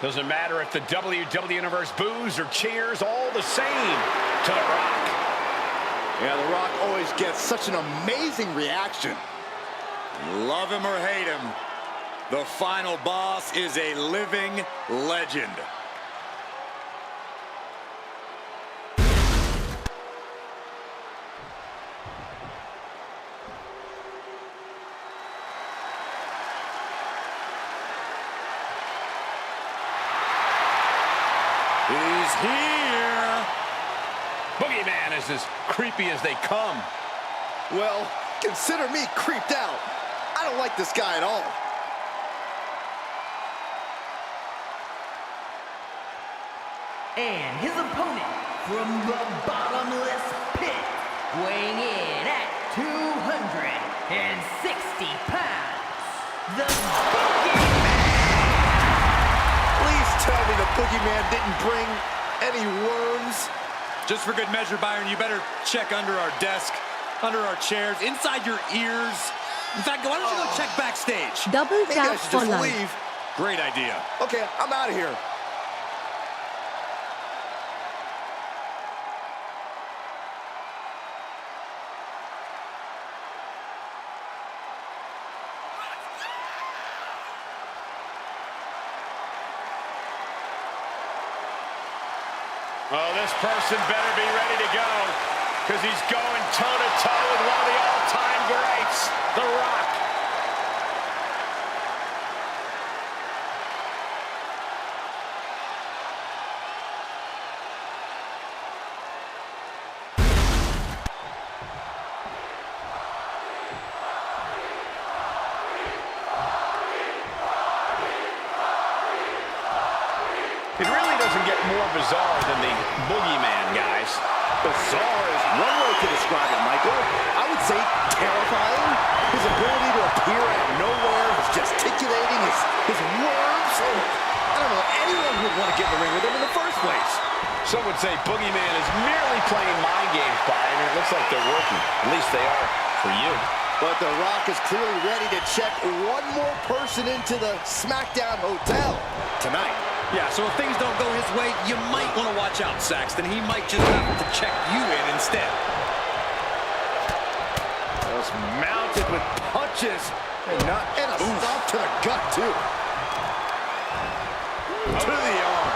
Doesn't matter if the WWE Universe boos or cheers, all the same to The Rock. Yeah, The Rock always gets such an amazing reaction. Love him or hate him, the final boss is a living legend. He's here. Boogeyman is as creepy as they come. Well, consider me creeped out. I don't like this guy at all. And his opponent from the bottomless pit, weighing in at 260 pounds, the Boogeyman! Please tell me the Boogeyman didn't bring any worms. Just for good measure, Byron, you better check under our desk, under our chairs, inside your ears. In fact, why don't you go check backstage? Double Maybe I tap should for just like. leave. Great idea. Okay, I'm out of here. Oh, this person better be ready to go, because he's going toe-to-toe with one of the all-time greats, The Rock. It really doesn't get more bizarre than the Boogeyman, guys. Bizarre is one way to describe it, Michael. I would say terrifying. His ability to appear out of nowhere, Some would say Boogeyman is merely playing mind games, Byron, and it looks like they're working. At least they are for you. But The Rock is clearly ready to check one more person into the SmackDown hotel tonight. Yeah, so if things don't go his way, you might want to watch out, Saxton. He might just have to check you in instead. Just mounted with punches and a stop to the gut, too. To the arm.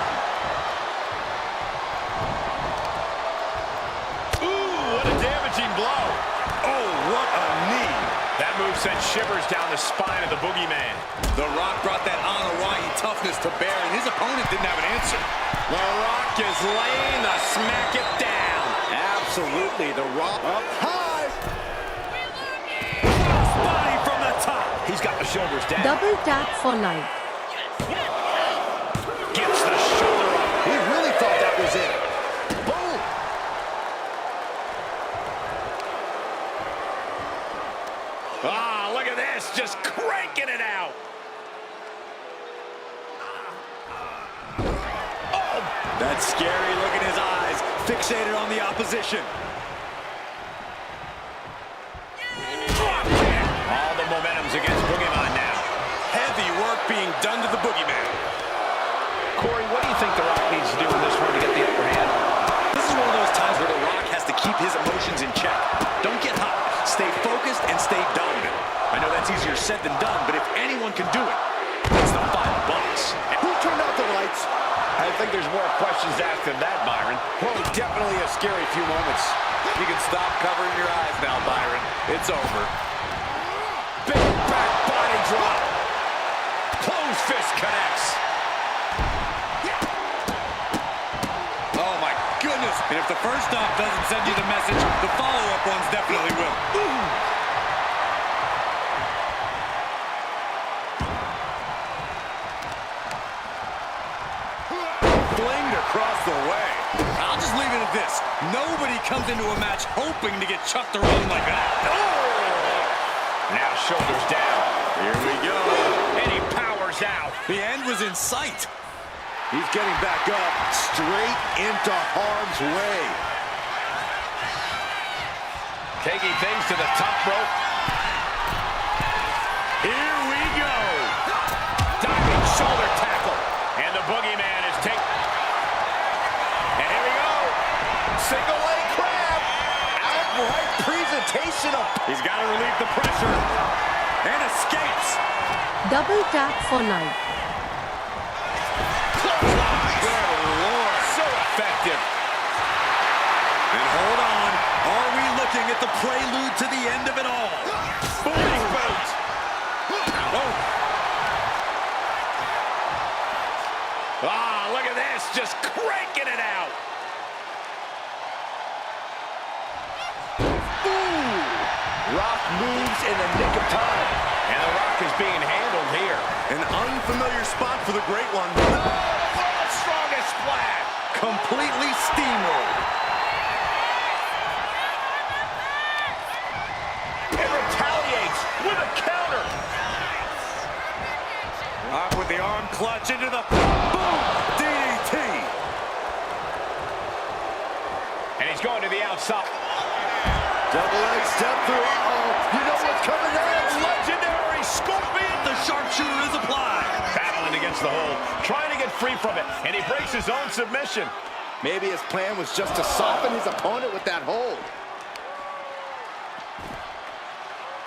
Ooh, what a damaging blow. Oh, what a knee. That move sent shivers down the spine of the Boogeyman. The Rock brought that Hawaii toughness to bear, and his opponent didn't have an answer. The Rock is laying the smack it down. Absolutely, The Rock up high. Body from the top. He's got the shoulders down. Double tap for life. Gets the shoulder up. He really thought that was it. Boom. Ah, look at this, just cranking it out. Oh, That scary look in his eyes, fixated on the opposition. all the momentum's against Boogeyman now. Heavy work being done to the Boogeyman. Corey, what do you think The Rock needs to do in this one to get the upper hand? This is one of those times where The Rock has to keep his emotions in check. Don't get hot. Stay focused and stay dominant. I know that's easier said than done, but if anyone can do it, it's the final boss. Who turned out the lights? I think there's more questions asked than that, Byron. Well, definitely a scary few moments. You can stop covering your eyes now, Byron. It's over. Big back body drop. Closed fist connects. Oh, my goodness. And if the first stop doesn't send you the message, the follow-up ones definitely will. Flinged across the way. I'll just leave it at this. Nobody comes into a match hoping to get chucked around like that. Now shoulders down. Here we go. And he powers out. The end was in sight. He's getting back up, straight into harm's way. Taking things to the top rope. Here we go. Diving shoulder tackle. And the Boogeyman is taken. And here we go. Single leg crab. Outright presentation of... He's got to relieve the pressure. And escapes. Double tap for life. Good Lord. So effective. And hold on. Are we looking at the prelude to the end of it all? Booty boot. Oh. Ah, look at this. Just cranking it out. Rock moves in the nick of time. And The Rock is being handled here. An unfamiliar spot for the Great One. World's strongest splash. Completely steamrolled. It retaliates with a counter. Rock with the arm clutch into the boom DDT. And he's going to the outside. Double leg step through. Uh-oh. You know what's coming next. Legendary Scorpion. The sharpshooter is applied. Battling against the hold, trying to get free from it, and he breaks his own submission. Maybe his plan was just to soften his opponent with that hold.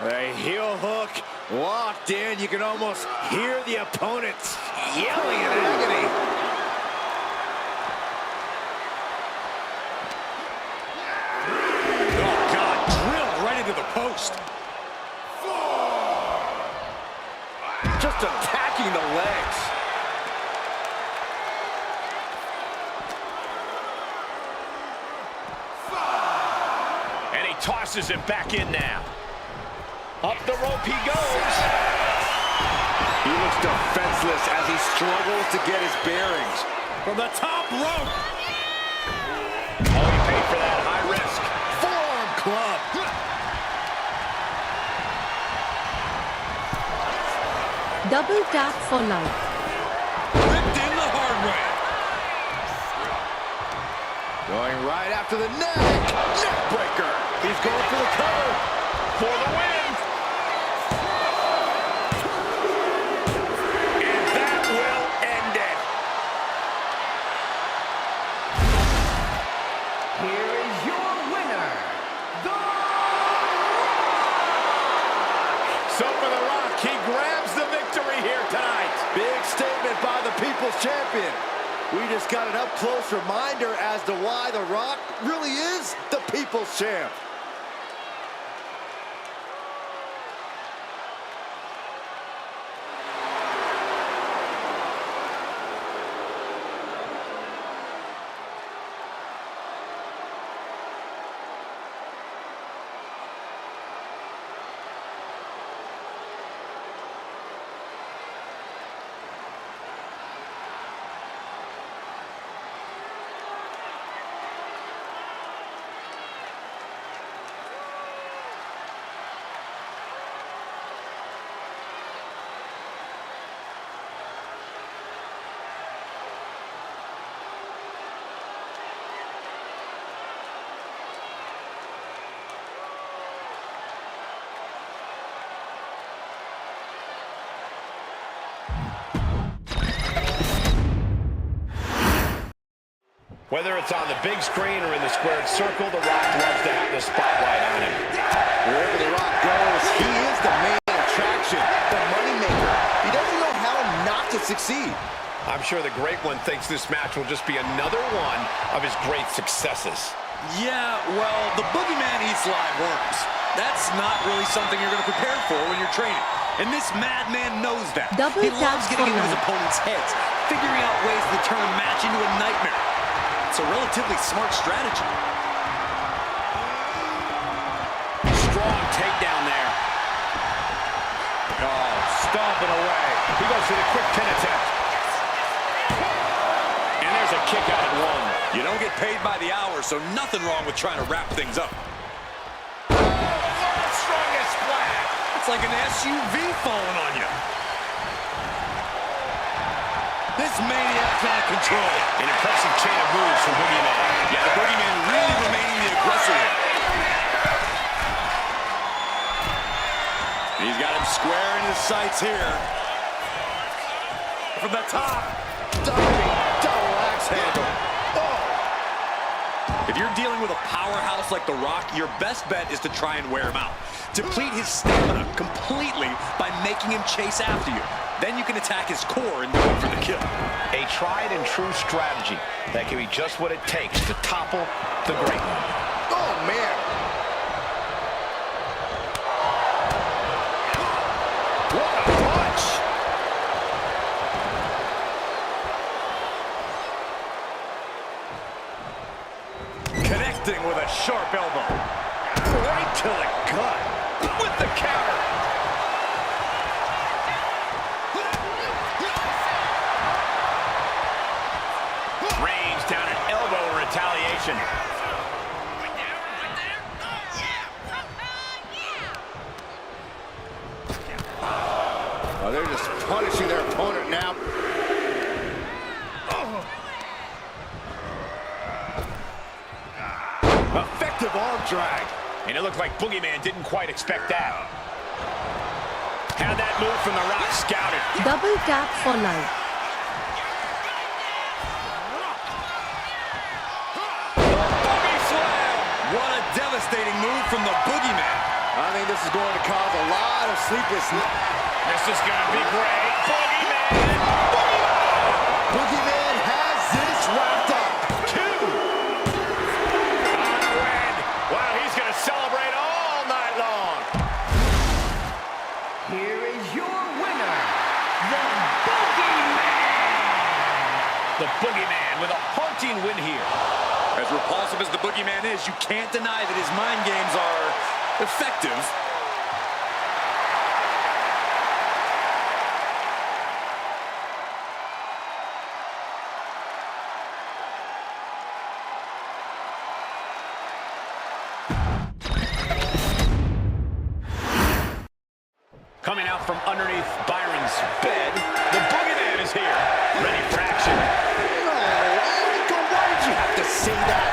A heel hook locked in. You can almost hear the opponents yelling in agony. Oh, God, drilled right into the post. Just attacking the legs. And he tosses him back in now. Up the rope he goes. He looks defenseless as he struggles to get his bearings. From the top rope. Oh, he paid for that high risk. Forearm club. Double tap for life. Ripped in the hard way. Going right after the neck breaker. He's going for the cover. For the win. And that will end it. Here is your winner, The Rock! So for The Rock, he grabs the victory here tonight. Big statement by the People's Champion. We just got an up-close reminder as to why The Rock really is the People's Champ. Whether it's on the big screen or in the squared circle, The Rock loves to have the spotlight on him. Wherever The Rock goes, he is the main attraction, the moneymaker. He doesn't know how not to succeed. I'm sure the Great One thinks this match will just be another one of his great successes. Yeah, well, the boogeyman eats live worms. That's not really something you're going to prepare for when you're training. And this madman knows that. Double he loves tap getting into his for opponent's heads, figuring out ways to turn a match into a nightmare. It's a relatively smart strategy. Strong takedown there. Oh, stomping away. He goes for the quick pin attempt. And there's a kick out at one. You don't get paid by the hour, so nothing wrong with trying to wrap things up. Strongest splash. It's like an SUV falling on you. This maniac's out of control. An impressive chain of moves from Boogeyman. Yeah, the boogeyman really remaining the aggressor here. He's got him square in his sights here. From the top. Diving double axe handle. If you're dealing with a powerhouse like The Rock, your best bet is to try and wear him out. Deplete his stamina completely by making him chase after you. Then you can attack his core and go for the kill. A tried and true strategy that can be just what it takes to topple the Great One. Oh, man. What a punch! Connecting with a sharp elbow. Right to the gut. With the counter. Range down an elbow in retaliation. Oh, they're just punishing their opponent now. Effective arm drag. And it looked like Boogeyman didn't quite expect that. Had that move from The Rock scouted. Double tap for life. Boogie slam! What a devastating move from the boogeyman. I think this is going to cause a lot of sleepless nights. This is going to be great. Boogeyman! Boogeyman has this wrapped up. Two! On the win. Wow, he's going to celebrate all night long. Here is your winner, The Boogeyman! The Boogeyman with a haunting win here. As repulsive as the boogeyman is, you can't deny that his mind games are effective. Coming out from underneath Byron's bed, the Boogeyman is here. Ready for action. No, Michael, why did you have to say that?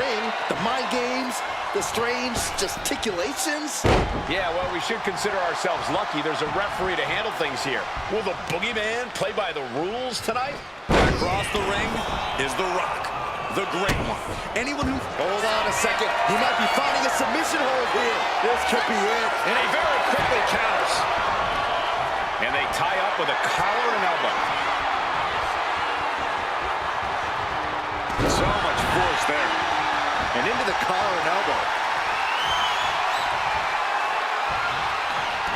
ring, the mind games, the strange gesticulations. Yeah, well, we should consider ourselves lucky there's a referee to handle things here. Will the boogeyman play by the rules tonight? Across the ring is The Rock, the Great One. Anyone who... Hold on a second. He might be finding a submission hold here. This could be it. And he very quickly counters. And they tie up with a collar and elbow. So much force there. And into the collar and elbow.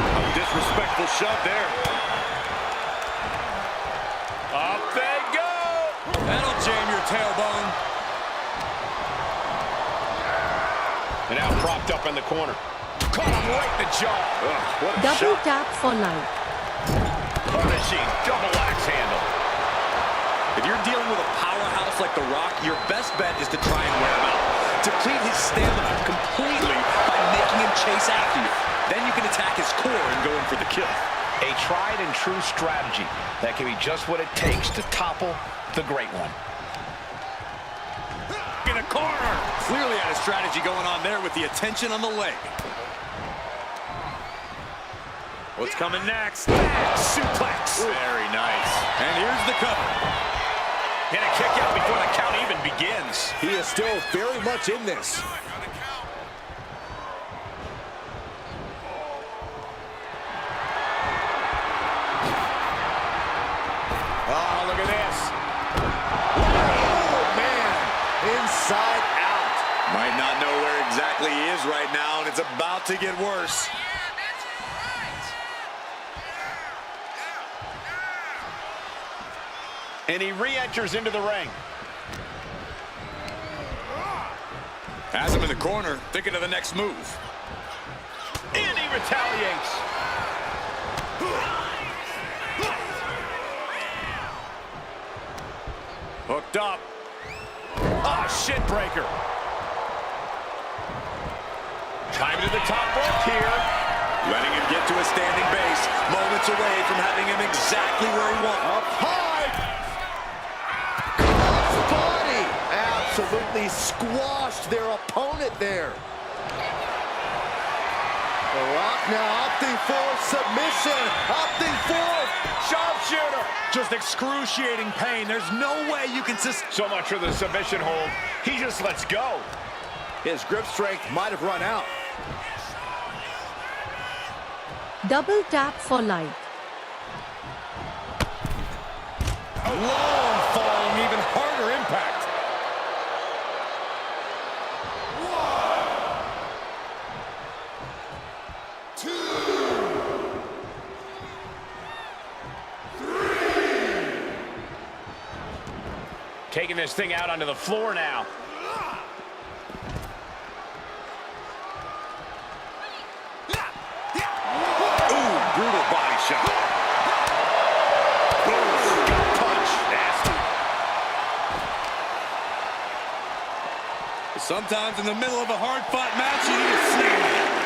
A disrespectful shove there. Up they go. That'll jam your tailbone. And now propped up in the corner. Caught him right in the jaw. Ugh, what a Double shot. tap for life. Punishing double axe handle. If you're dealing with a powerhouse like The Rock, your best bet is to try and wear him out. Deplete his stamina completely by making him chase after you. Then you can attack his core and go in for the kill. A tried and true strategy that can be just what it takes to topple the Great One. In a corner. Clearly had a strategy going on there with the attention on the leg. What's coming next? Suplex. Very nice. And here's the cover. And a kick out before the count even begins. He is still very much in this. Oh, look at this. Oh, man. Inside out. Might not know where exactly he is right now, and it's about to get worse. And he re-enters into the ring. Has him in the corner, thinking of the next move. And he retaliates. Hooked up. Ah, shit breaker. Time to the top rope here. Letting him get to a standing base. Moments away from having him exactly where he wants. Up high. Cross body. Absolutely squashed their opponent there. The Rock now opting for submission. Opting for Sharpshooter. Just excruciating pain. There's no way you can So much for the submission hold. He just lets go. his grip strength might have run out. Double tap for life. long falling, even harder impact. Taking this thing out onto the floor now. Ooh, brutal body shot. Gut punch. Nasty. Sometimes in the middle of a hard-fought match, you need a slam.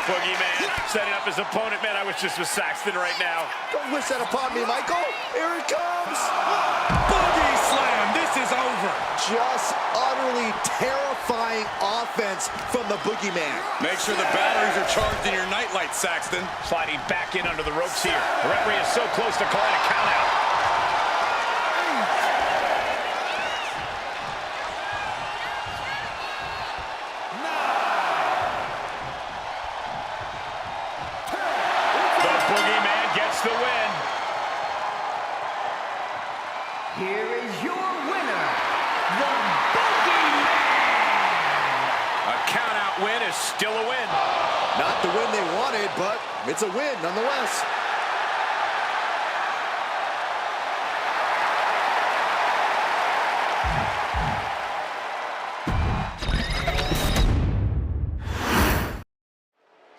Boogeyman setting up his opponent. Man, I wish this was Saxton right now. Don't wish that upon me, Michael. Here it comes. Boogie slam. This is over. Just utterly terrifying offense from the Boogeyman. Make sure the batteries are charged in your nightlight, Saxton. Sliding back in under the ropes here. The referee is so close to calling a count out. The win. Here is your winner, the Boogeyman! A count-out win is still a win. Not the win they wanted, but it's a win nonetheless.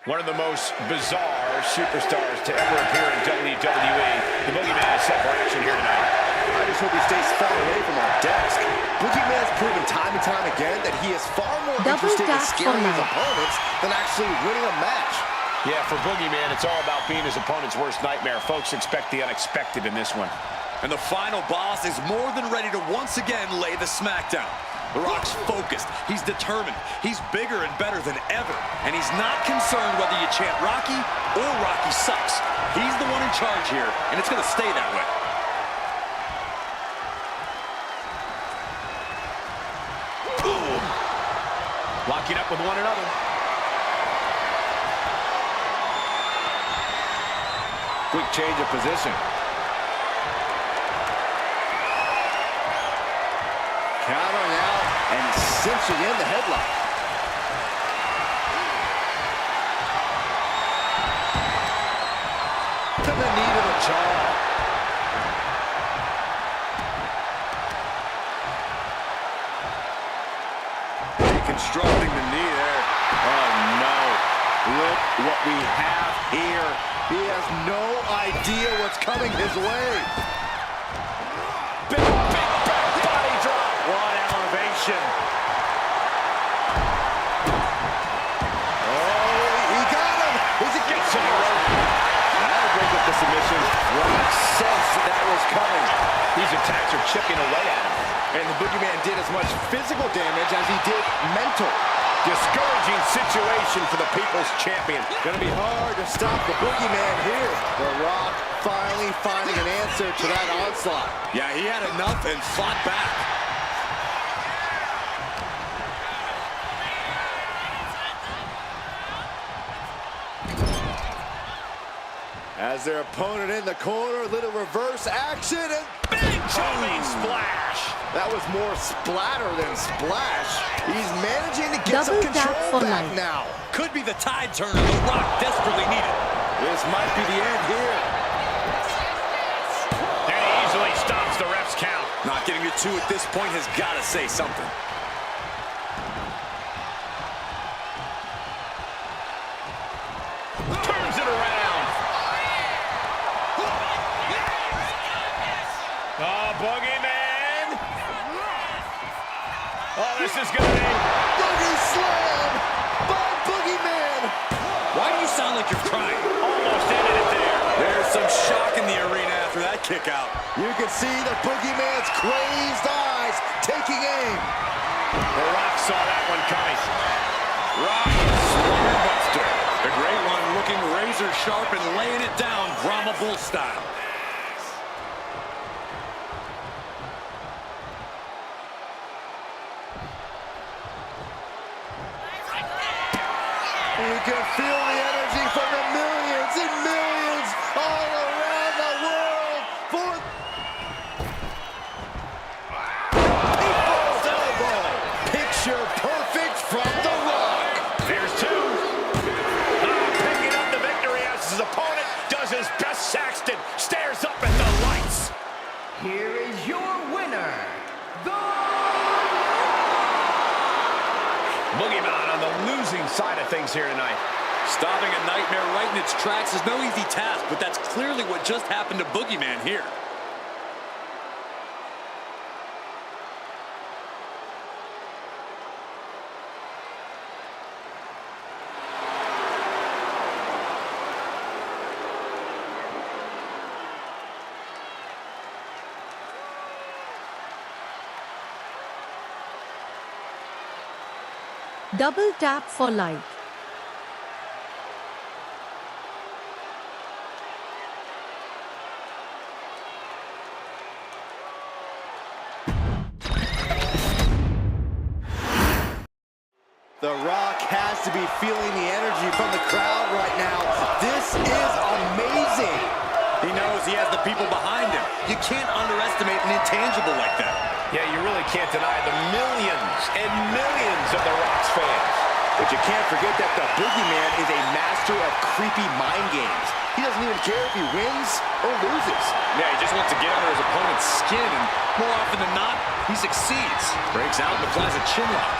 One of the most bizarre superstars to ever appear in WWE. The Boogeyman is set for action here tonight. I just hope he stays far away from our desk. Boogeyman's proven time and time again that he is far more Double interested in tap scaring for his life. opponents than actually winning a match. Yeah, for Boogeyman, it's all about being his opponent's worst nightmare. Folks expect the unexpected in this one. And the final boss is more than ready to once again lay the smackdown. The Rock's focused, he's determined, he's bigger and better than ever, and he's not concerned whether you chant Rocky or Rocky sucks. He's the one in charge here, and it's gonna stay that way. Boom! Locking up with one another. Quick change of position. Countering out and cinching in the headlock. To the knee to the jaw. Deconstructing the knee there. Oh no. Look what we have here. He has no idea what's coming his way. Big body drop. What elevation. Oh, he got him. Is it Gets in the rope. That'll break up the submission. Rock sensed that was coming. These attacks are chipping away at him. And the Boogeyman did as much physical damage as he did mental. Discouraging situation for the People's Champion. Gonna be hard to stop the Boogeyman here. The Rock finally finding an answer to that onslaught. Yeah, he had enough and fought back. As their opponent in the corner, little reverse action and Big jumping splash. that was more splatter than splash. He's managing to get some Double tap control for back life. now. Could be the tide turner the Rock desperately needed. This might be the end here. And he easily stops the ref's count. Not getting to two at this point has got to say something. Turns it around. Oh, Boogeyman. Oh, this is going to be... Boogie slam by Boogeyman. Why do you sound like you're crying? Almost ended it there. There's some shock in the arena after that kick out. You can see the Boogeyman's crazed eyes taking aim. The Rock saw that one coming. Rock Slaughter Buster. The Great One looking razor sharp and laying it down Brahma Bull style. You can feel the energy from the millions and millions all around the world for People's Elbow. Picture perfect from The Rock. Here's two. Picking up the victory as his opponent does his best. Saxton stares up at the lights. Here is your winner, the Boogeyman on the losing side of things here tonight. Stopping a nightmare right in its tracks is no easy task, but that's clearly what just happened to Boogeyman here. Double tap for like. The Rock has to be feeling the energy from the crowd right now. This is amazing. He knows he has the people behind him. You can't underestimate an intangible like that. Yeah, you really can't deny the millions and millions of the Rock's fans. But you can't forget that the Boogeyman is a master of creepy mind games. He doesn't even care if he wins or loses. Yeah, he just wants to get under his opponent's skin, and more often than not, he succeeds. Breaks out and applies a chin lock.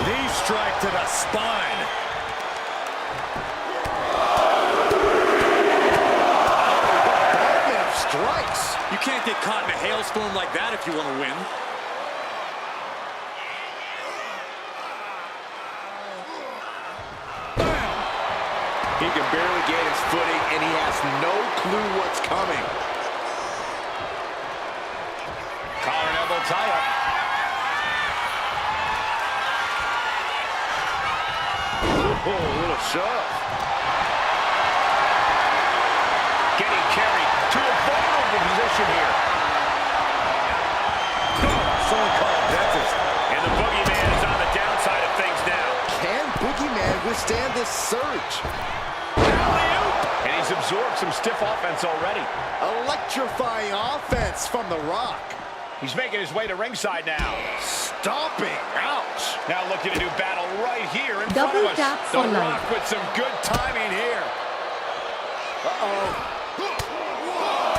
Knee strike to the spine. Strikes. You can't get caught in a hailstorm like that if you want to win. He can barely get his footing, and he has no clue what's coming. Collar and elbow tie-up. Oh, a little shove. Getting carried to a vulnerable position here. Someone called dentist. And the boogeyman is on the downside of things now. Can Boogeyman withstand this surge? And he's absorbed some stiff offense already. Electrifying offense from The Rock. He's making his way to ringside now. Stomping. Ouch. Now looking to do battle right here in Double front of us. tap The for life. Rock with some good timing here.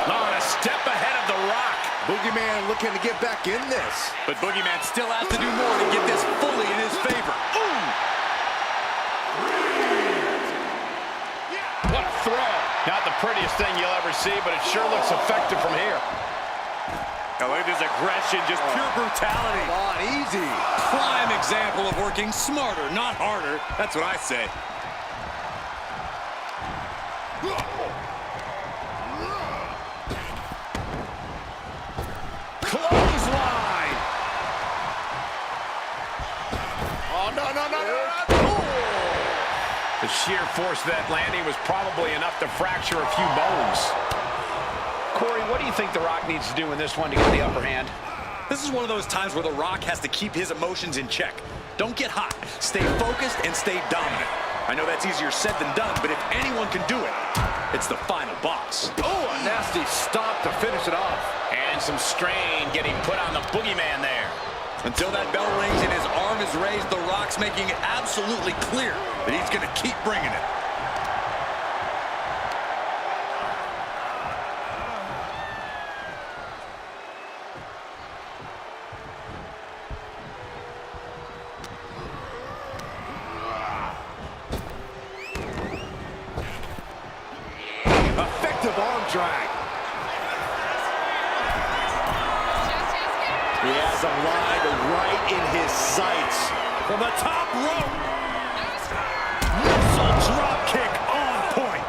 On a step ahead of The Rock. Boogeyman looking to get back in this. But Boogeyman still has to do more to get this fully in his favor. What a throw. Not the prettiest thing you'll ever see, but it sure looks effective from here. Now look at this aggression, just pure brutality. Come on, easy. Prime example of working smarter, not harder. That's what I say. Clothesline. Oh, no. The sheer force of that landing was probably enough to fracture a few bones. Corey, what do you think The Rock needs to do in this one to get the upper hand? This is one of those times where The Rock has to keep his emotions in check. Don't get hot. Stay focused and stay dominant. I know that's easier said than done, but if anyone can do it, it's the final boss. Oh, a nasty stop to finish it off. And some strain getting put on the boogeyman there. Until that bell rings and his arm is raised, The Rock's making it absolutely clear that he's going to keep bringing it. Effective arm drag. He has him lined right in his sights. From the top rope. Missile drop kick on point.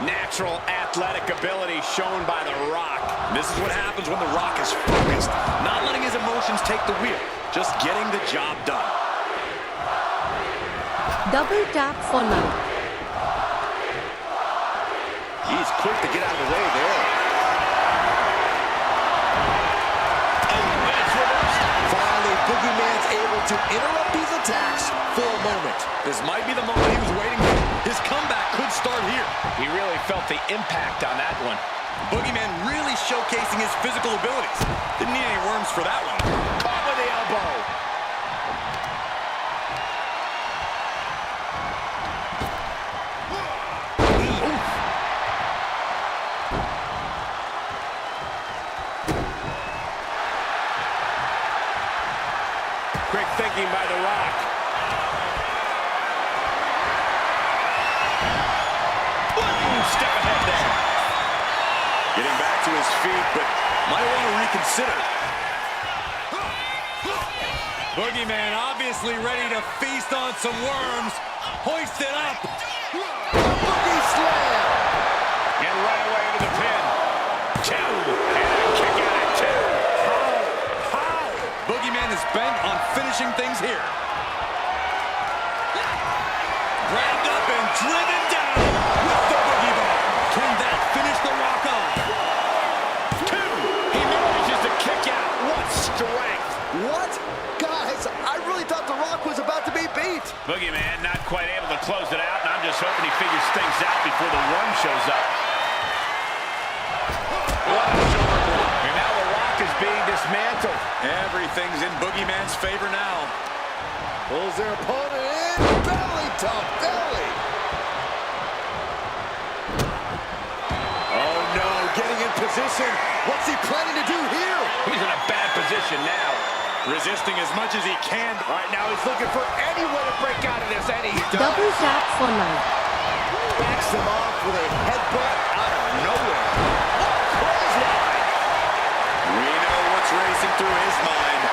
Natural athletic ability shown by The Rock. This is what happens when The Rock is focused. Not letting his emotions take the wheel. Just getting the job done. Double tap for life. He's quick to get out of the way there. Finally, Boogeyman's able to interrupt these attacks for a moment. This might be the moment he was waiting for. His comeback could start here. He really felt the impact on that one. Boogeyman really showcasing his physical abilities. Didn't need any worms for that one. Caught with the elbow. Quick thinking by The Rock. Step ahead there. Getting back to his feet, but might want to reconsider. Boogeyman obviously ready to feast on some worms. Hoist it up. Boogie slam. And right away into the pin. Two. And a kick out at two. How? Boogeyman is bent on finishing things here. Grabbed up and driven down with the boogie bar. Can that finish The Rock off? Two. He manages to kick out. What strength. What? Guys, I really thought The Rock was about to be beat. Boogeyman not quite able to close it out, and I'm just hoping he figures things out before the worm shows up. What a shoulder block. And now The Rock is being dismantled. Everything's in Boogeyman's favor now. Pulls their opponent in. Belly to belly. Oh no, getting in position. What's he planning to do here? He's in a bad position now. Resisting as much as he can. All right, now he's looking for any way to break out of this, and he does. Double tap for life. Backs him off with a headbutt out of nowhere. What a clothesline. racing through his mind.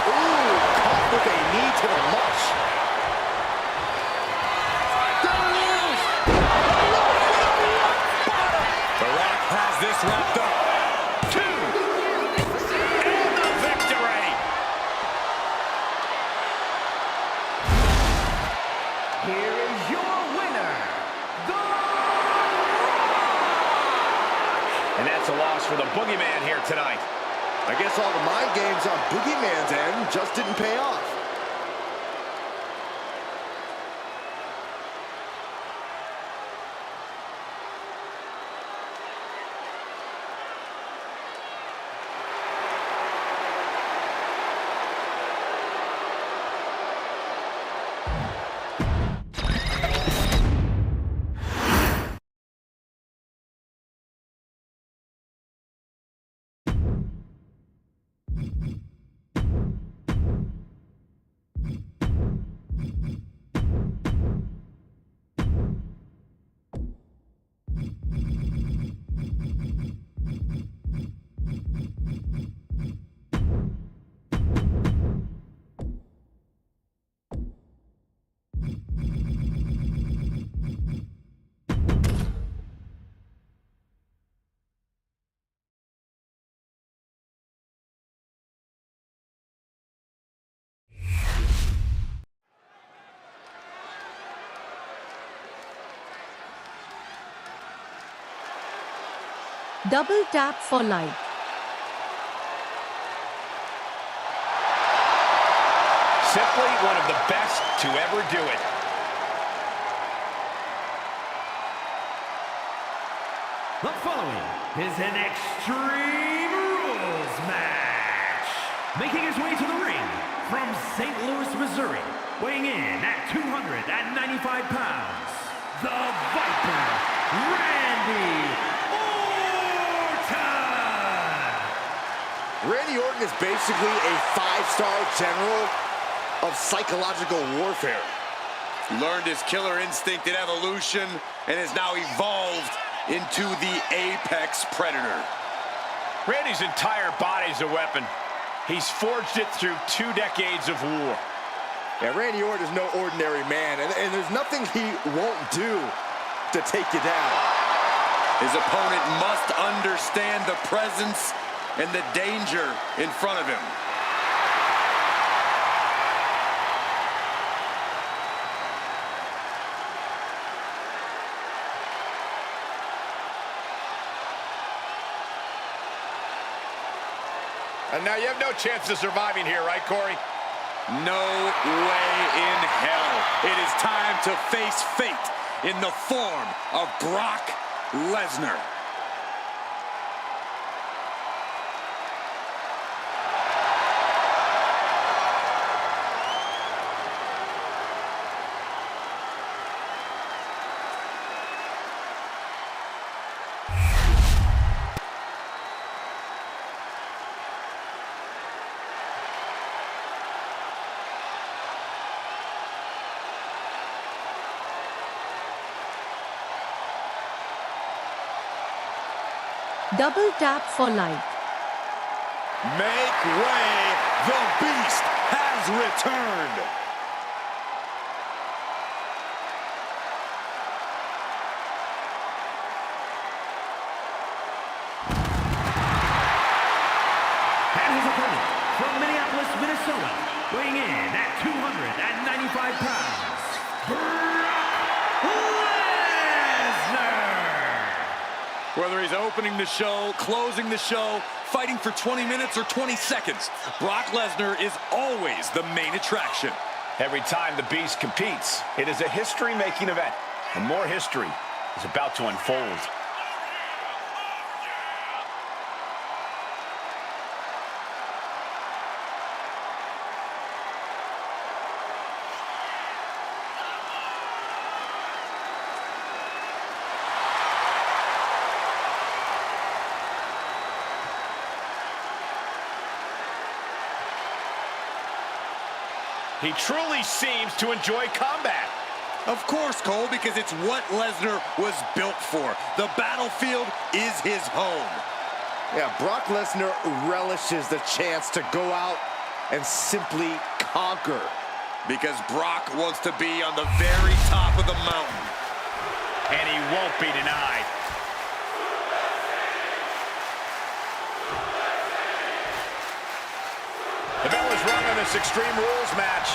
Ooh, caught with a knee to the mush. The Rock has this wrapped up. 2. And the victory. Here is your winner, The And that's a loss for the Boogeyman here tonight. I guess all the mind games on Boogeyman's end just didn't pay off. Double tap for like. Simply one of the best to ever do it. The following is an Extreme Rules match. Making his way to the ring from St. Louis, Missouri, weighing in at 295 pounds, the Viper, Randy Orton. Randy Orton is basically a 5-star general of psychological warfare. Learned his killer instinct in Evolution and has now evolved into the apex predator. Randy's entire body's a weapon. He's forged it through 2 decades of war. Yeah, Randy Orton is no ordinary man, and there's nothing he won't do to take you down. His opponent must understand the presence and the danger in front of him. And now you have no chance of surviving here, right, Corey? No way in hell. It is time to face fate in the form of Brock Lesnar. Double tap for like. Make way, the Beast has returned. And his opponent from Minneapolis, Minnesota, weighing in at 295 pounds, Brock Lesnar. Whether he's opening the show, closing the show, fighting for 20 minutes or 20 seconds, Brock Lesnar is always the main attraction. Every time the Beast competes, it is a history-making event, and more history is about to unfold. He truly seems to enjoy combat. Of course, Cole, because it's what Lesnar was built for. The battlefield is his home. Yeah, Brock Lesnar relishes the chance to go out and simply conquer. Because Brock wants to be on the very top of the mountain. And he won't be denied. The bell is rung on this Extreme Rules match.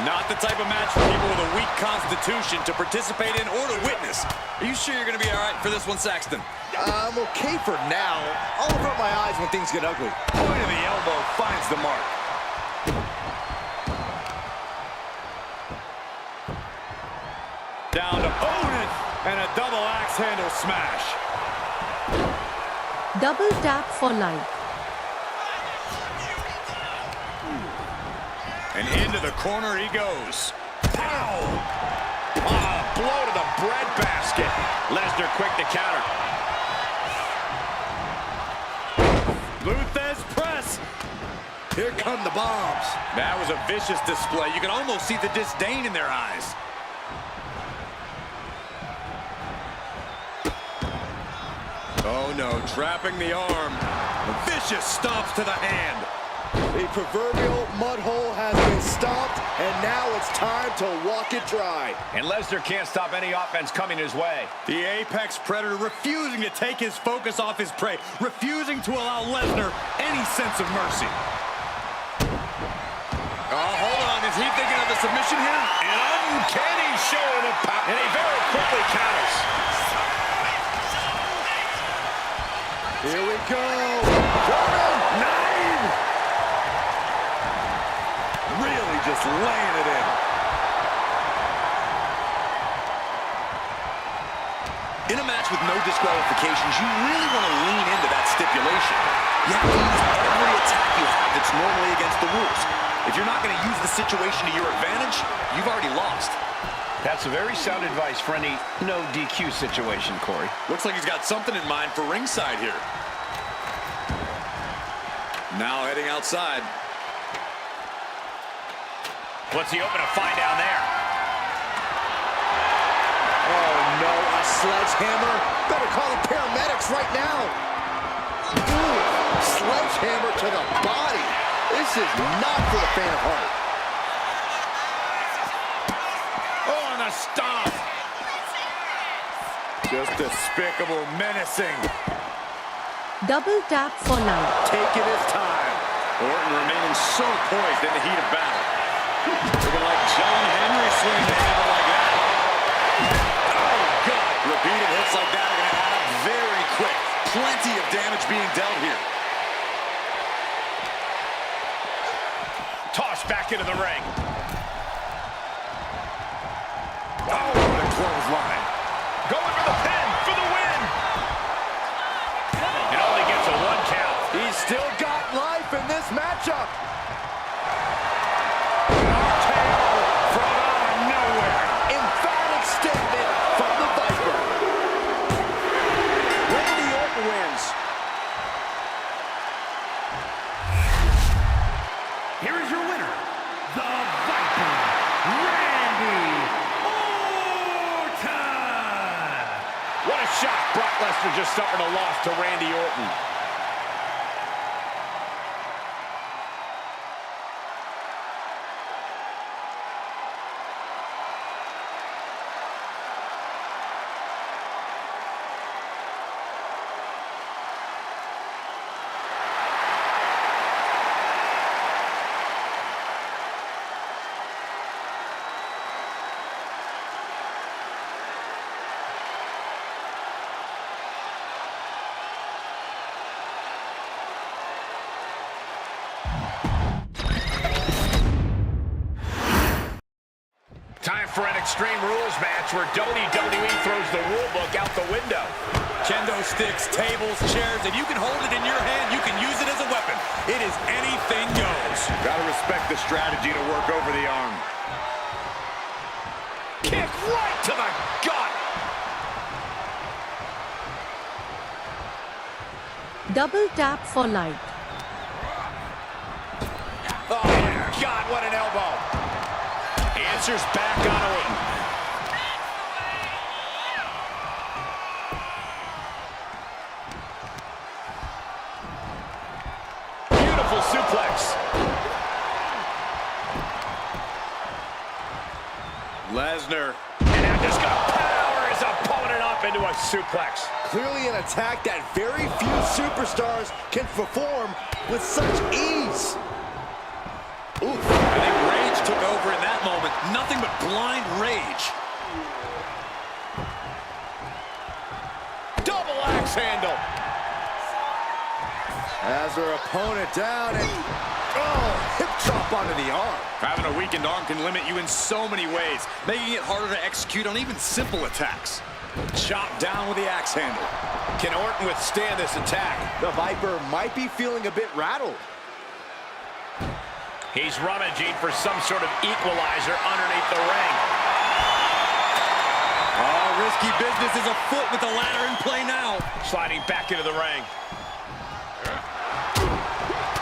Not the type of match for people with a weak constitution to participate in or to witness. Are you sure you're going to be all right for this one, Saxton? I'm okay for now. I'll avert my eyes when things get ugly. Point of the elbow finds the mark. Down to opponent, and a double axe handle smash. Double tap for life. And into the corner he goes. Pow! Blow to the breadbasket. Lesnar quick to counter. Luthez press. Here come the bombs. That was a vicious display. You can almost see the disdain in their eyes. Oh no, trapping the arm. Vicious stomps to the hand. The proverbial mud hole has been stomped, and now it's time to walk it dry. And Lesnar can't stop any offense coming his way. The Apex Predator refusing to take his focus off his prey, refusing to allow Lesnar any sense of mercy. Oh, hold on. Is he thinking of a submission here? An uncanny showing of power. And he very quickly counters. Here we go. 9. Really just laying it in. In a match with no disqualifications, you really want to lean into that stipulation. You have to use every attack you have that's normally against the rules. If you're not going to use the situation to your advantage, you've already lost. That's a very sound advice for any no DQ situation, Corey. Looks like he's got something in mind for ringside here. Now heading outside. What's he open to find down there? Oh no, a sledgehammer. Better call the paramedics right now. Ooh, sledgehammer to the body. This is not for the faint of heart. Oh, and a stomp. Just despicable, menacing. Double tap for life. Taking his time. Orton remaining so poised in the heat of battle. Looking like John Henry swinging the hammer like that. Oh, God. Repeated hits like that are going to add up very quick. Plenty of damage being dealt here. Tossed back into the ring. Oh, what a clothesline. Going for the pin for the win. It only gets a 1 count. He's still got life in this matchup. Emphatic statement from the Viper. Randy Orton wins. Here is your winner, the Viper, Randy Orton. What a shock. Brock Lesnar just suffered a loss to Randy Orton. Time for an Extreme Rules match where WWE throws the rule book out the window. Kendo sticks, tables, chairs. If you can hold it in your hand, you can use it as a weapon. It is anything goes. Gotta respect the strategy to work over the arm. Kick right to the gut. Double tap for life. Oh, my God, what an elbow. pressure's back on Orton. Beautiful suplex. Lesnar. And now just gonna power his opponent up into a suplex. Clearly an attack that very few superstars can perform with such ease. Oof. I think rage took over in that moment. Nothing but blind rage. Double axe handle. Has her opponent down and, hip chop onto the arm. Having a weakened arm can limit you in so many ways, making it harder to execute on even simple attacks. Chop down with the axe handle. Can Orton withstand this attack? The Viper might be feeling a bit rattled. He's rummaging for some sort of equalizer underneath the ring. Oh, risky business is afoot with the ladder in play now. Sliding back into the ring.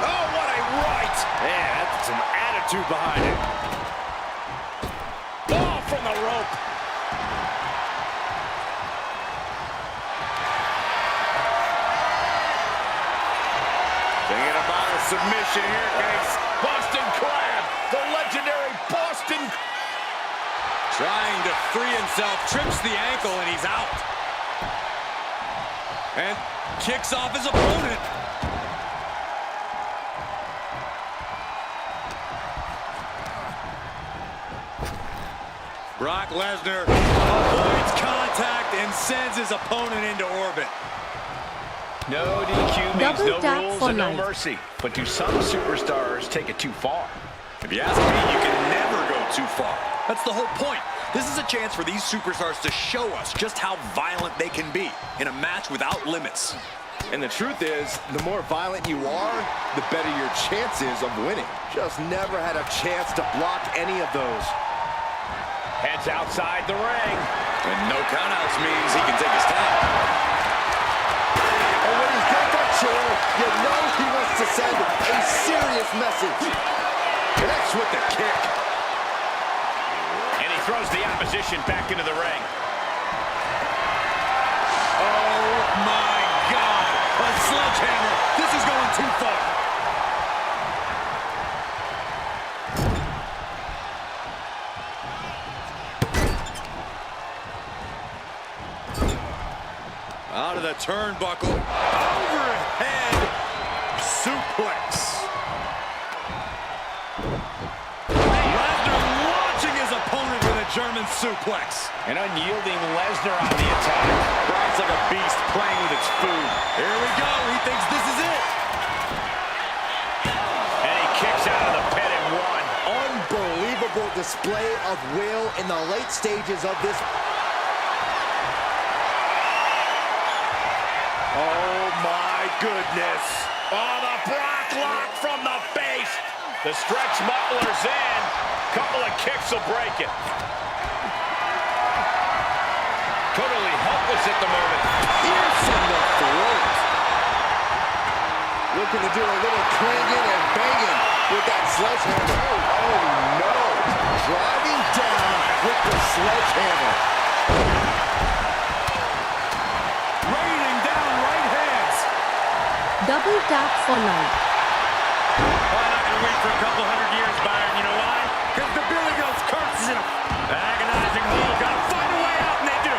Oh, what a right! Man, that's some attitude behind it. Oh, from the rope. Thinking about a submission here, guys. Boston Crab, the legendary Boston. Trying to free himself, trips the ankle, and he's out. And kicks off his opponent. Brock Lesnar avoids contact and sends his opponent into orbit. No DQ means Double no tap rules for and no life. mercy. But do some superstars take it too far? If you ask me, you can never go too far. That's the whole point. This is a chance for these superstars to show us just how violent they can be in a match without limits. And the truth is, the more violent you are, the better your chances of winning. Just never had a chance to block any of those. Heads outside the ring. And no countouts means he can take his time. And when he's got that chair, you know he wants to send a serious message. Connects with the kick. And he throws the opposition back into the ring. Oh my God! A sledgehammer! This is going too far! Out of the turnbuckle. Overhead suplex. Lesnar launching his opponent with a German suplex. An unyielding Lesnar on the attack. Rides like a beast playing with its food. Here we go. He thinks this is it. And he kicks out of the pin and one. Unbelievable display of will in the late stages of this. Oh my goodness. Oh, the Brock lock from the base. The stretch muffler's in. Couple of kicks will break it. Totally helpless at the moment. Piercing the throat. Looking to do a little clanging and banging with that sledgehammer. Oh no. Driving down with the sledgehammer. Raining down right hands. Double tap for life. Well, I'm not going to wait for a couple hundred years, Byron. You know why? Because the Billy Goat's curse is in a agonizing hole. Got to find a way out, and they do.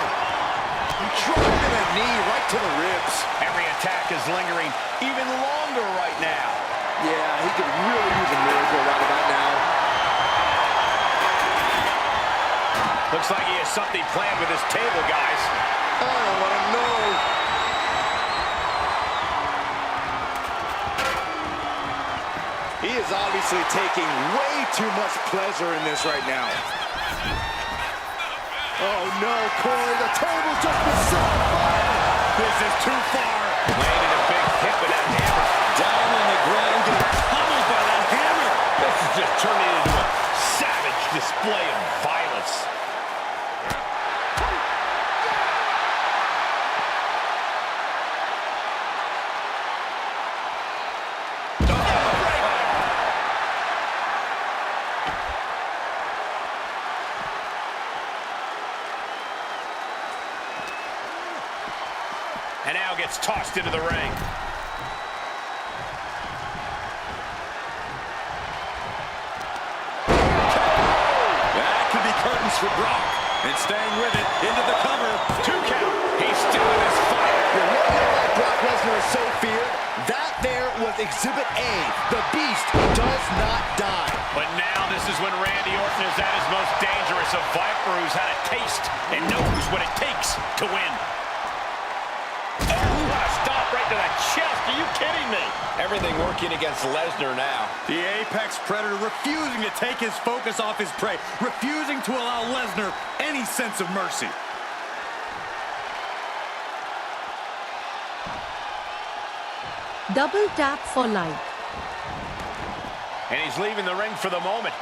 Driving a knee right to the ribs. Every attack is lingering even longer right now. Yeah, he could really use a miracle right about now. Looks like he has something planned with his table, guys. I don't want to know. He is obviously taking way too much pleasure in this right now. Oh no, Corey, the table's just been set on fire. This is too far. Landed a big hit with that hammer. Down on the ground, getting pummeled by that hammer. This is just turning into a savage display of violence. and now gets tossed into the ring. That could be curtains for Brock. And staying with it, into the cover. 2 count. He's still in his fight. You want to know why Brock Lesnar is so feared? That there was Exhibit A. The Beast does not die. But now this is when Randy Orton is at his most dangerous, a Viper who's had a taste and knows what it takes to win. Oh, what a stop right to the chest. Are you kidding me? Everything working against Lesnar now. The Apex Predator refusing to take his focus off his prey, refusing to allow Lesnar any sense of mercy. Double tap for like. And he's leaving the ring for the moment.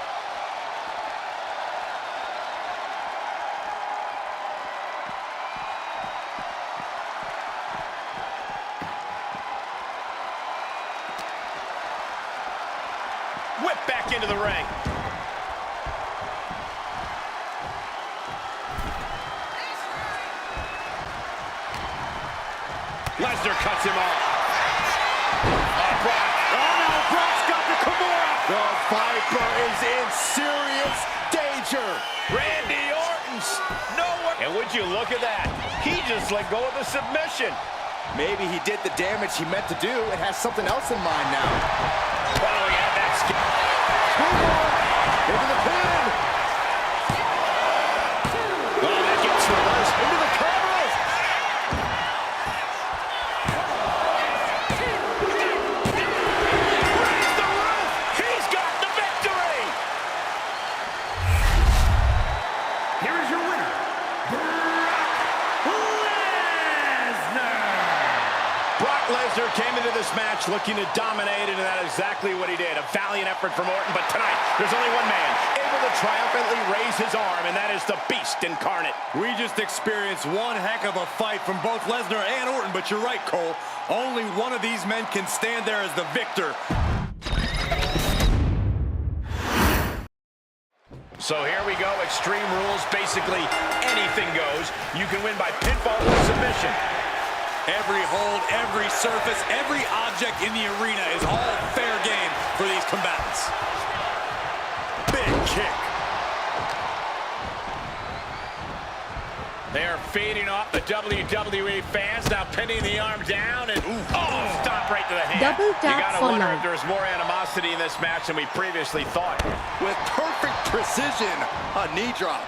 Whip back into the ring. Lesnar cuts him off. Brock. Oh no, Brock's got the Kimura. The Viper is in serious danger. Randy Orton's nowhere. And would you look at that? He just let go of the submission. Maybe he did the damage he meant to do and has something else in mind now. Oh, yeah, that's Into the pin. oh, that gets reversed. Into the cover. Raise the roof. He's got the victory. Here is your winner, Brock Lesnar came into this match looking to dominate, and that's exactly what he did. A valiant effort from Orton, but tonight, there's only one man able to triumphantly raise his arm, and that is the Beast incarnate. We just experienced one heck of a fight from both Lesnar and Orton, but you're right, Cole. Only one of these men can stand there as the victor. So here we go, Extreme Rules. Basically, anything goes. You can win by pinfall or submission. Every hold, every surface, every object in the arena is all fair game for these combatants. Big kick. They are feeding off the WWE fans, now pinning the arm down, and oh, stop right to the hand. Double tap you gotta for wonder life. if there's more animosity in this match than we previously thought. With perfect precision, a knee drop.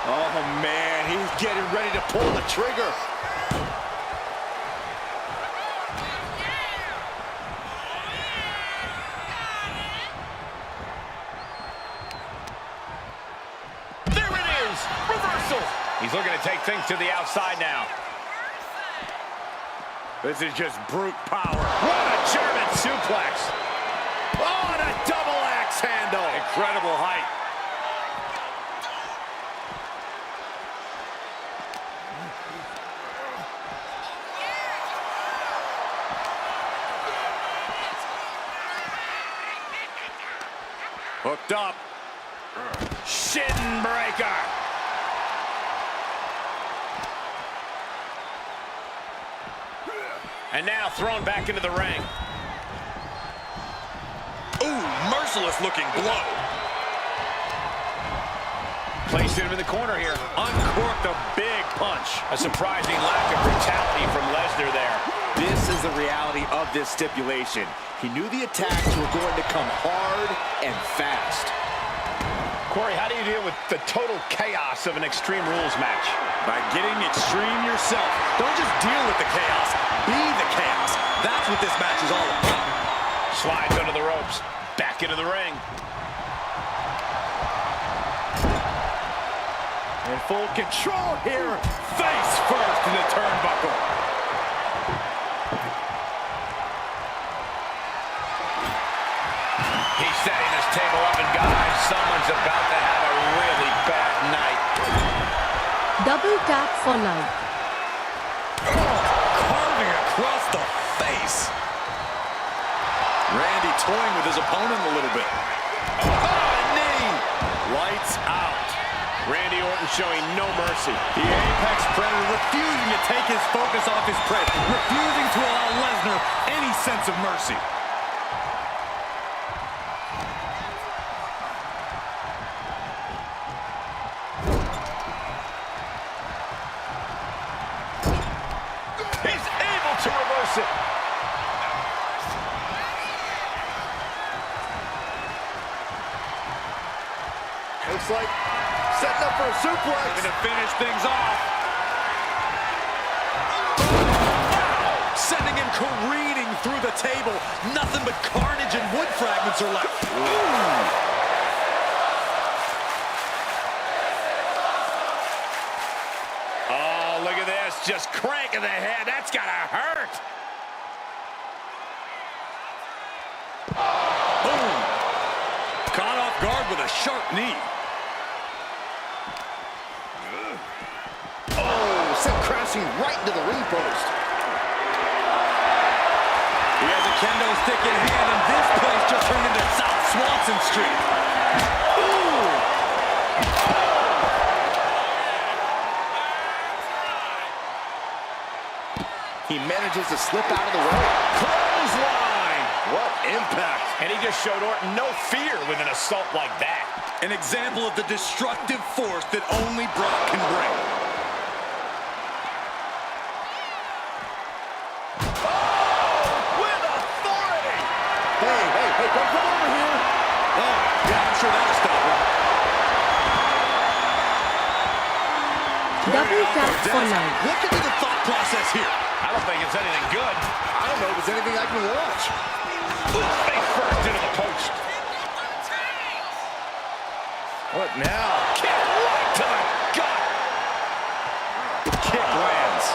Oh man, he's getting ready to pull the trigger. There it is! Reversal! He's looking to take things to the outside now. This is just brute power. What a German suplex! Oh, and a double axe handle! Incredible height. Hooked up. Shin breaker! And now thrown back into the ring. Ooh, merciless looking blow. Placed him in the corner here. Uncorked a big punch. A surprising lack of brutality from Lesnar there. This is the reality of this stipulation. He knew the attacks were going to come hard and fast. Corey, how do you deal with the total chaos of an Extreme Rules match? By getting extreme yourself. Don't just deal with the chaos. Be the chaos. That's what this match is all about. Slides under the ropes. Back into the ring. In full control here. Face first in the turnbuckle. He's setting this table up, and guys, someone's about to have a really bad night. Double tap for life. Carving across the face. Randy toying with his opponent a little bit. Oh, a knee! Lights out. Randy Orton showing no mercy. The Apex Predator refusing to take his focus off his prey, refusing to allow Lesnar any sense of mercy. He's able to reverse it. Looks like setting up for a suplex. Going to finish things off. Sending him careening through the table. Nothing but carnage and wood fragments are left. Oh, look at this. Just cranking the head. That's got to hurt. Boom. Caught off guard with a sharp knee. Sent crashing right into the ring post. He has a kendo stick in hand, and this place just turned into South Swanson Street. He manages to slip out of the way. Clothesline. What impact. And he just showed Orton no fear with an assault like that. An example of the destructive force that only Brock can bring. Hey, don't come over here. Oh, yeah, I'm sure that'll stop him. Double tap for life. What could be the thought process here? I don't think it's anything good. I don't know if it's anything I can watch. Face first into the post. What now? Kick right to the gut. Kick lands.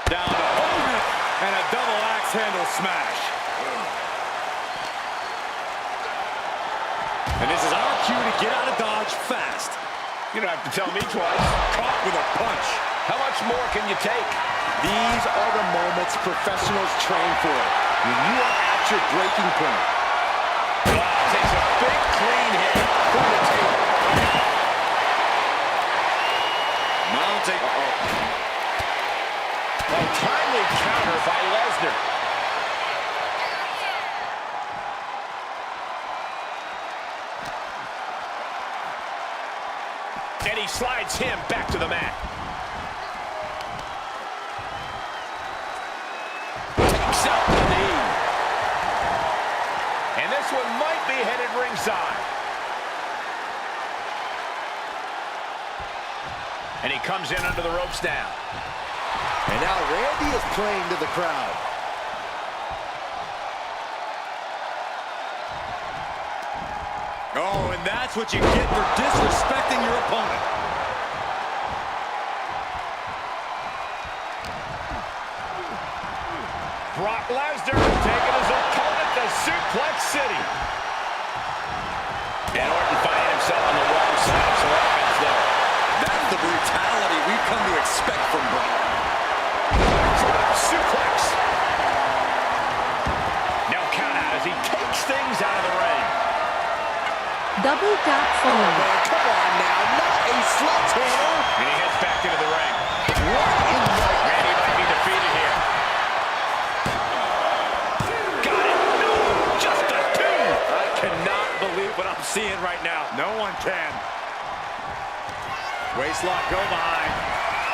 Down to opponent and a double axe handle smash. And this is our cue to get out of Dodge fast. You don't have to tell me twice. Caught with a punch. How much more can you take? These are the moments professionals train for. When you are at your breaking point. Takes a big clean hit from the table. Mounting. A timely counter by Lesnar. And he slides him back to the mat. Takes out the knee. And this one might be headed ringside. And he comes in under the ropes now. And now Randy is playing to the crowd. Oh, and that's what you get for disrespecting your opponent. Brock Lesnar taking his opponent to Suplex City. And Orton finding himself on the wrong side of some offense there. That's the brutality we've come to expect from Brock. Suplex. Now count out as he takes things out of the ring. Double tap for Oh, life. man, come on now. Not a sledgehammer. And he heads back into the ring. What in the... Randy might be defeated here. Got it. No, just a two. I cannot believe what I'm seeing right now. No one can. Waistlock, go behind.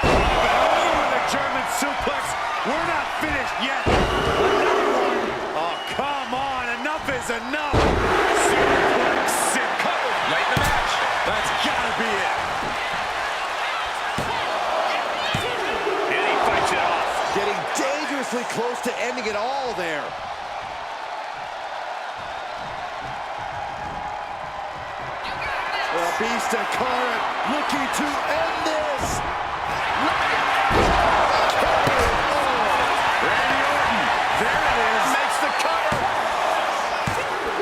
With a German suplex. We're not finished yet. Another one. Oh, come on. Enough is enough. Suplex, sit covered. Late in the match. That's gotta be it. And he fights it off. Getting dangerously close to ending it all there. The Beast incarnate looking to end this. Randy Orton. There it is. Makes the cover.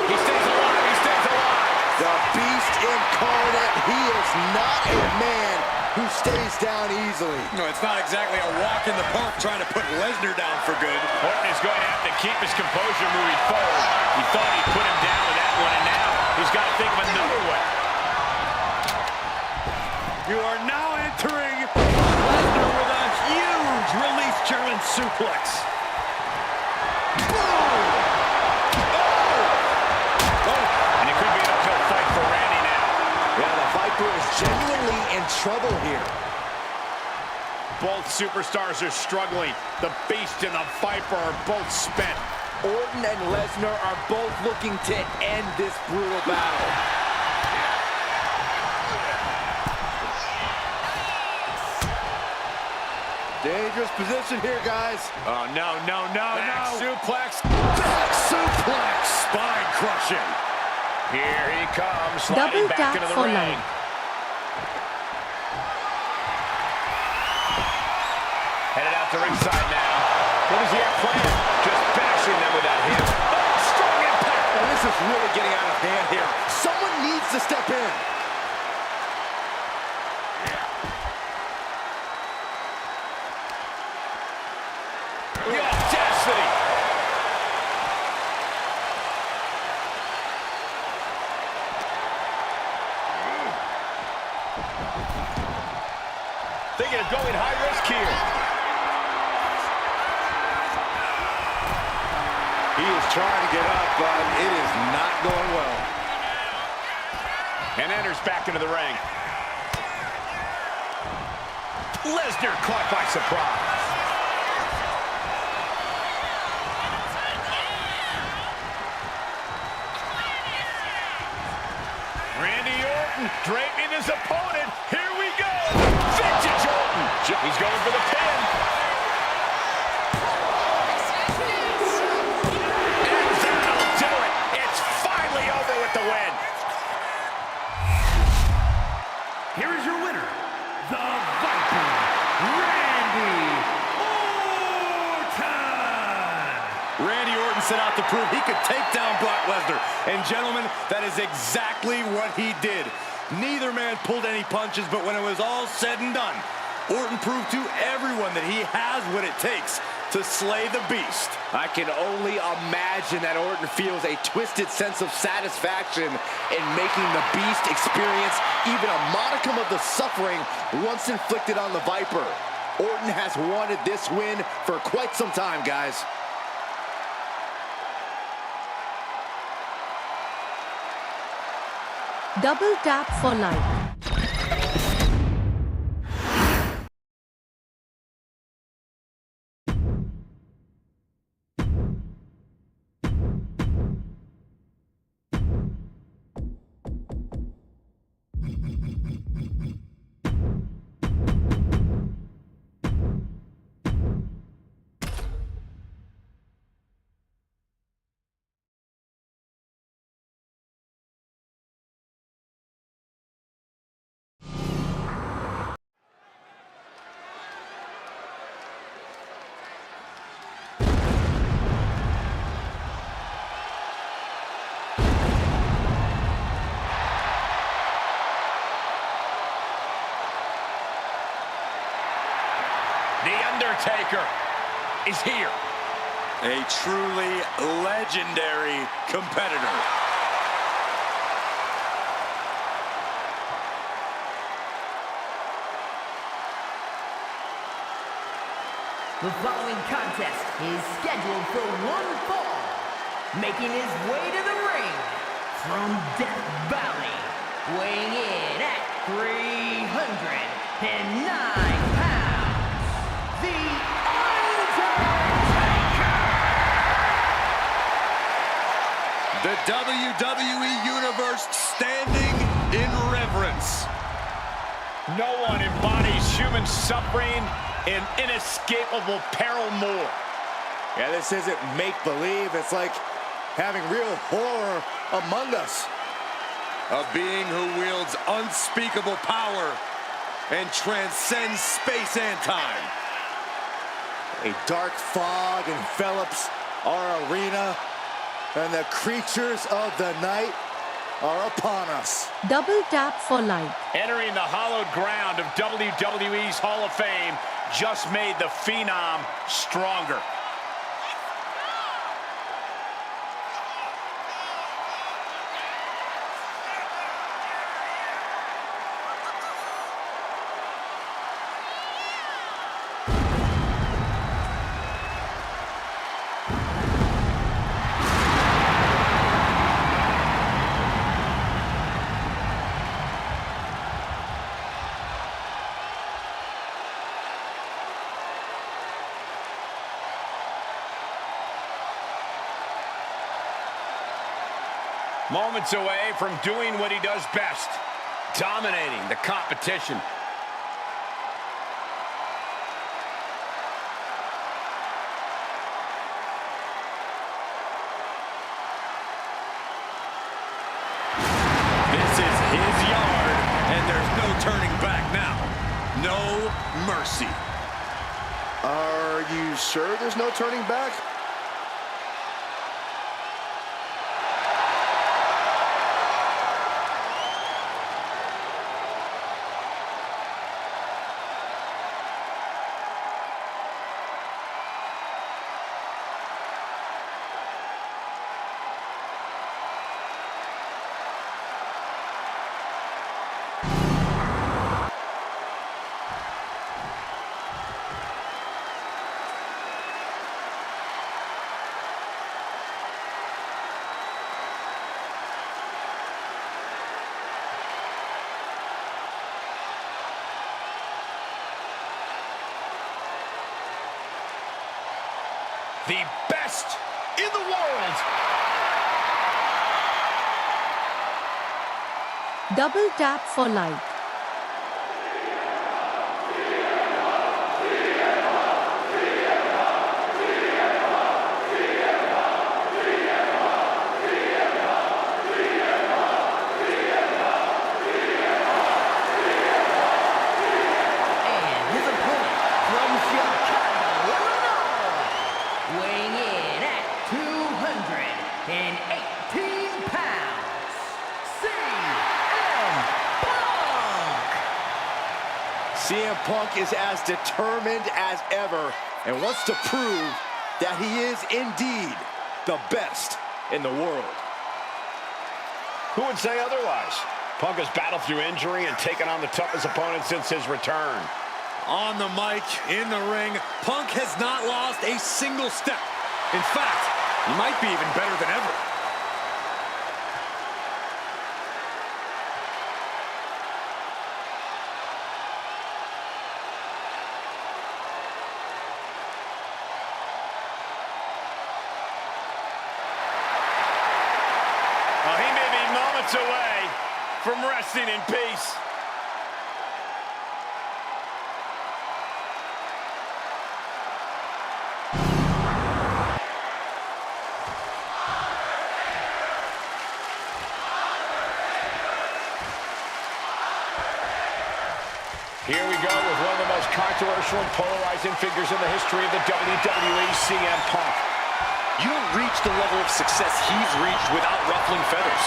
He stays alive. He stays alive. The Beast incarnate. He is not a man who stays stays down easily. No, it's not exactly a walk in the park trying to put Lesnar down for good. Orton is going to have to keep his composure moving forward. He thought he put him down with that one, and now he's got to think of another way. You are now entering Lesnar with a huge release German suplex. Boom! And it could be an uphill fight for Randy now. Yeah, the Viper is genuinely in trouble here. Both superstars are struggling. The Beast and the Viper are both spent. Orton and Lesnar are both looking to end this brutal battle. Dangerous position here, guys. Oh, no, no, no, Back no. suplex. Back suplex. Spine crushing. Here he comes, Double sliding back tap into the for ring. life. Headed out to ringside now. What does he have planned? Just bashing them with that hip. Oh, strong impact. Oh, this is really getting out of hand here. Someone needs to step in. The audacity. Thinking of going high risk here. He is trying to get up, but it is not going well. And enters back into the ring. Lesnar caught by surprise. Randy Orton draping his opponent. Here we go. Vintage Orton. He's going for the pin. And that'll do it. It's finally over with the win. Here is your winner, the Viper, Randy Orton. Randy Orton set out to prove he could take down Brock Lesnar. And gentlemen, that is exactly what he did. Neither man pulled any punches, but when it was all said and done, Orton proved to everyone that he has what it takes to slay the Beast. I can only imagine that Orton feels a twisted sense of satisfaction in making the Beast experience even a modicum of the suffering once inflicted on the Viper. Orton has wanted this win for quite some time, guys. Double tap for life. The Undertaker is here. A truly legendary competitor. The following contest is scheduled for one fall. Making his way to the ring from Death Valley, weighing in at 309 pounds, The Undertaker! The WWE Universe standing in reverence. No one embodies human suffering and inescapable peril more. Yeah, this isn't make-believe. It's like having real horror among us. A being who wields unspeakable power and transcends space and time. A dark fog envelops our arena, and the creatures of the night are upon us. Double tap for like. Entering the hallowed ground of WWE's Hall of Fame just made the Phenom stronger. Moments away from doing what he does best, dominating the competition. This is his yard, and there's no turning back now. No mercy. Are you sure there's no turning back? The best in the world. Double tap for like. Weighing in at 218 pounds, CM Punk. CM Punk is as determined as ever and wants to prove that he is indeed the best in the world. Who would say otherwise? Punk has battled through injury and taken on the toughest opponent since his return. On the mic, in the ring, Punk has not lost a single step. In fact, he might be even better than ever. Well, he may be moments away from resting in peace. Here we go with one of the most controversial and polarizing figures in the history of the WWE, CM Punk. You don't reach the level of success he's reached without ruffling feathers.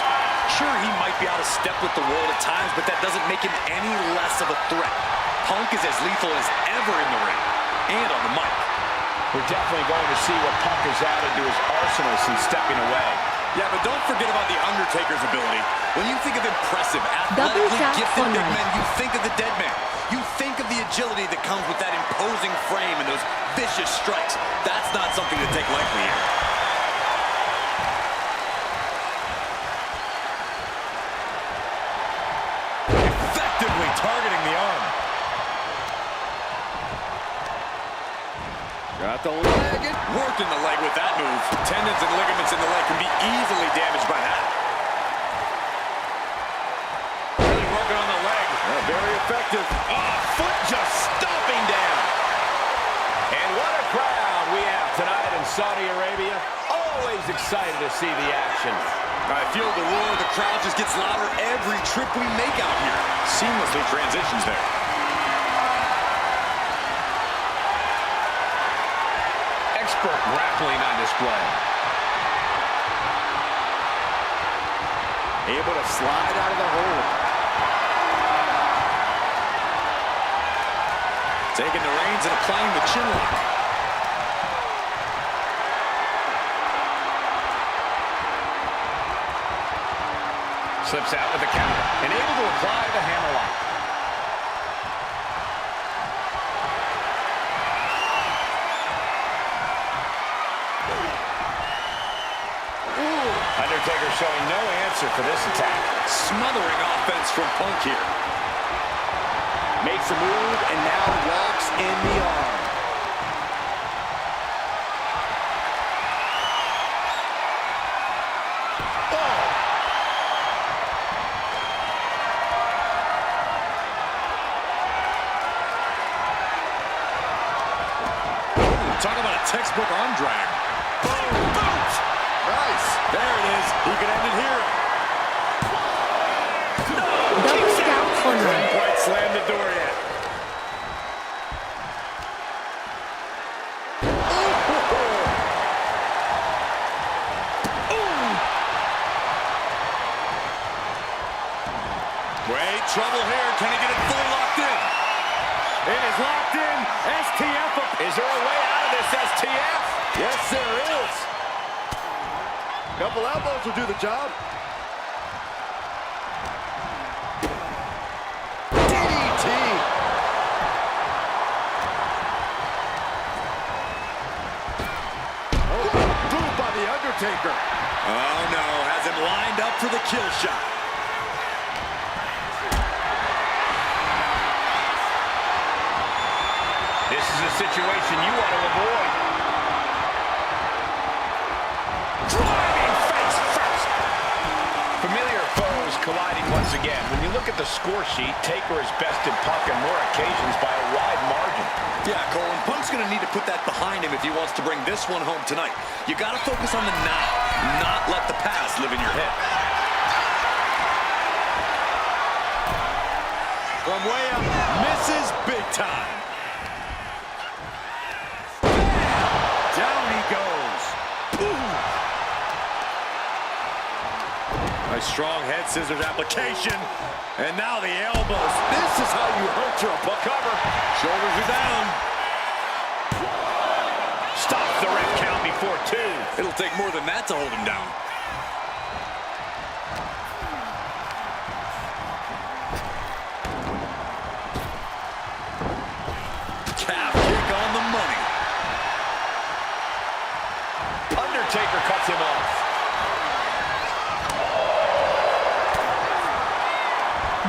Sure, he might be out of step with the world at times, but that doesn't make him any less of a threat. Punk is as lethal as ever in the ring and on the mic. We're definitely going to see what Punk has added to his arsenal since stepping away. Yeah, but don't forget about The Undertaker's ability. When you think of impressive, athletically gifted big men, you think of the dead man. You think of the agility that comes with that imposing frame and those vicious strikes. That's not something to take lightly here. Effectively targeting the arm. Got the leg. Working the leg with that move. Tendons and ligaments in the leg can be easily damaged by that. Really working on the leg. Very effective. Foot just stomping down. And what a crowd we have tonight in Saudi Arabia. Always excited to see the action. I feel the roar of the crowd just gets louder every trip we make out here. Seamlessly transitions there. Expert grappling on display. Able to slide out of the hold. Taking the reins and applying the chin lock. Slips out with the counter and able to apply the hammerlock. Undertaker showing no answer for this attack. Smothering offense from Punk here. Makes a move and now locks in the arm. Talk about a textbook arm drag. Boom, boom. Nice. There it is. He could end it here. Double tap for Couldn't life. quite slam the door yet. Wait, trouble here. Can he get it fully locked in? It is locked in. STF. Is there a way out of this STF? Yes, there is. Couple elbows will do the job. DDT. Oh, boom by the Undertaker. Oh, no. Has him lined up for the kill shot. This is a situation you want to avoid. Driving face first. Familiar foes colliding once again. When you look at the score sheet, Taker is bested Punk on more occasions by a wide margin. Yeah, Cole, and Punk's going to need to put that behind him if he wants to bring this one home tonight. You got to focus on the now, not let the past live in your head. From way up, misses big time. Down he goes. A strong head scissors application. And now the elbows. This is how you hurt your opponent. Cover. Shoulders are down. Stops the ref count before two. It'll take more than that to hold him down. Calf kick on the money. Undertaker cuts him off.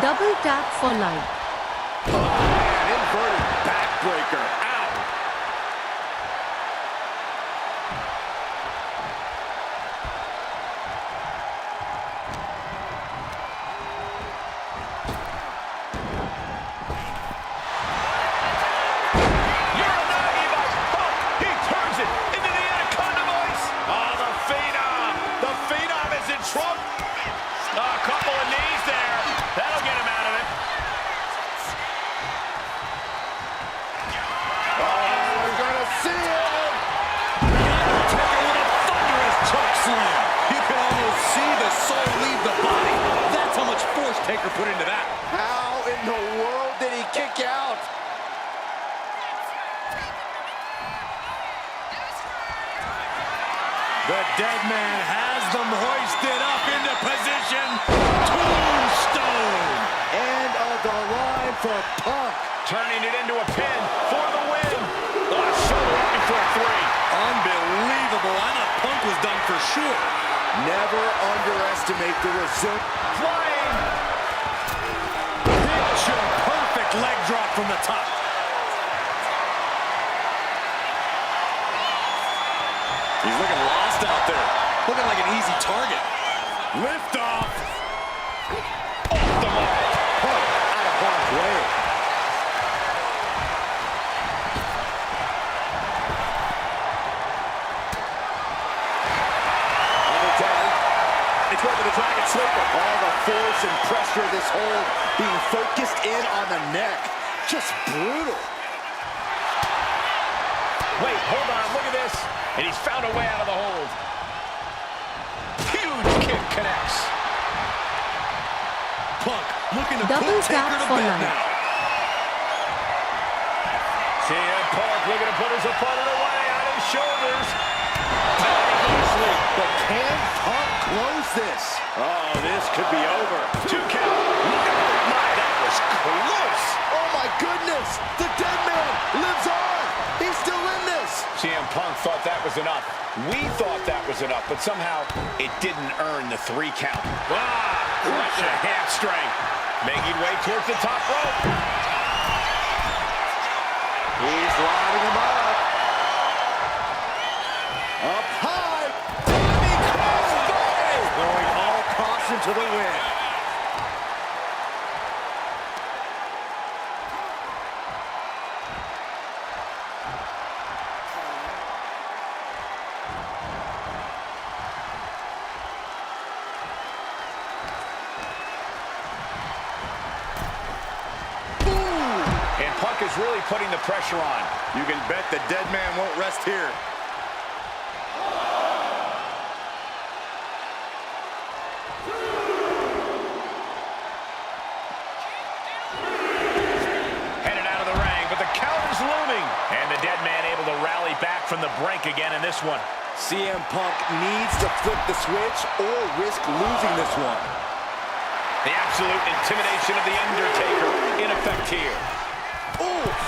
Double tap for life. An inverted backbreaker. Ow. Uranagi by Punk. He turns it into the Anaconda voice. Oh, the Phenom. The Phenom is in trouble. A couple of knees there. That'll get him out of it. We're gonna see it. Undertaker with a thunderous choke slam. You can almost see the soul leave the body. That's how much force Taker put into that. How in the world did he kick out? The dead man has them hoisted up into position. Tombstone. End of the line for Punk. Turning it into a pin for the win. Shoulder up before three. Unbelievable. I thought Punk was done for sure. Never underestimate the result. Flying. Picture perfect leg drop from the top. He's looking lost out there. Looking like an easy target. Lift off. Off the mark. Punk out of harm's way. It's going to the Dragon Sleeper. All the force and pressure of this hold being focused in on the neck. Just brutal. Wait, hold on, look at this. And he's found a way out of the hold. Huge kick connects. Punk looking to Double put tap Taker to for bed life. now. CM Punk looking to put his opponent away on his shoulders. But can Punk close this? Oh, this could be over. 2 count. My, that was close. Oh my goodness! The dead man lives on! He's still in this! CM Punk thought that was enough. We thought that was enough, but somehow it didn't earn the 3 count. Right to hamstring. Making way towards the top rope. He's lining him up. Up high. Diving crossbody. Throwing all caution to the wind. And Punk is really putting the pressure on. You can bet the dead man won't rest here. Headed out of the ring, but the count is looming. And the dead man able to rally back from the brink again in this one. CM Punk needs to flip the switch or risk losing this one. The absolute intimidation of The Undertaker in effect here. Oof!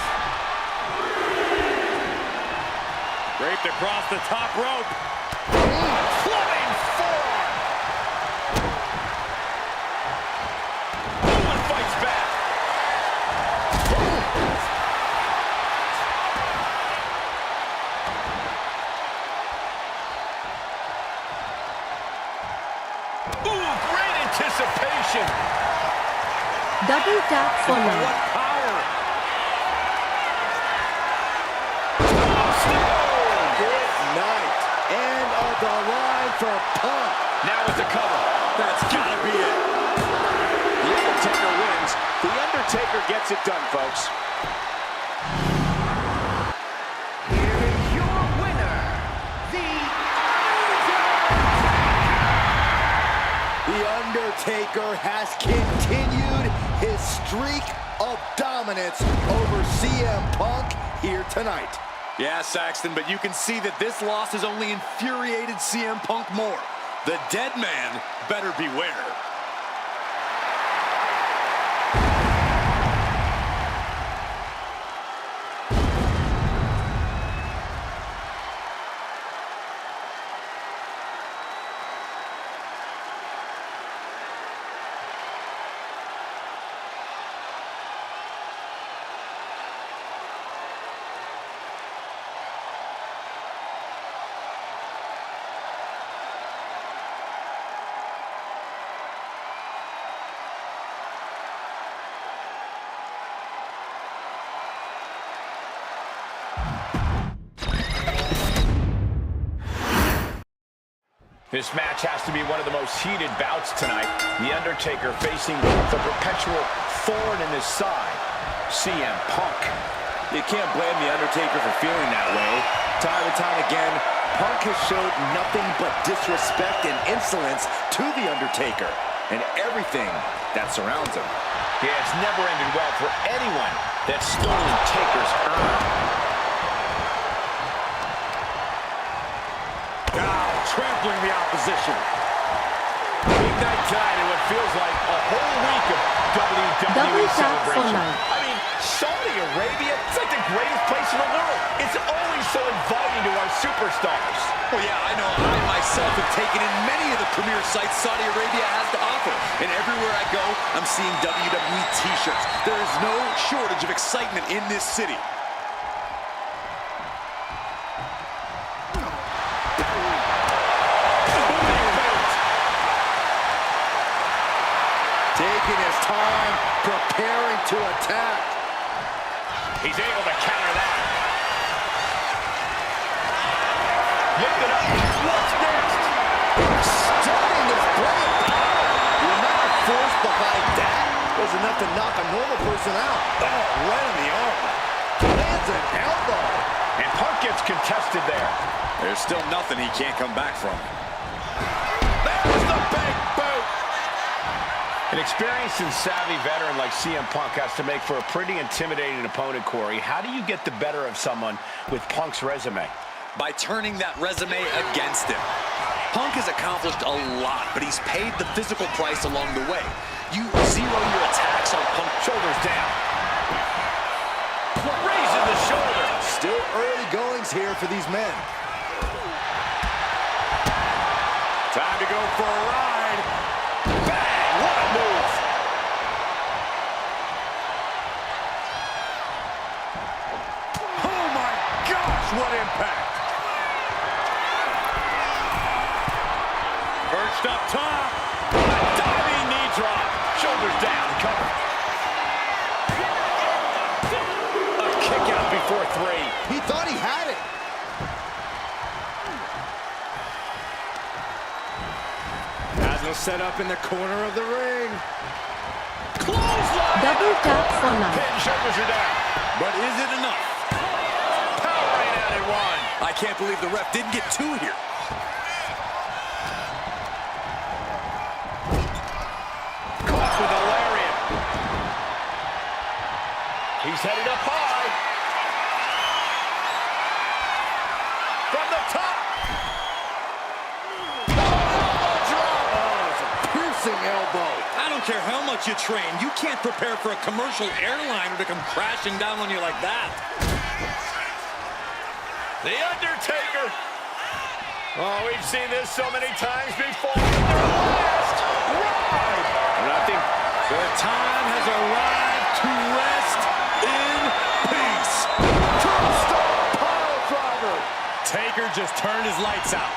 Draped across the top rope. Flying forearm. Owen fights back. Ooh, great anticipation. Double tap for life. What power! Good night. End of the line for Punk. Now with the cover. That's gotta be it. The Undertaker wins. The Undertaker gets it done, folks. Here is your winner, The Undertaker has continued his streak of dominance over CM Punk here tonight. Yeah, Saxton, but you can see that this loss has only infuriated CM Punk more. The dead man better beware. This match has to be one of the most heated bouts tonight. The Undertaker facing the perpetual thorn in his side, CM Punk. You can't blame The Undertaker for feeling that way. Time and time again, Punk has showed nothing but disrespect and insolence to The Undertaker and everything that surrounds him. Yeah, it's never ended well for anyone that's stolen Taker's urn. Trampling the opposition. Big night tonight in what feels like a whole week of WWE Double tap for celebration. life. I mean, Saudi Arabia, it's like the greatest place in the world. It's always so inviting to our superstars. Well, yeah, I know. I myself have taken in many of the premier sites Saudi Arabia has to offer. And everywhere I go, I'm seeing WWE t-shirts. There is no shortage of excitement in this city. Taking his time, preparing to attack. He's able to counter that. Lift it up. What's next? Stunning his blade. The amount of force behind that was enough to knock a normal person out. Oh, right on the arm. Lands an elbow. And Punk gets contested there. There's still nothing he can't come back from. There's the big boot. An experienced and savvy veteran like CM Punk has to make for a pretty intimidating opponent, Corey. How do you get the better of someone with Punk's resume? By turning that resume against him. Punk has accomplished a lot, but he's paid the physical price along the way. You zero your attacks on Punk. Shoulders down. Raising the shoulder. Still early goings here for these men. Time to go for a ride. Bang! What a move. Oh my gosh, what impact. Perched up top. A diving knee drop. Shoulders down, cover. A kick out before 3. He thought he had it. Set up in the corner of the ring. Clothesline! Double tap for life. Head and shoulders are down. But is it enough? Power right out at 1. I can't believe the ref didn't get 2 here. Caught with a lariat. He's headed up high. From the top. Elbow. I don't care how much you train. You can't prepare for a commercial airliner to come crashing down on you like that. The Undertaker. Oh, we've seen this so many times before. Their last ride. And I think the time has arrived to rest in peace. Tombstone pile driver. Taker just turned his lights out.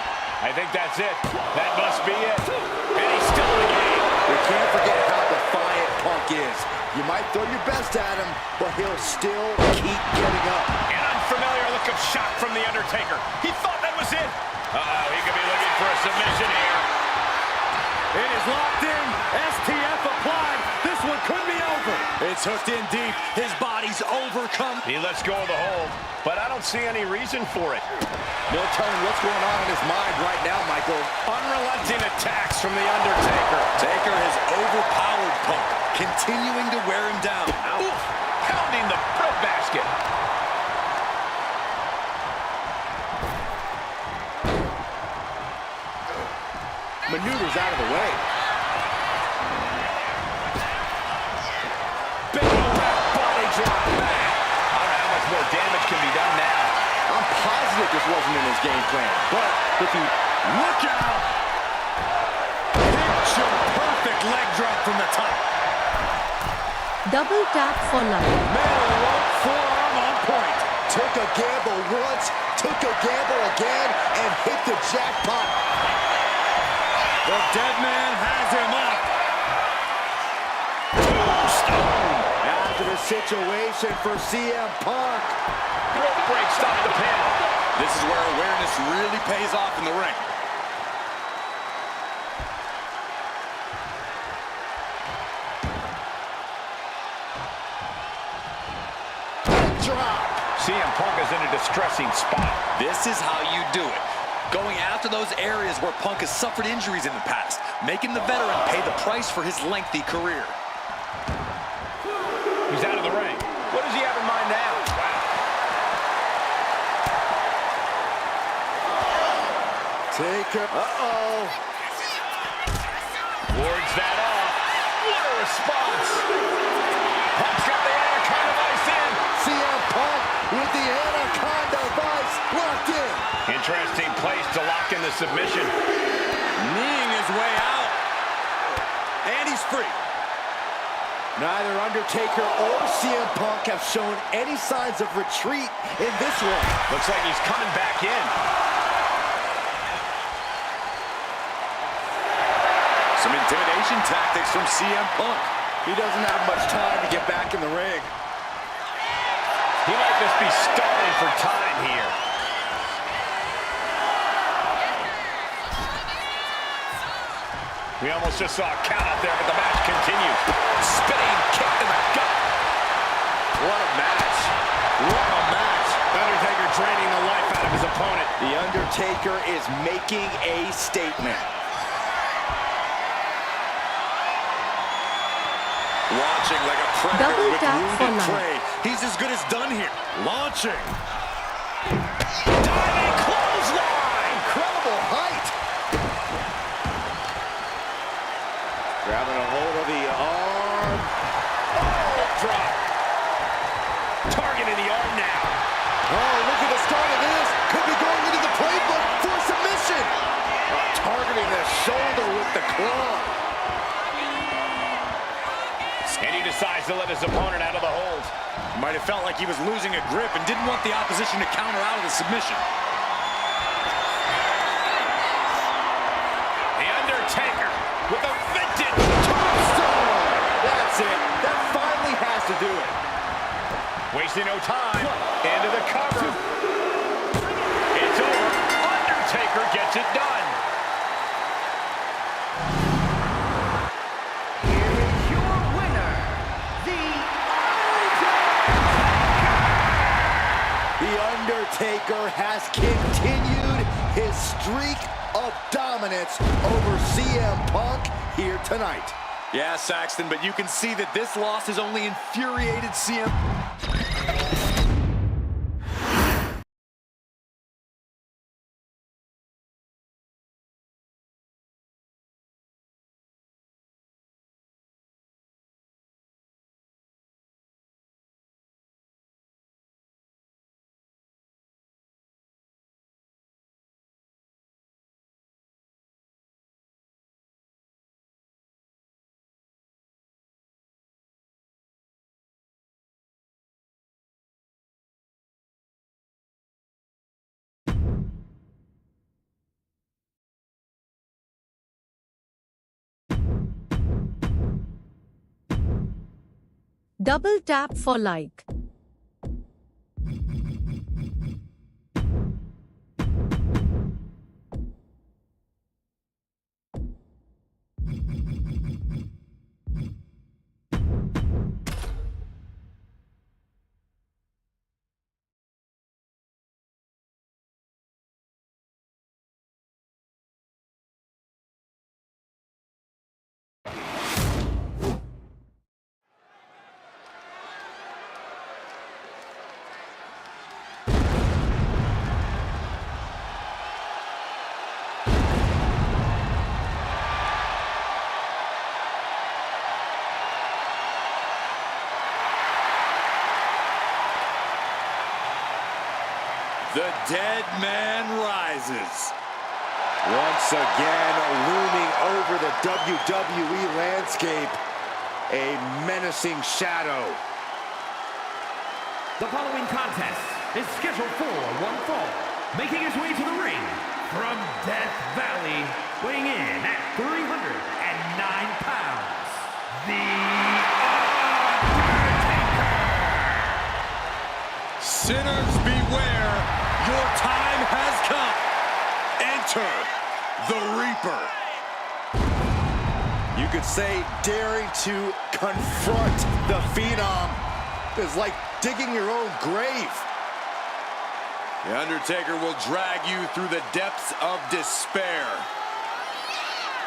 I think that's it. That must be it. And he's still in the game. You can't forget how defiant Punk is. You might throw your best at him, but he'll still keep getting up. An unfamiliar look of shock from The Undertaker. He thought that was it. Uh-oh, he could be looking for a submission here. It is locked in. STF applied. This one could be over. It's hooked in deep. His body's overcome. He lets go of the hold, but I don't see any reason for it. No telling what's going on in his mind right now, Michael. Unrelenting attacks from The Undertaker. Taker has overpowered Punk, continuing to wear him down. Oof, pounding the breadbasket. Maneuvers out of the way. Big body drop. I don't know how much more damage can be done now. I'm positive this wasn't in his game plan, but if he... Look out! Picture perfect leg drop from the top. Double tap for life. Middle rope forearm on point. Took a gamble once, took a gamble again, and hit the jackpot. The dead man has him up. Tombstone. After the situation for CM Punk. Rope break, stop the pin. This is where awareness really pays off in the ring. Drop. CM Punk is in a distressing spot. This is how you do it. Going after those areas where Punk has suffered injuries in the past, making the veteran pay the price for his lengthy career. He's out of the ring. What does he have in mind now? Taker. Uh-oh. Wards that off. What a response. Punk's got the Anaconda Vice in. CM Punk with the Anaconda Vice locked in. Interesting place to lock in the submission. Kneeing his way out. And he's free. Neither Undertaker or CM Punk have shown any signs of retreat in this one. Looks like he's coming back in. Some intimidation tactics from CM Punk. He doesn't have much time to get back in the ring. He might just be stalling for time here. We almost just saw a count out there, but the match continues. Spinning kick in the gut. What a match. What a match. Undertaker draining the life out of his opponent. The Undertaker is making a statement. Watching like a predator Double with tap for wounded life. prey. He's as good as done here. Launching. Diving clothesline. Incredible height. Grabbing a hold of the arm. Oh, drop. Targeting the arm now. Oh, look at the start of this. Could be going into the playbook for submission. Targeting the shoulder with the claw. And he decides to let his opponent out of the hold. Might have felt like he was losing a grip and didn't want the opposition to counter out of the submission. The Undertaker with a vintage Tombstone. That's it. That finally has to do it. wasting no time. Into the cover. It's over. Undertaker gets it done. Here is your winner, The Undertaker has continued his streak of dominance over CM Punk here tonight. Yeah, Saxton, but you can see that this loss has only infuriated CM. Double tap for like. The dead man rises. Once again, looming over the WWE landscape, a menacing shadow. The following contest is scheduled for one fall. Making his way to the ring from Death Valley, weighing in at 309 pounds, The Undertaker! Sinners beware, your time has come. Enter the Reaper. You could say daring to confront the Phenom is like digging your own grave. The Undertaker will drag you through the depths of despair.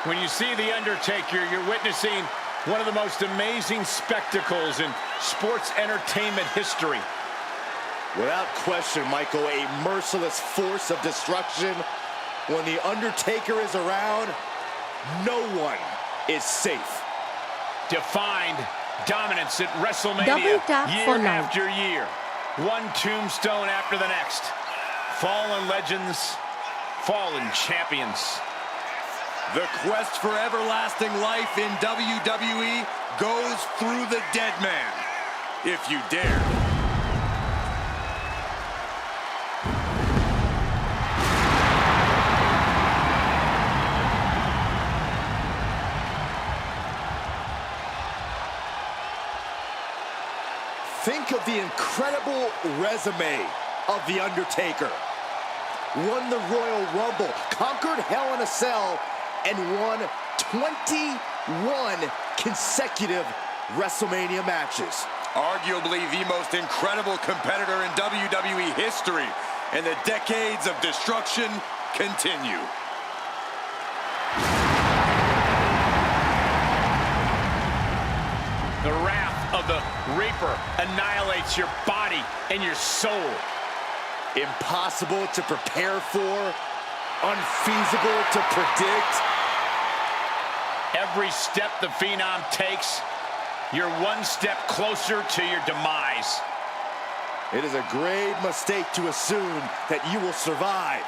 When you see The Undertaker, you're witnessing one of the most amazing spectacles in sports entertainment history. Without question, Michael, a merciless force of destruction. When The Undertaker is around, no one is safe. Defined dominance at Double WrestleMania tap year for life. after year. One tombstone after the next. Fallen legends, fallen champions. The quest for everlasting life in WWE goes through the dead man, if you dare. Think of the incredible resume of The Undertaker. Won the Royal Rumble, conquered Hell in a Cell, and won 21 consecutive WrestleMania matches. Arguably the most incredible competitor in WWE history, and the decades of destruction continue. The wrath of the Reaper annihilates your body and your soul. Impossible to prepare for, unfeasible to predict. Every step the Phenom takes, you're one step closer to your demise. It is a grave mistake to assume that you will survive.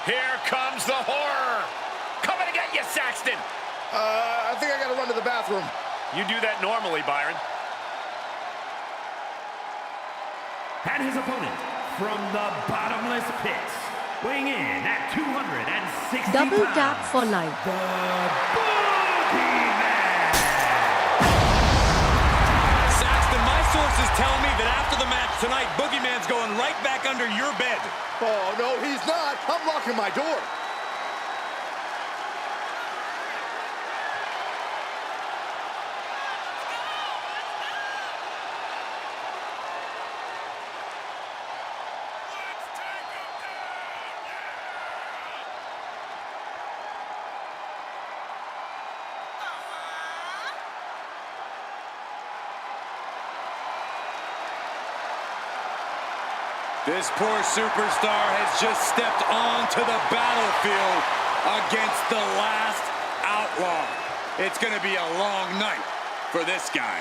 Here comes the horror. Coming to get you, Saxton. I think I gotta run to the bathroom. You do that normally, Byron. And his opponent, from the bottomless pits, weighing in at 260 Double pounds, tap for life. the Boogeyman. Saxton, my sources tell me that after the match tonight, Boogeyman's going right back under your bed. Oh, no, he's not. I'm locking my door. This poor superstar has just stepped onto the battlefield against the last outlaw. It's going to be a long night for this guy.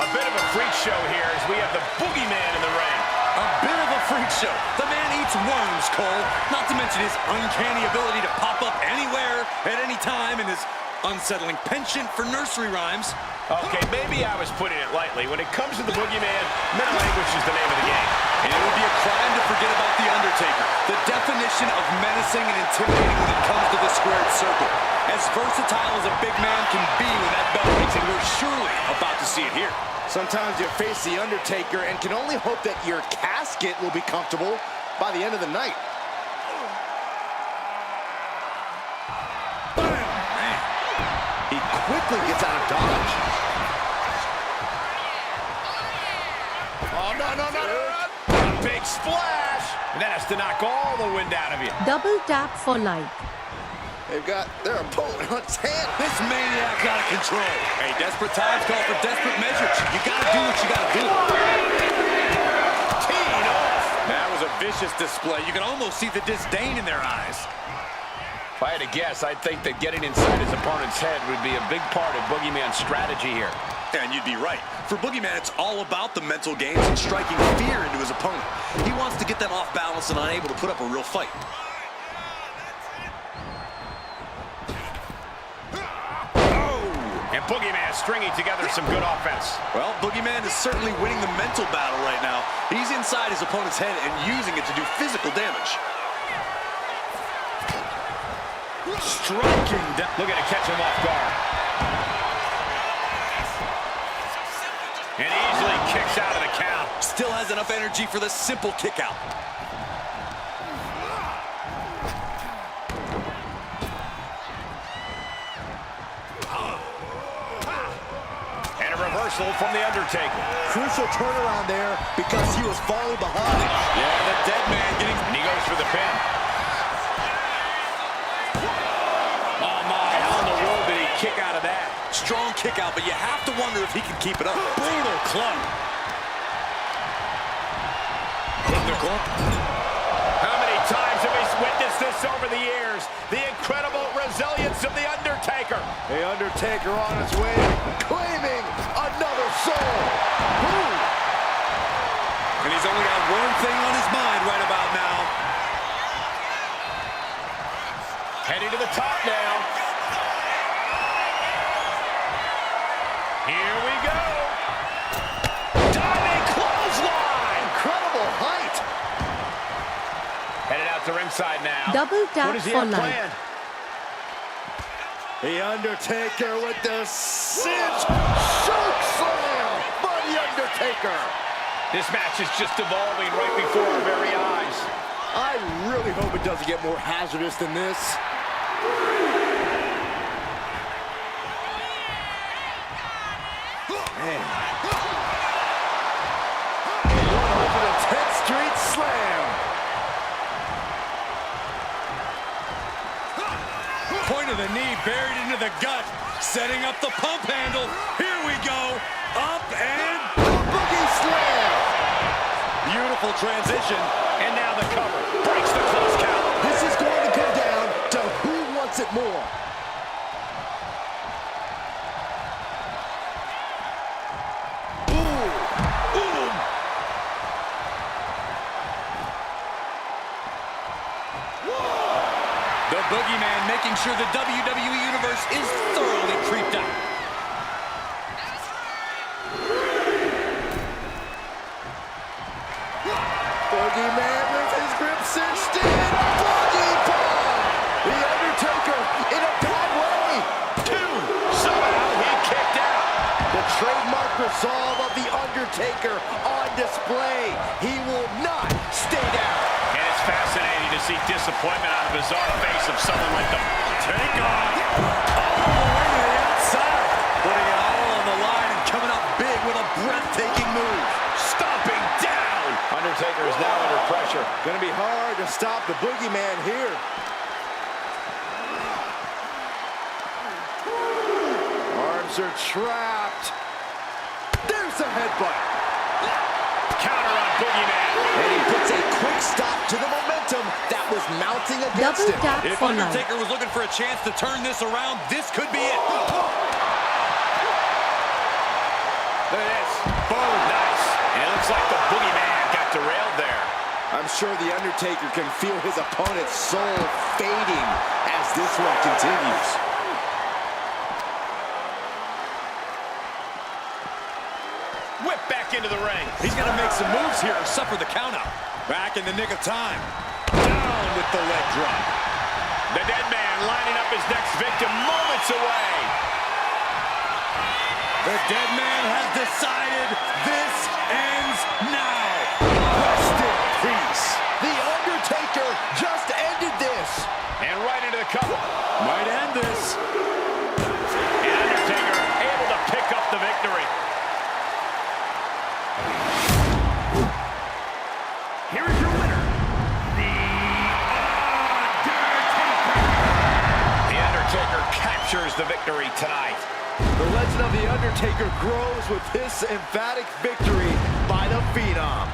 A bit of a freak show here as we have the Boogeyman in the ring. A bit of a freak show. The man eats worms, Cole. Not to mention his uncanny ability to pop up anywhere at any time and his unsettling penchant for nursery rhymes. Okay, maybe I was putting it lightly. When it comes to the Boogeyman, mental anguish is the name of the game. And it would be a crime to forget about The Undertaker, the definition of menacing and intimidating when it comes to the squared circle. As versatile as a big man can be when that bell rings, and we're surely about to see it here. Sometimes you face The Undertaker and can only hope that your casket will be comfortable by the end of the night. He quickly gets out of dodge. Oh, no, no, no, no, no. A big splash. And that has to knock all the wind out of you. Double tap for life. They've got their opponent on its hand. This maniac's out of control. Hey, desperate times call for desperate measures. You gotta do what you gotta do. Teeing off. That was a vicious display. You can almost see the disdain in their eyes. If I had to guess, I'd think that getting inside his opponent's head would be a big part of Boogeyman's strategy here. And you'd be right. For Boogeyman, it's all about the mental games and striking fear into his opponent. He wants to get them off balance and unable to put up a real fight. And Boogeyman stringing together some good offense. Well, Boogeyman is certainly winning the mental battle right now. He's inside his opponent's head and using it to do physical damage. Striking down. Looking to catch him off guard. And easily kicks out of the count. Still has enough energy for the simple kick out. And a reversal from The Undertaker. Crucial turnaround there because he was falling behind. Yeah, the dead man getting... And he goes for the pin. Oh my, how in the world did he kick out of that? Strong kick out, but you have to wonder if he can keep it up. Brutal club. How many times have we witnessed this over the years? The incredible resilience of The Undertaker. The Undertaker on his way, claiming another soul. Ooh. And he's only got one thing on his mind right about now. Heading to the top now. Here we go. Diving clothesline. Incredible height. ringside now. Double tap what does he for have life. planned? The Undertaker with the cinch choke slam by The Undertaker. This match is just evolving right before our very eyes. I really hope it doesn't get more hazardous than this. Man. 110th Street Slam. Point of the knee buried into the gut, setting up the pump handle. Here we go. Up and Boogie Slam. beautiful transition. And now the cover. Breaks the close count. This is going to come down to who wants it more. The Boogeyman making sure the WWE Universe is thoroughly creeped out. Boogeyman with his grip cinched in. Boogie bomb. The Undertaker in a bad way. Two. Somehow he kicked out. The trademark resolve of The Undertaker on display. He will not stay down. And it's fascinating to see disappointment on the bizarre face of someone like the Takeoff. All the way to the outside. Putting it all on the line and coming up big with a breathtaking move. stomping down. Undertaker is now under pressure. Gonna be hard to stop the Boogeyman here. Arms are trapped. There's a headbutt. Counter on Boogeyman. And he puts a quick stop to the momentum that was mounting against Double him. tap If for life. Undertaker was looking for a chance to turn this around, this could be it. Look at this. Boom. Nice. And it looks like the Boogeyman got derailed there. I'm sure The Undertaker can feel his opponent's soul fading as this one continues. Whip back into the ring. He's going to make some moves here or suffer the countout. Back in the nick of time. Down with the leg drop. The dead man lining up his next victim moments away. The dead man has decided this ends now. Rest in peace. The Undertaker just ended this. And right into the cover. Might end this. And Undertaker able to pick up the victory. Here is your winner, The Undertaker. The Undertaker captures the victory tonight. The legend of The Undertaker grows with this emphatic victory by the Phenom.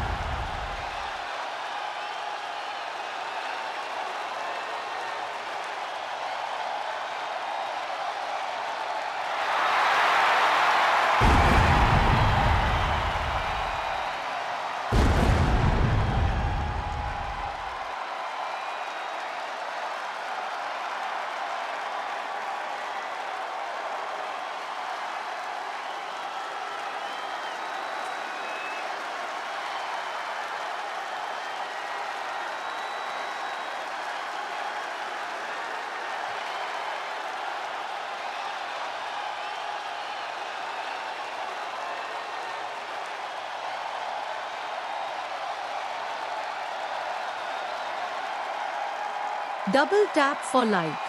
Double tap for life.